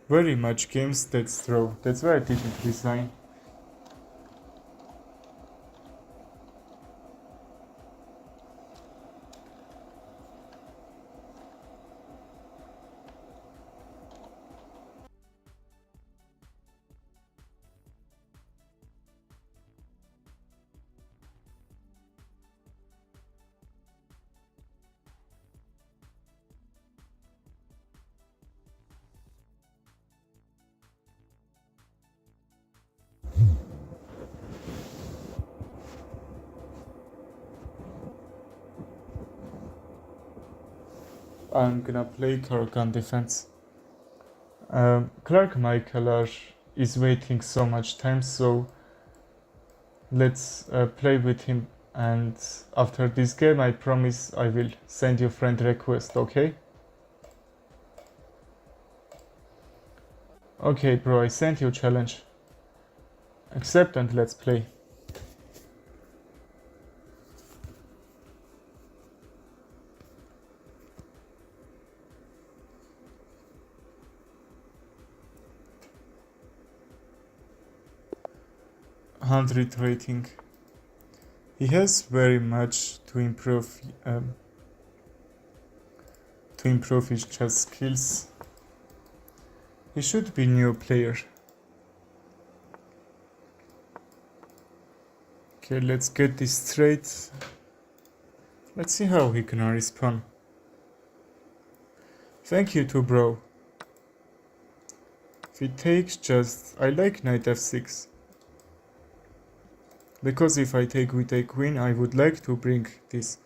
Very much games that's throw. That's why I didn't resign. I'm gonna play Caro-Kann defense. Clark Michael is waiting so much time, so let's play with him, and after this game I promise I will send you friend request, okay? Okay bro, I sent you challenge. Accept and let's play. Hundred rating. He has very much to improve his chess skills. He should be new player. Okay, let's get this straight. Let's see how he can respond. Thank you too, bro. If he takes just... I like knight f6. Because if I take with a queen, I would like to bring this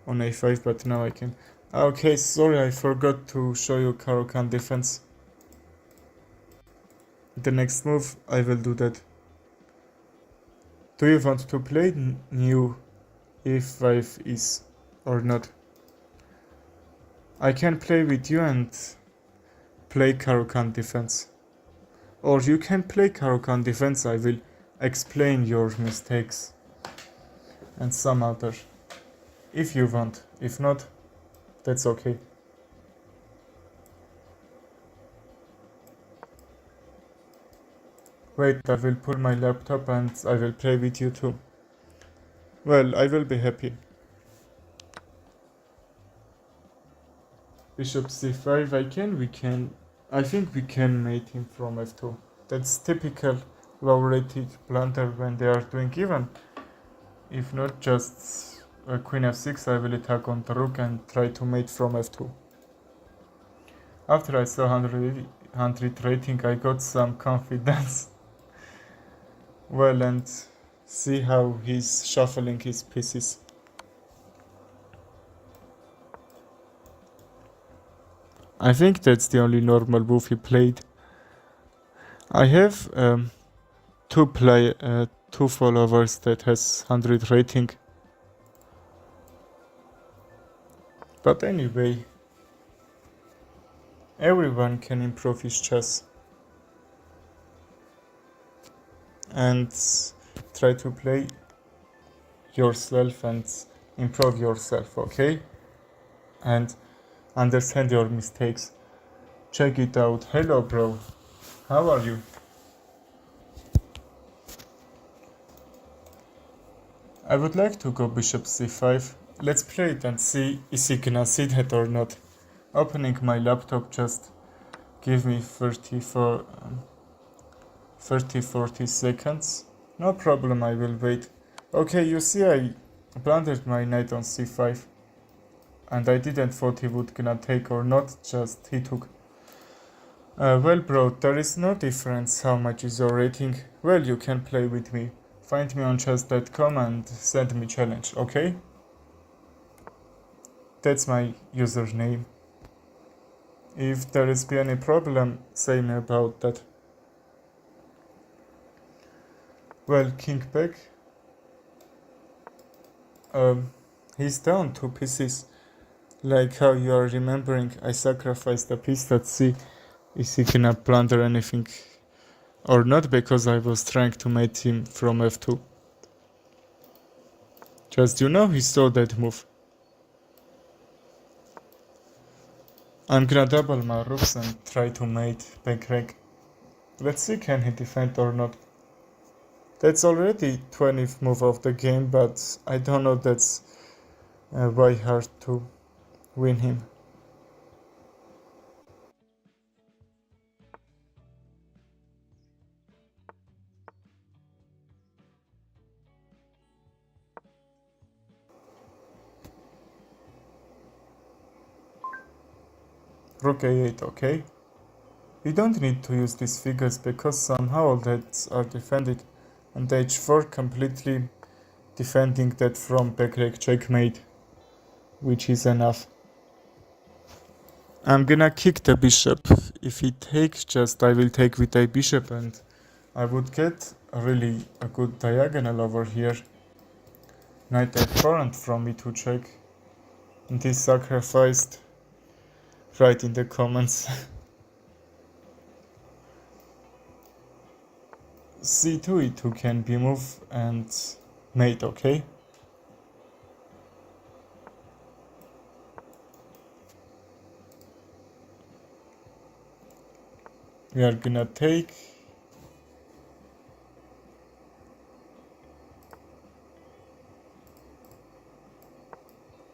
on a5, but now I can. Okay, sorry, I forgot to show you Caro-Kann defense. The next move, I will do that. Do you want to play new e5 is or not? I can play with you and play Caro-Kann defense. Or you can play Caro-Kann defense, I will explain your mistakes and some other. If you want, if not, that's okay. Wait, I will pull my laptop and I will play with you too. Well, I will be happy. Bishop c5, I think we can mate him from f2. That's typical low-rated blunder when they are doing even. If not just queen f6, I will attack on the rook and try to mate from f2. After I saw 100 rating, I got some confidence. Well, and see how he's shuffling his pieces. I think that's the only normal move he played. I have two followers that has 100 rating. But anyway, everyone can improve his chess. And try to play yourself and improve yourself, okay? And understand your mistakes. Check it out. Hello bro, how are you? I would like to go bishop c5. Let's play it and see is he gonna see that or not. Opening my laptop, just give me 30-40 seconds. No problem, I will wait. Okay, you see I blundered my knight on c5. And I didn't thought he would gonna take or not, just he took. Well bro, there is no difference how much is your rating. Well, you can play with me. Find me on chess.com and send me challenge, okay? That's my username. If there is be any problem, say me about that. Well, king back. He's down 2 pieces. Like how you are remembering, I sacrificed a piece. Let's see, is he gonna plunder anything or not, because I was trying to mate him from f2. Just he saw that move. I'm gonna double my rooks and try to mate back rank. Let's see can he defend or not. That's already 20th move of the game, but I don't know, that's why hard to win him. Rook a8, okay. We don't need to use these figures because somehow all that are defended, and h4 completely defending that from back rank checkmate, which is enough. I'm gonna kick the bishop. If he takes, just I will take with a bishop and I would get a good diagonal over here. Knight f4 and from me to check. And he sacrificed right in the comments. c2, e2 can be moved and mate, okay? We are gonna take.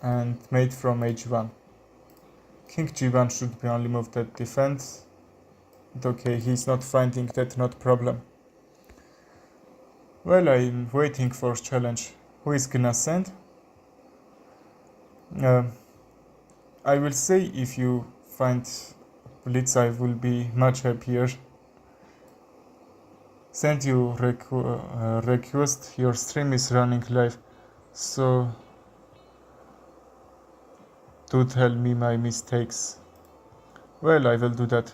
And mate from h1. King g1 should be only moved at defense. Okay, he's not finding that, not problem. Well, I'm waiting for challenge. Who is gonna send? I will say if you find Blitz, I will be much happier. Send you request. Your stream is running live, so do tell me my mistakes. Well, I will do that.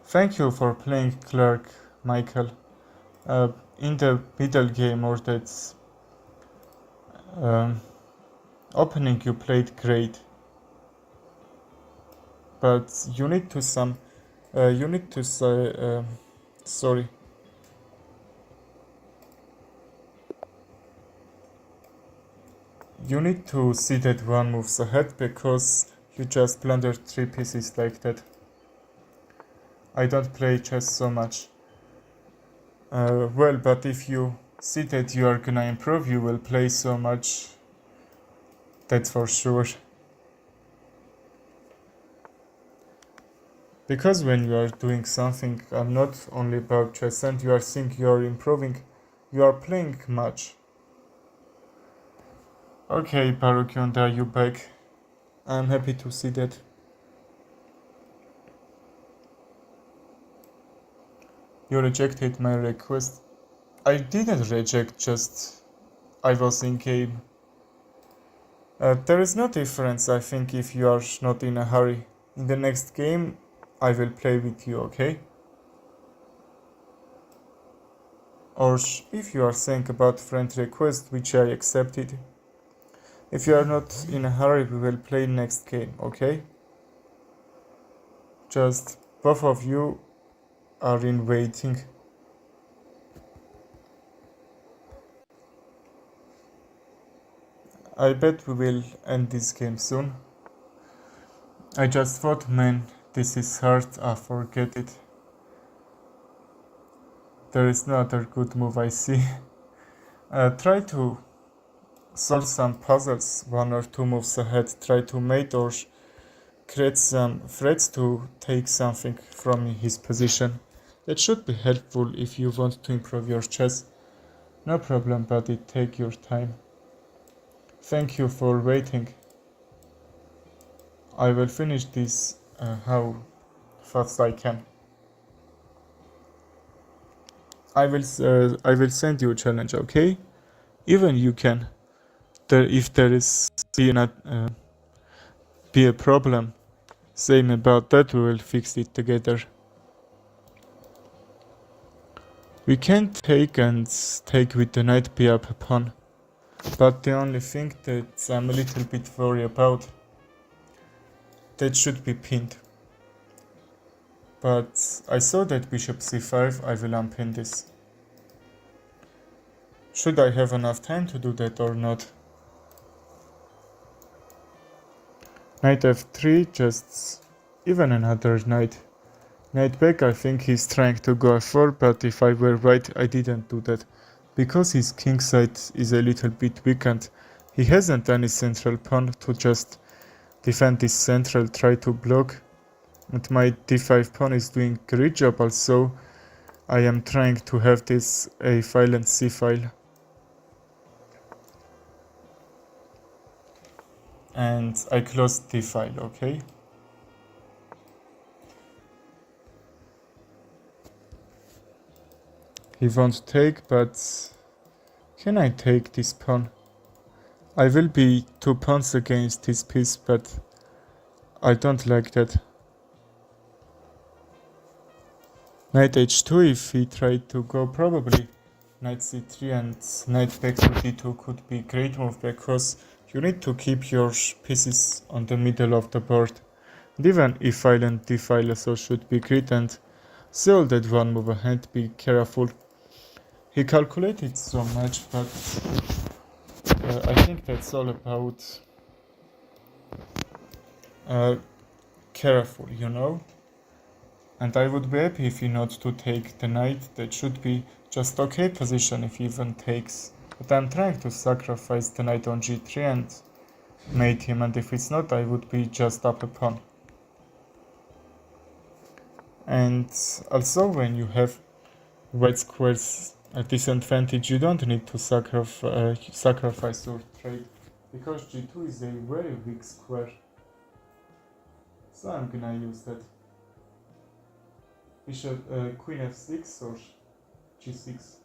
Thank you for playing Clark, Michael. In the middle game or that's opening, you played great, but you need to sorry. You need to see that one moves ahead because you just blundered 3 pieces like that. I don't play chess so much. Well, but if you see that you are gonna improve, you will play so much. That's for sure. Because when you are doing something, I'm not only about chess and you are seeing you are improving, you are playing much. Okay, Barukyonda, you back. I'm happy to see that. You rejected my request. I didn't reject, just I was in game. There is no difference, I think, if you are not in a hurry. In the next game, I will play with you, okay? Or if you are saying about friend request, which I accepted. If you are not in a hurry, we will play next game, okay? Just both of you are in waiting. I bet we will end this game soon. I just thought, man, this is hard, forget it. There is no other good move I see. Try to solve some puzzles 1 or 2 moves ahead. Try to mate or create some threats to take something from his position. That should be helpful if you want to improve your chess. No problem, buddy, take your time. Thank you for waiting. I will finish this how fast I can. I will send you a challenge, okay? Even you can. If there is be a problem, same about that, we will fix it together. We can take with the knight b up pawn, but the only thing that I'm a little bit worried about, that should be pinned. But I saw that bishop c5, I will unpin this. Should I have enough time to do that or not? Knight f3, just even another knight. Knight back, I think he's trying to go f4, but if I were right, I didn't do that. Because his king side is a little bit weakened, he hasn't any central pawn to just defend this central, try to block. And my d5 pawn is doing a great job also. I am trying to have this a file and c file. And I closed the file, okay? He won't take, but can I take this pawn? I will be 2 pawns against this piece, but I don't like that. Knight h2, if he tried to go, probably knight c3 and knight back to d2 could be great move, because you need to keep your pieces on the middle of the board. And even e-file and d-file also should be great, and still that one move ahead, be careful. He calculated so much, but I think that's all about careful, you know? And I would be happy if he not to take the knight. That should be just okay position if he even takes. But I'm trying to sacrifice the knight on g3 and mate him, and if it's not, I would be just up a pawn. And also when you have white squares a disadvantage, you don't need to sacrifice your trade, because g2 is a very weak square. So I'm gonna use that. Bishop, queen f6 or g6.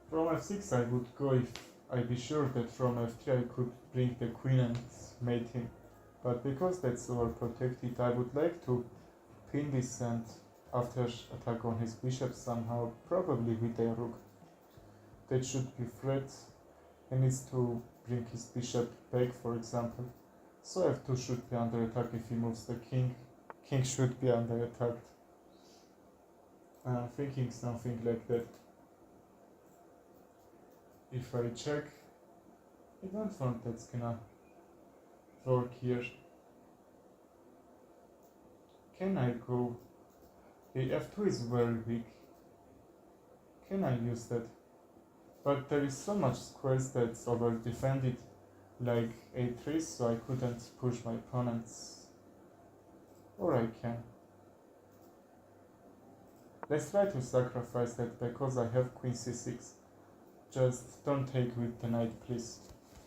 From f6 I would go if I be sure that from f3 I could bring the queen and mate him. But because that's overprotected, I would like to pin this and after attack on his bishop somehow, probably with a rook. That should be threat. He needs to bring his bishop back, for example. So f2 should be under attack if he moves the king. King should be under attack. I'm thinking something like that. If I check, I don't think that's gonna work here. Can I go? The f2 is very weak. Can I use that? But there is so much squares that's over defended, like a3, so I couldn't push my opponents. Or I can. Let's try to sacrifice that because I have queen c6. Just don't take with the knight, please.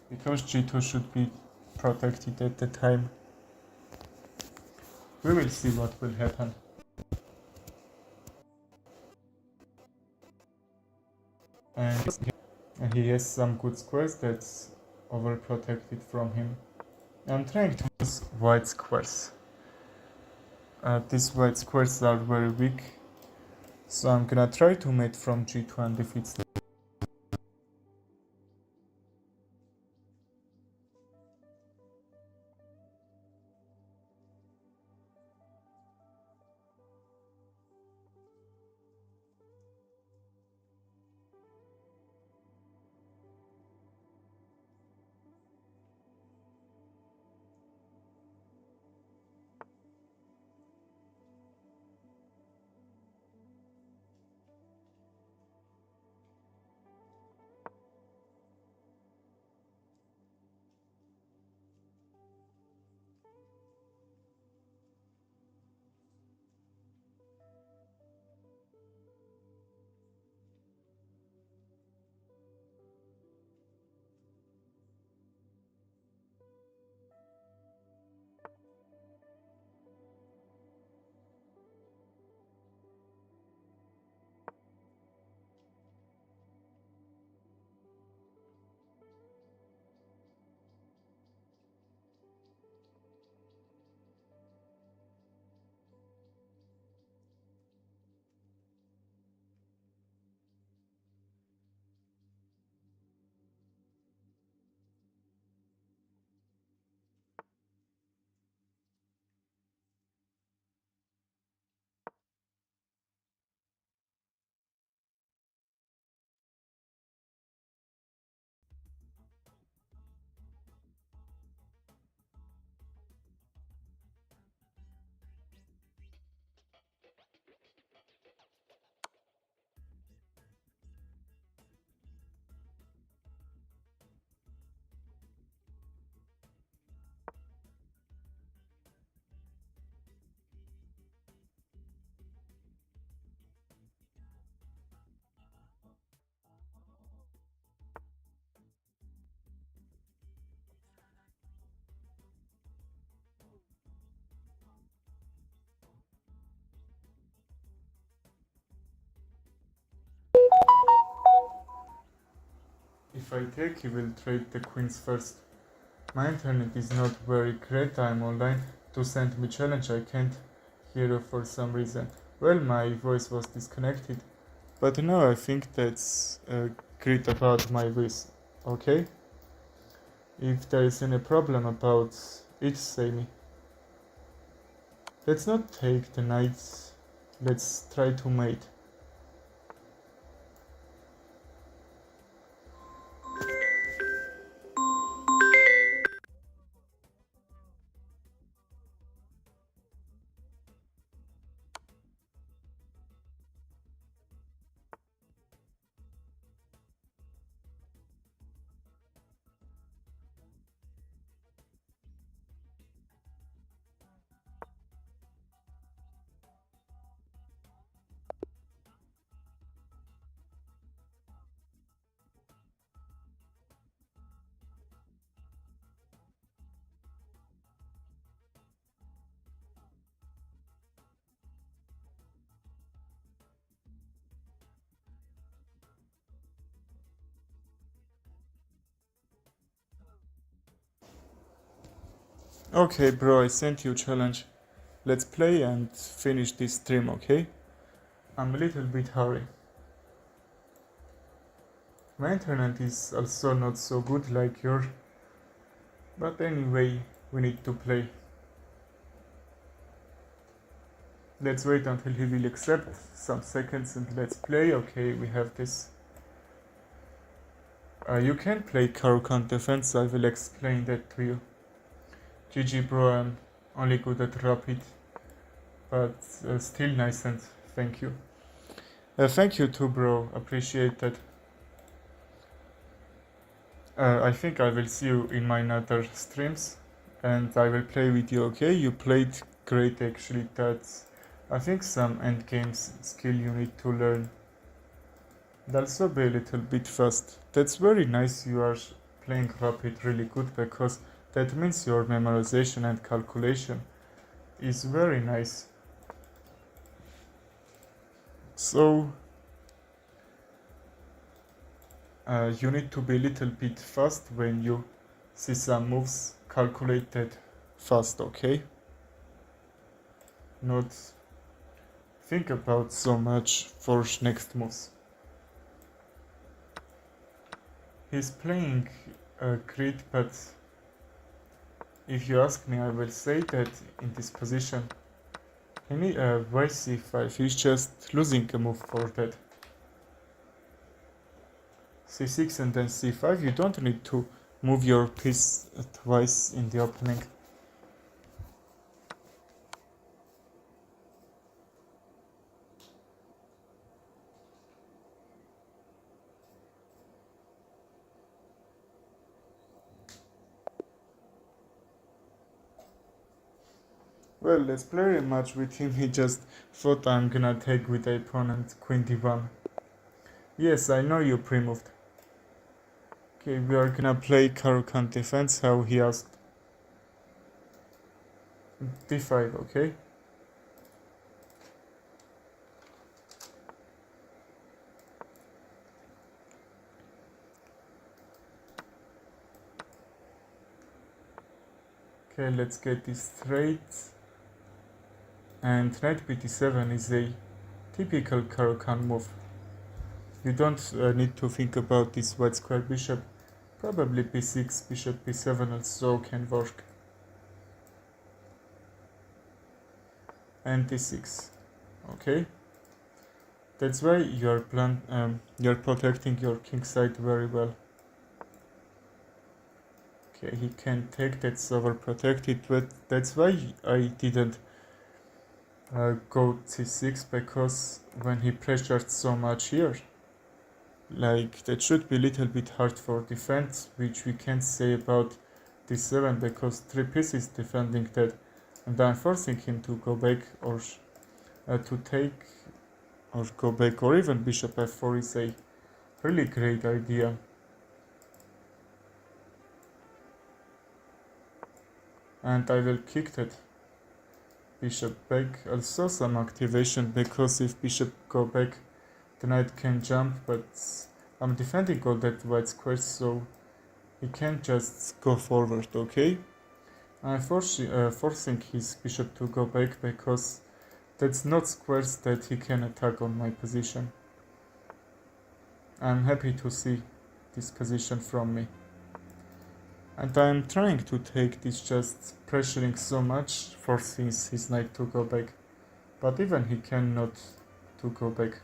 Because g2 should be protected at the time. We will see what will happen. And he has some good squares that's overprotected from him. I'm trying to use white squares. These white squares are very weak, so I'm gonna try to mate from g2 and if it's if I take, he will trade the queens first. My internet is not very great. I'm online to send me challenge. I can't hear you for some reason. Well, my voice was disconnected. But now I think that's great about my voice. Okay? If there is any problem about it, say me. Let's not take the night. Let's try to mate. Okay, bro, I sent you challenge. Let's play and finish this stream, okay? I'm a little bit hurry. My internet is also not so good like yours, but anyway, we need to play. Let's wait until he will accept some seconds and let's play. Okay, we have this. You can play Caro-Kann defense, I will explain that to you. GG bro, I'm only good at rapid, but still nice and thank you. Thank you too bro, appreciate that. I think I will see you in my other streams and I will play with you, okay? You played great actually, that's I think some end games skill you need to learn. And also be a little bit fast. That's very nice you are playing rapid really good because that means your memorization and calculation is very nice. So you need to be a little bit fast when you see some moves calculated fast, okay? Not think about so much for next moves. He's playing great, but if you ask me, I will say that in this position, any white c5 he's just losing a move for that. c6 and then c5, you don't need to move your piece twice in the opening. Well, let's play a match with him. He just thought I'm gonna take with the opponent queen d1. Yes, I know you pre-moved. Okay, we are gonna play Caro-Kann defense, how he asked. d5, okay? Okay, let's get this straight. And knight b7 is a typical Caro-Kann move. You don't need to think about this white square bishop. Probably b6, bishop b7 also can work. And d6. Okay. That's why you're protecting your king side very well. Okay, he can take that overprotected, but that's why I didn't go c6, because when he pressured so much here, like that should be a little bit hard for defense, which we can't say about d7 because 3 pieces defending that, and I'm forcing him to go back or to take or go back, or even bishop f4 is a really great idea. And I will kick that bishop back, also some activation, because if bishop go back the knight can jump, but I'm defending all that white squares, so he can't just go forward, okay? I'm forcing his bishop to go back because that's not squares that he can attack on my position. I'm happy to see this position from me. And I'm trying to take this, just pressuring so much, forcing his knight to go back. But even he cannot to go back.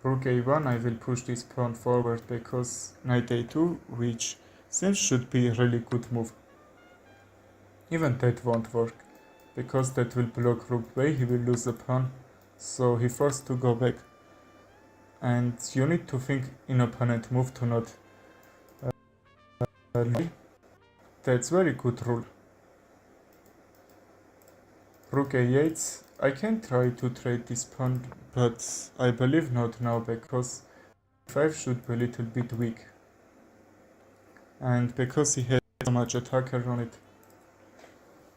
Rook a1, I will push this pawn forward because knight a2, which seems should be a really good move. Even that won't work, because that will block rook b, he will lose a pawn, so he forced to go back. And you need to think in opponent move to not that's very good rule. Rook a8, I can try to trade this pawn, but I believe not now because 5 should be a little bit weak. And because he has so much attacker on it,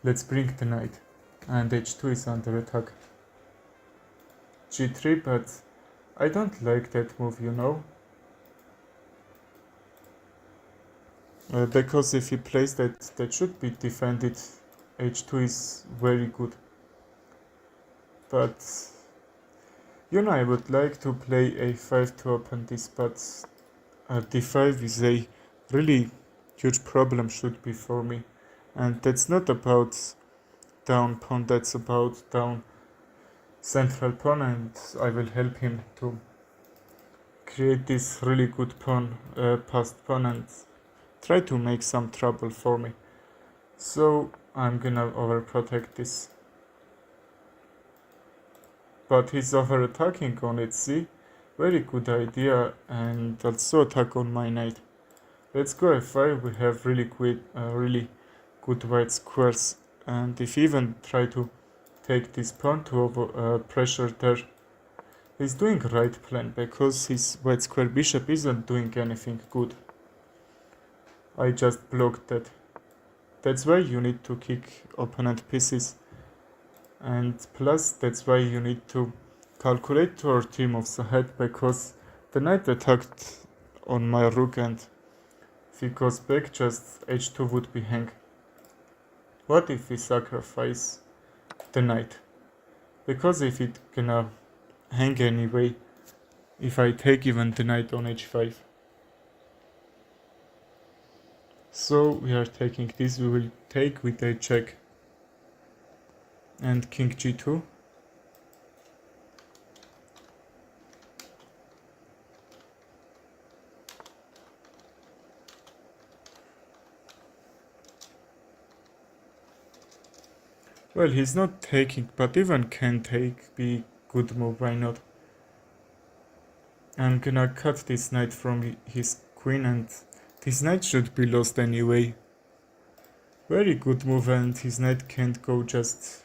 let's bring the knight. And h2 is under attack. g3, but I don't like that move, you know. Because if he plays that should be defended. h2 is very good. But you know, I would like to play a5 to open this, but d5 is a really huge problem should be for me. And that's not about down pawn, that's about down central pawn, and I will help him to create this really good pawn, passed pawn, and try to make some trouble for me. So I'm gonna overprotect this. But he's over attacking on it, see? Very good idea, and also attack on my knight. Let's go f5, we have really good white squares, and if he even try to take this pawn to over pressure there, he's doing right plan, because his white square bishop isn't doing anything good. I just blocked that. That's why you need to kick opponent pieces. And plus, that's why you need to calculate 2 or 3 moves ahead, because the knight attacked on my rook, and if he goes back, just h2 would be hang. What if we sacrifice the knight? Because if it gonna hang anyway, if I take even the knight on h5. So we are taking this, we will take with a check. And king g2. Well, he's not taking, but even can take, be good move, why not? I'm gonna cut this knight from his queen, and this knight should be lost anyway. Very good move, and his knight can't go just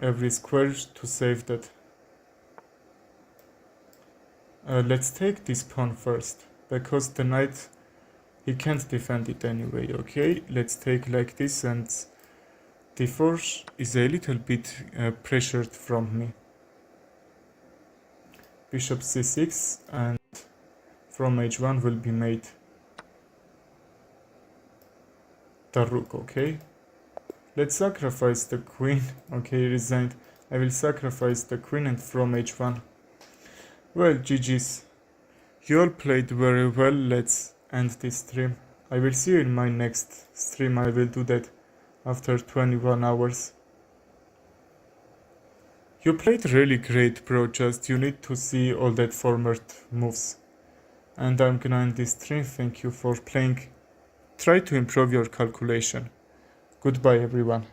every square to save that. Let's take this pawn first, because the knight, he can't defend it anyway, okay? Let's take like this, and d4 is a little bit pressured from me. Bishop c6, and from h1 will be made the rook, okay? Let's sacrifice the queen. Okay, resigned. I will sacrifice the queen, and from h1. Well, GG's. You all played very well. Let's end this stream. I will see you in my next stream. I will do that after 21 hours. You played really great, bro. Just you need to see all that forward moves. And I'm gonna end this stream. Thank you for playing. Try to improve your calculation. Goodbye, everyone.